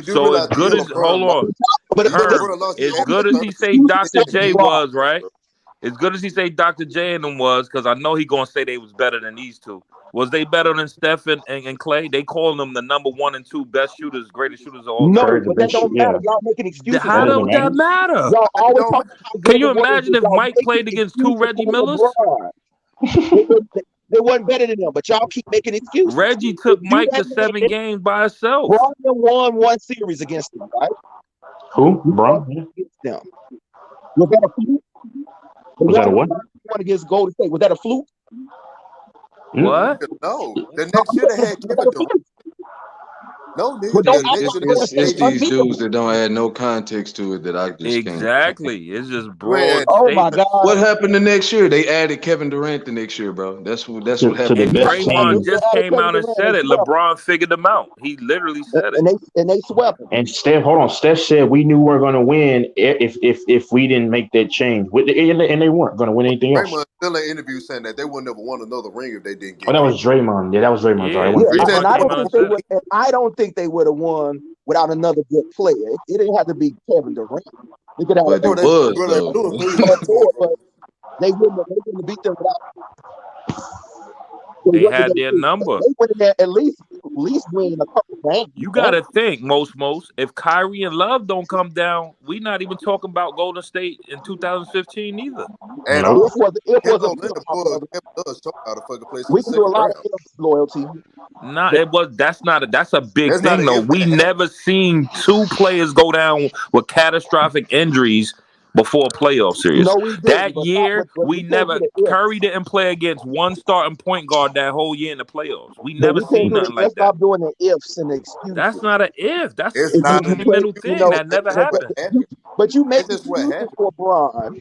So as good as as good as he say Dr. J was, right? As good as he say Dr. J and them was, because I know he gonna say they was better than these two. Was they better than Steph and Clay? They call them the number 1 and 2 best shooters, greatest shooters of all time. No, but that don't matter. Y'all making excuses. How don't that matter? Y'all always talk about Can you imagine if Mike played against 2 Reggie Millers? They wasn't better than them, but y'all keep making excuses. Reggie took Mike to 7 games by himself. Bron won 1 series against them, right? Who? Bron? Against them. Was that a fluke? Was that a what? One against Golden State. Was that a fluke? What? No. The next year they had Kevin Durant. No, it's these dudes that don't add no context to it that I just exactly. Can't. It's just broad. Oh my God! What happened the next year? They added Kevin Durant the next year, bro. That's what happened. And Draymond just came out and said it. LeBron figured them out. He literally said it. And they swept them. And Steph, hold on. Steph said we knew we were going to win if we didn't make that change, and they weren't going to win anything else. Draymond still in an interview saying that they would never won another ring if they didn't get. Oh, that was Draymond. Yeah, that was Draymond. And I don't think they would have won without another good player. It didn't have to be Kevin Durant. They could have. But it was, but they wouldn't have beat them without. They had their number. They would have at least win a couple games. You got to think, most. If Kyrie and Love don't come down, we not even talking about Golden State in 2015 either. And it was we can do a lot of loyalty. Nah, that's a big thing though. We never seen 2 players go down with catastrophic injuries before a playoff series. No, we didn't, that year, we never. Curry didn't play against 1 starting point guard that whole year in the playoffs. We never seen nothing like that. Stop doing the ifs and excuses. That's not an if. That's a fundamental thing that never happened. But you make excuses for Bron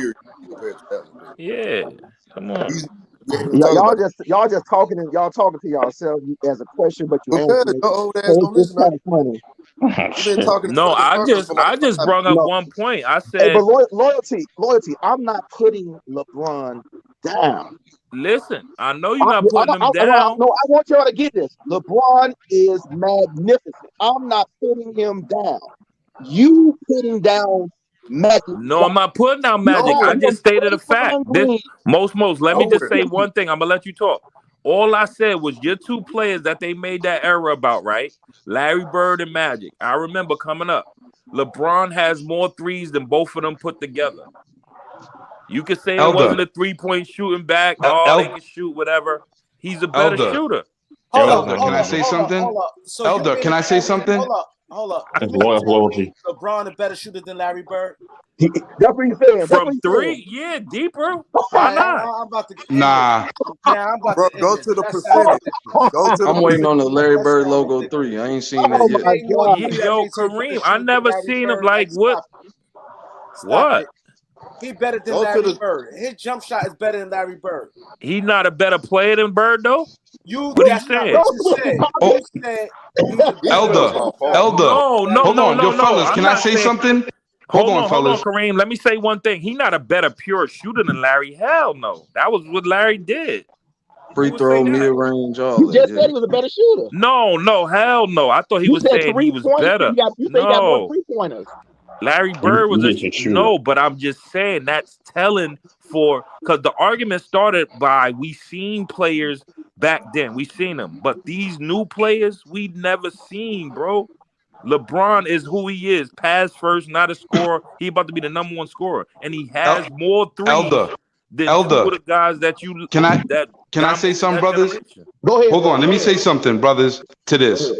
superior compared to that one. Yeah, come on. We ain't even talking Y'all about it. just talking to yourself as a question, but you Because answer it. your old ass So don't it's listen. kind of funny. You've been talking in No, I circles for like just 5 brought up No. one point. I Hey, said, but loyalty. I'm not putting LeBron down. listen, I know you're not putting him down. No, I want y'all to get this. LeBron is magnificent. I'm not putting him down. You putting down Magic. No, I'm not putting down Magic. I just stated a fact. Most, let me just say one thing. I'm gonna let you talk. All I said was your two players that they made that error about, right? Larry Bird and Magic. I remember coming up. LeBron has more threes than both of them put together. You could say it wasn't a 3-point shooting back. They can shoot whatever. He's a better shooter. Elder, can I say something? Elder, can I say something? Hold up. That's loyalty. LeBron a better shooter than Larry Bird? That's what he's saying. From three? Yeah, deeper. Why not? I'm about to Nah. Bro, go to the percentage. I'm waiting on the Larry Bird logo 3. I ain't seen that yet. Yo, Kareem, I never seen him like what? What? He better than Larry Bird. His jump shot is better than Larry Bird. He's not a better player than Bird, though? What are you saying? Elder. No, fellas, can I say something? Hold on, fellas. Kareem. Let me say one thing. He's not a better pure shooter than Larry. Hell no. That was what Larry did. Free throw, mid range, all You just said he was a better shooter. No, hell no. I thought he was saying he was better. You said he got more 3-pointers. Larry Bird was no, but I'm just saying that's telling because the argument started by we seen players back then. We seen them, but these new players we never seen, bro. LeBron is who he is. Pass first, not a scorer. He about to be the number one scorer, and he has more threes than two of the guys that you. Can I say something, brothers? Go ahead. Hold on. Let me say something, brothers. To this,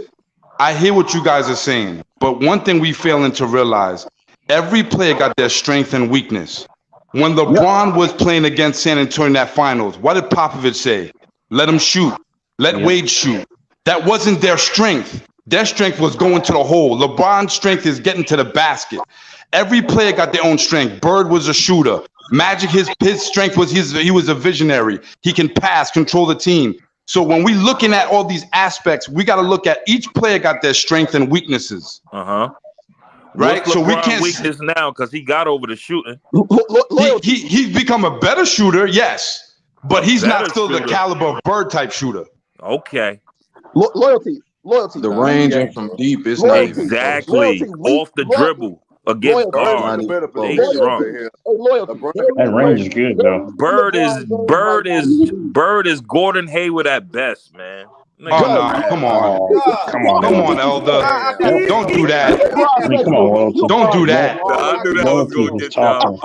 I hear what you guys are saying, but one thing we failing to realize: every player got their strength and weakness. When LeBron was playing against San Antonio in that finals, what did Popovich say? Let him shoot. Let Wade shoot. That wasn't their strength. Their strength was going to the hole. LeBron's strength is getting to the basket. Every player got their own strength. Bird was a shooter. Magic, his strength was he was a visionary. He can pass, control the team. So when we looking at all these aspects, we got to look at each player got their strength and weaknesses. Right, What's so we LeBron's can't. weakness now because he got over the shooting. He's become a better shooter, yes, but he's not still the caliber of Bird type shooter. Okay. Loyalty. The range and from deep is not exactly off the dribble against guard. They strong. That range is good though. Bird is Gordon Hayward at best, man. Oh no! Come on, Elder. Don't do that. Come on, don't do that. I knew that was going to get y'all.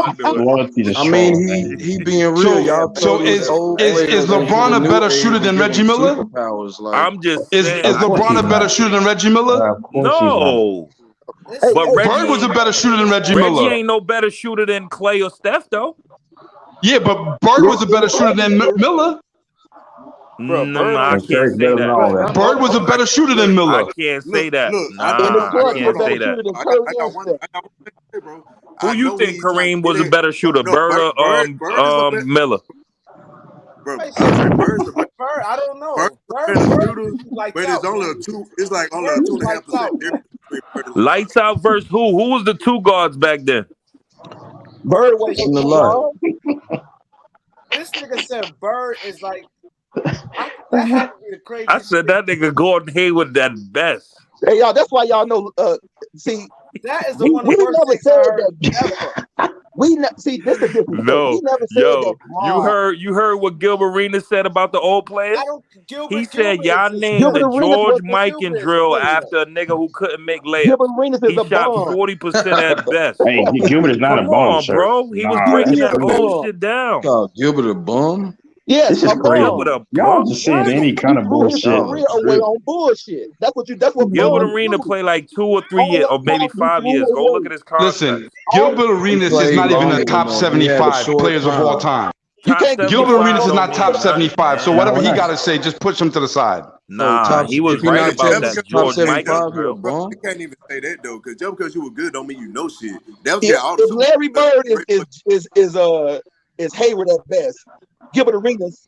I mean, he being real. Y'all. So is LeBron a better shooter than Reggie Miller? I'm just is LeBron a better shooter than Reggie Miller? No. But Bird was a better shooter than Reggie Miller. Reggie ain't no better shooter than Clay or Steph, though. Yeah, but Bird was a better shooter than Miller. No, I can't say that. Bird was a better shooter than Miller. I can't say that. I can't say that. Who you think Kareem was a better shooter, Bird or Miller? Bro, Bird, I don't know. Bird, but it's only a 2. It's like only a 2.5%. Lights out versus who? Who was the two guards back then? Bird was in the line. This nigga said Bird is like. That had to be the craziest. I said that nigga Gordon Hayward at best. Hey y'all, that's why y'all know. See, that is the one. We never said that. See, this is different. No, we never said that. You heard what Gilbert Arenas said about the old players. He said y'all named the George Mikan drill after a nigga who couldn't make layups. He shot 40% at best. Hey, Gilbert is not a bum, bro. He was breaking that old shit down. Gilbert a bum. Yes, this is crazy. Y'all just saying any kind of bullshit. Away on bullshit. That's what Gilbert Arenas play like 2 or 3 years, or maybe 5 years. Go look at his contract. Listen, Gilbert Arenas is not even in the top 75 players of all time. Gilbert Arenas is not top 75, so whatever he got to say, just push him to the side. Nah, he was right about that George Mikan drill. Bro, you can't even say that though, because just because you were good don't mean you know shit. If Larry Bird is Hayward at best, Gilbert Arenas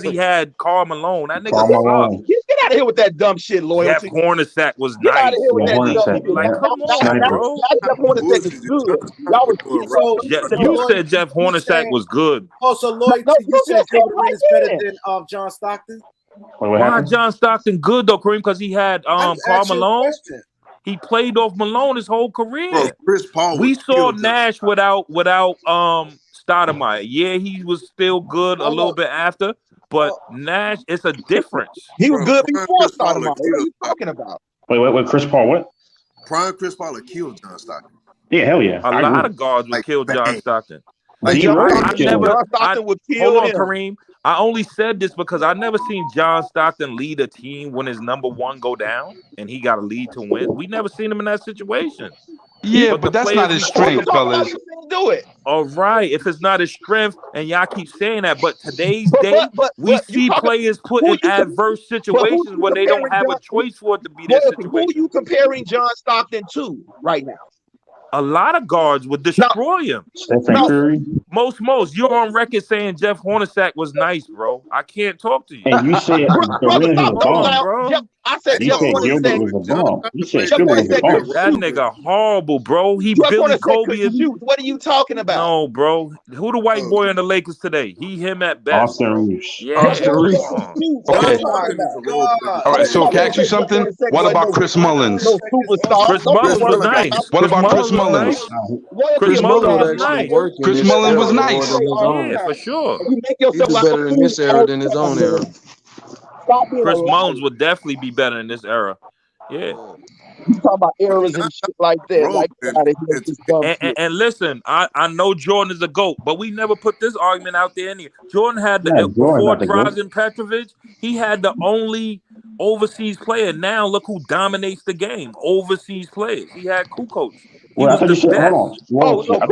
because he had Karl Malone. That nigga Karl Malone. Get out of here with that dumb shit, Jeff loyalty. Hornacek was Get out nice. of here with Yeah, that dumb Hornacek. shit. Like, Yeah. come on, Sniper. bro. Jeff Hornacek is good. Y'all was getting So, You Lloyd, said Jeff you Hornacek saying- was good. Oh, so Lloyd, No, you said just David Wynn is better right than John Stockton? Wait, what Why happened? John Stockton good though, Kareem? Because he had I just Karl asked you a Malone. question. He played off Malone his whole career. Bro, Chris Paul We was saw killed John Nash Stockton. without Stoudemire. Yeah, he was still good a little bit after, but Nash, it's a difference. He was good Prime before Chris Paul Stoudemire. will What are kill you talking about? Wait, Chris Paul, what? Prime Chris Paul will kill John Stockton. Yeah, hell yeah. A lot of guards would kill John Stockton. John Stockton would kill hold on, him. Kareem. I only said this because I never seen John Stockton lead a team when his number one go down and he got a lead to win. We never seen him in that situation. Yeah, but that's not his strength, fellas. Do it. All right, if it's not his strength, and y'all keep saying that, but today's day, we see players put in adverse situations when they don't have a choice for it to be their situation. Who are you comparing John Stockton to right now? A lot of guards would destroy him. Steph and Curry. Most. You're on record saying Jeff Hornacek was nice, bro. I can't talk to you. And you said Durant was a bomb, bro. I said you said Gilbert was a bomb. You said Gilbert was a bomb. That nigga horrible, bro. He Jeff Billy Hornacek Kobe. couldn't shoot. What are you talking about? No, bro. Who the white boy on the Lakers today? Him at best. Austin Reeves. Yeah. Austin Reeves. Okay. All right, so can I ask you something? What about Chris Mullins? Chris Mullins was nice. What about Chris Mullins? Chris Mullins was nice. Chris Mullins was nice. Yeah, for sure. He's better in this era than his own era. Chris Mullins would definitely be better in this era. Yeah. You talking about errors and shit like that. And listen, I know Jordan is a GOAT, but we never put this argument out there anyway. Jordan had before Drazen Petrovic, he had the only overseas player. Now look who dominates the game. Overseas players. He had Kukoc. Well, I thought you said, hold on.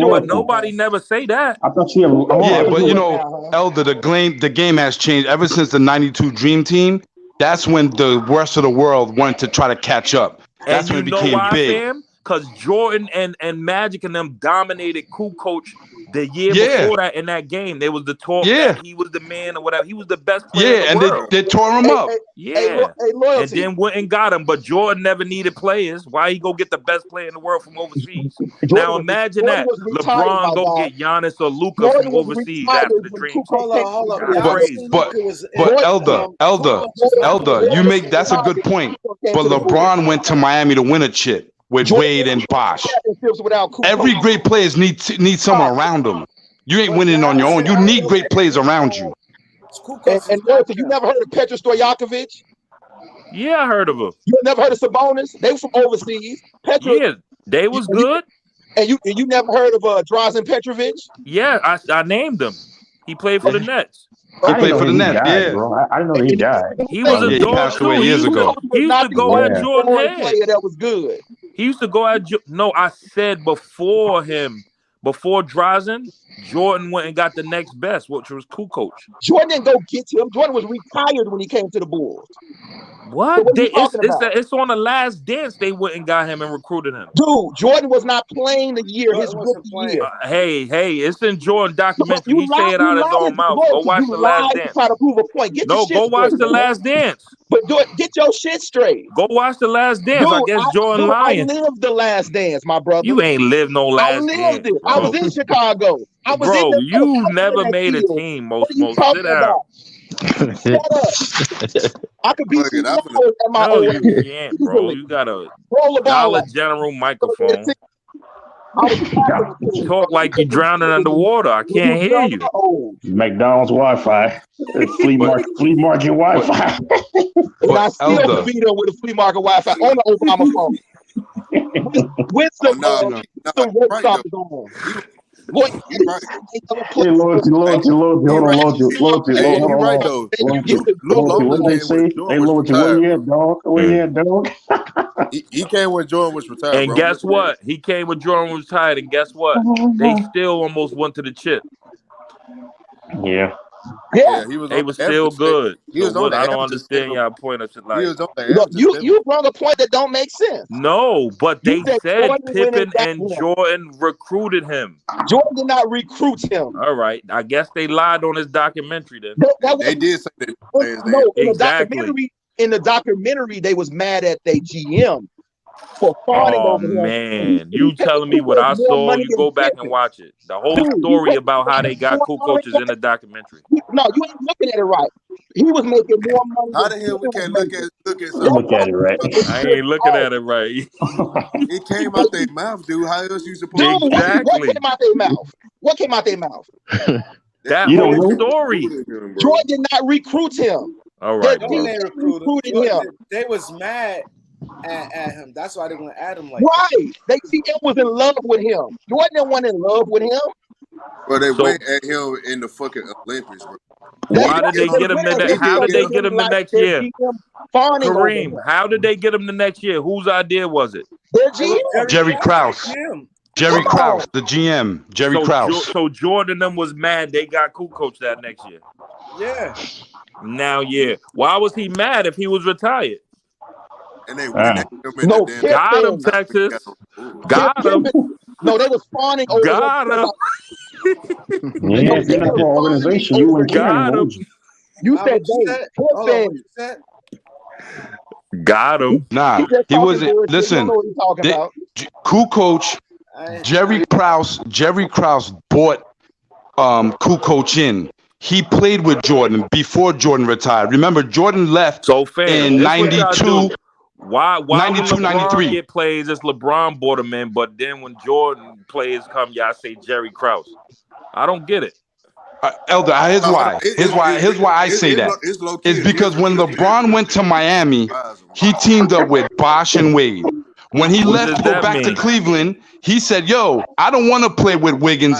But nobody never say that. I thought you Yeah, but you know, Elder, the game has changed ever since the '92 Dream Team. That's when the rest of the world wanted to try to catch up. That's when it became big. Because Jordan and Magic and them dominated Kukoc the year before that in that game. There was the talk that he was the man or whatever. He was the best player in the world. They tore him up. And then went and got him. But Jordan never needed players. Why he go get the best player in the world from overseas? Now imagine that. LeBron go get Giannis or Luka from overseas after the dream. But Elder, you make that's a good point. But LeBron went to Miami to win a chip with Wade and Bosh. Every great player needs someone around them. You ain't winning on your own. You need great players around you. And you never heard of Petra Stojakovic? Yeah, I heard of him. You never heard of Sabonis? They were from overseas. Yeah, they was good. And you never heard of Drazen Petrovic? Yeah, I named him. He played for the Nets. He played for the Nets, yeah. Bro. I didn't know he died. He was a he dog passed too. away years ago. He used to go at Jordan head. Player that was good. He used to go at no. I said before him, before Drazen, Jordan went and got the next best, which was Kukoc. Jordan didn't go get him. Jordan was retired when he came to the Bulls. What? It's on the Last Dance. They went and got him and recruited him. Dude, Jordan was not playing the year his rookie year. Hey, it's in Jordan documentary. He say it out his own mouth. Go watch the Last Dance. Try to prove a point. Go watch the Last Dance. But get your shit straight. Go watch the Last Dance. Dude, I guess Jordan lying. I lived the Last Dance, my brother. You ain't lived no Last Dance. I lived it. I was in Chicago. Bro, you never made a team. Most sit down. I could beat you at my own. You can't, bro. You got a Dollar General microphone. Talk like you're drowning underwater. I can't hear you. McDonald's Wi-Fi. Flea market Wi-Fi. And I still beat her with a flea market Wi-Fi on the Obama phone. With some work stoppers on. Look, Loyalty. Hold on, Loyalty. You're right though. What they say? Hey, Loyalty, where you at, dog? Where you at, dog? He came when Jordan was retired. And guess what? He came when Jordan was retired, and guess what? They still almost went to the chip. Yeah. Yeah, they was still good. He was on I don't understand y'all point of shit like. Look, you brought a point that don't make sense. No, but they said Pippen and Jordan recruited him. Jordan did not recruit him. All right, I guess they lied on his documentary then. They did say that. No, exactly. In the documentary, they was mad at their GM for fawning over him. Man, you telling me what I saw? You go back and watch it. The whole story about how they got Kukoc in the documentary. No, you ain't looking at it right. He was making more money. How the hell we can't look at Look at it right. I ain't looking at it right. It came out their mouth, dude. How else you supposed to? Exactly. What came out their mouth? What came out their mouth? That whole story. Jordan did not recruit him. All right, they recruited him. They was mad at him. That's why they want to add him like Right. They see him was in love with him. Jordan didn't want in love with him. Bro, they went at him in the fucking Olympics, bro. Why did they get him the next? How did they get him the next year? Kareem, how did they get him the next year? Whose idea was it? Jerry Krause. Jerry Krause, the GM. Jerry Krause. So Jordan them was mad they got Kukoc that next year. Yeah. Now, yeah. Why was he mad if he was retired? And they went at him in No, the got him, Texas. Got him. No, they was fawning over. Got him. Yeah, it's in the organization. You wouldn't care. Got him. You said they. Got him. Nah, he wasn't. Listen, Kukoc, Jerry Krause bought Kukoc in. He played with Jordan before Jordan retired. Remember, Jordan left in 92. Why 92, when LeBron 93. get plays, it's LeBron bought him in, but then when Jordan players come, y'all say Jerry Krause. I don't get it. Elder, here's why I say that. It's because when LeBron went to Miami, he teamed up with Bosh and Wade. When he left to go back to Cleveland, he said, yo, I don't want to play with Wiggins and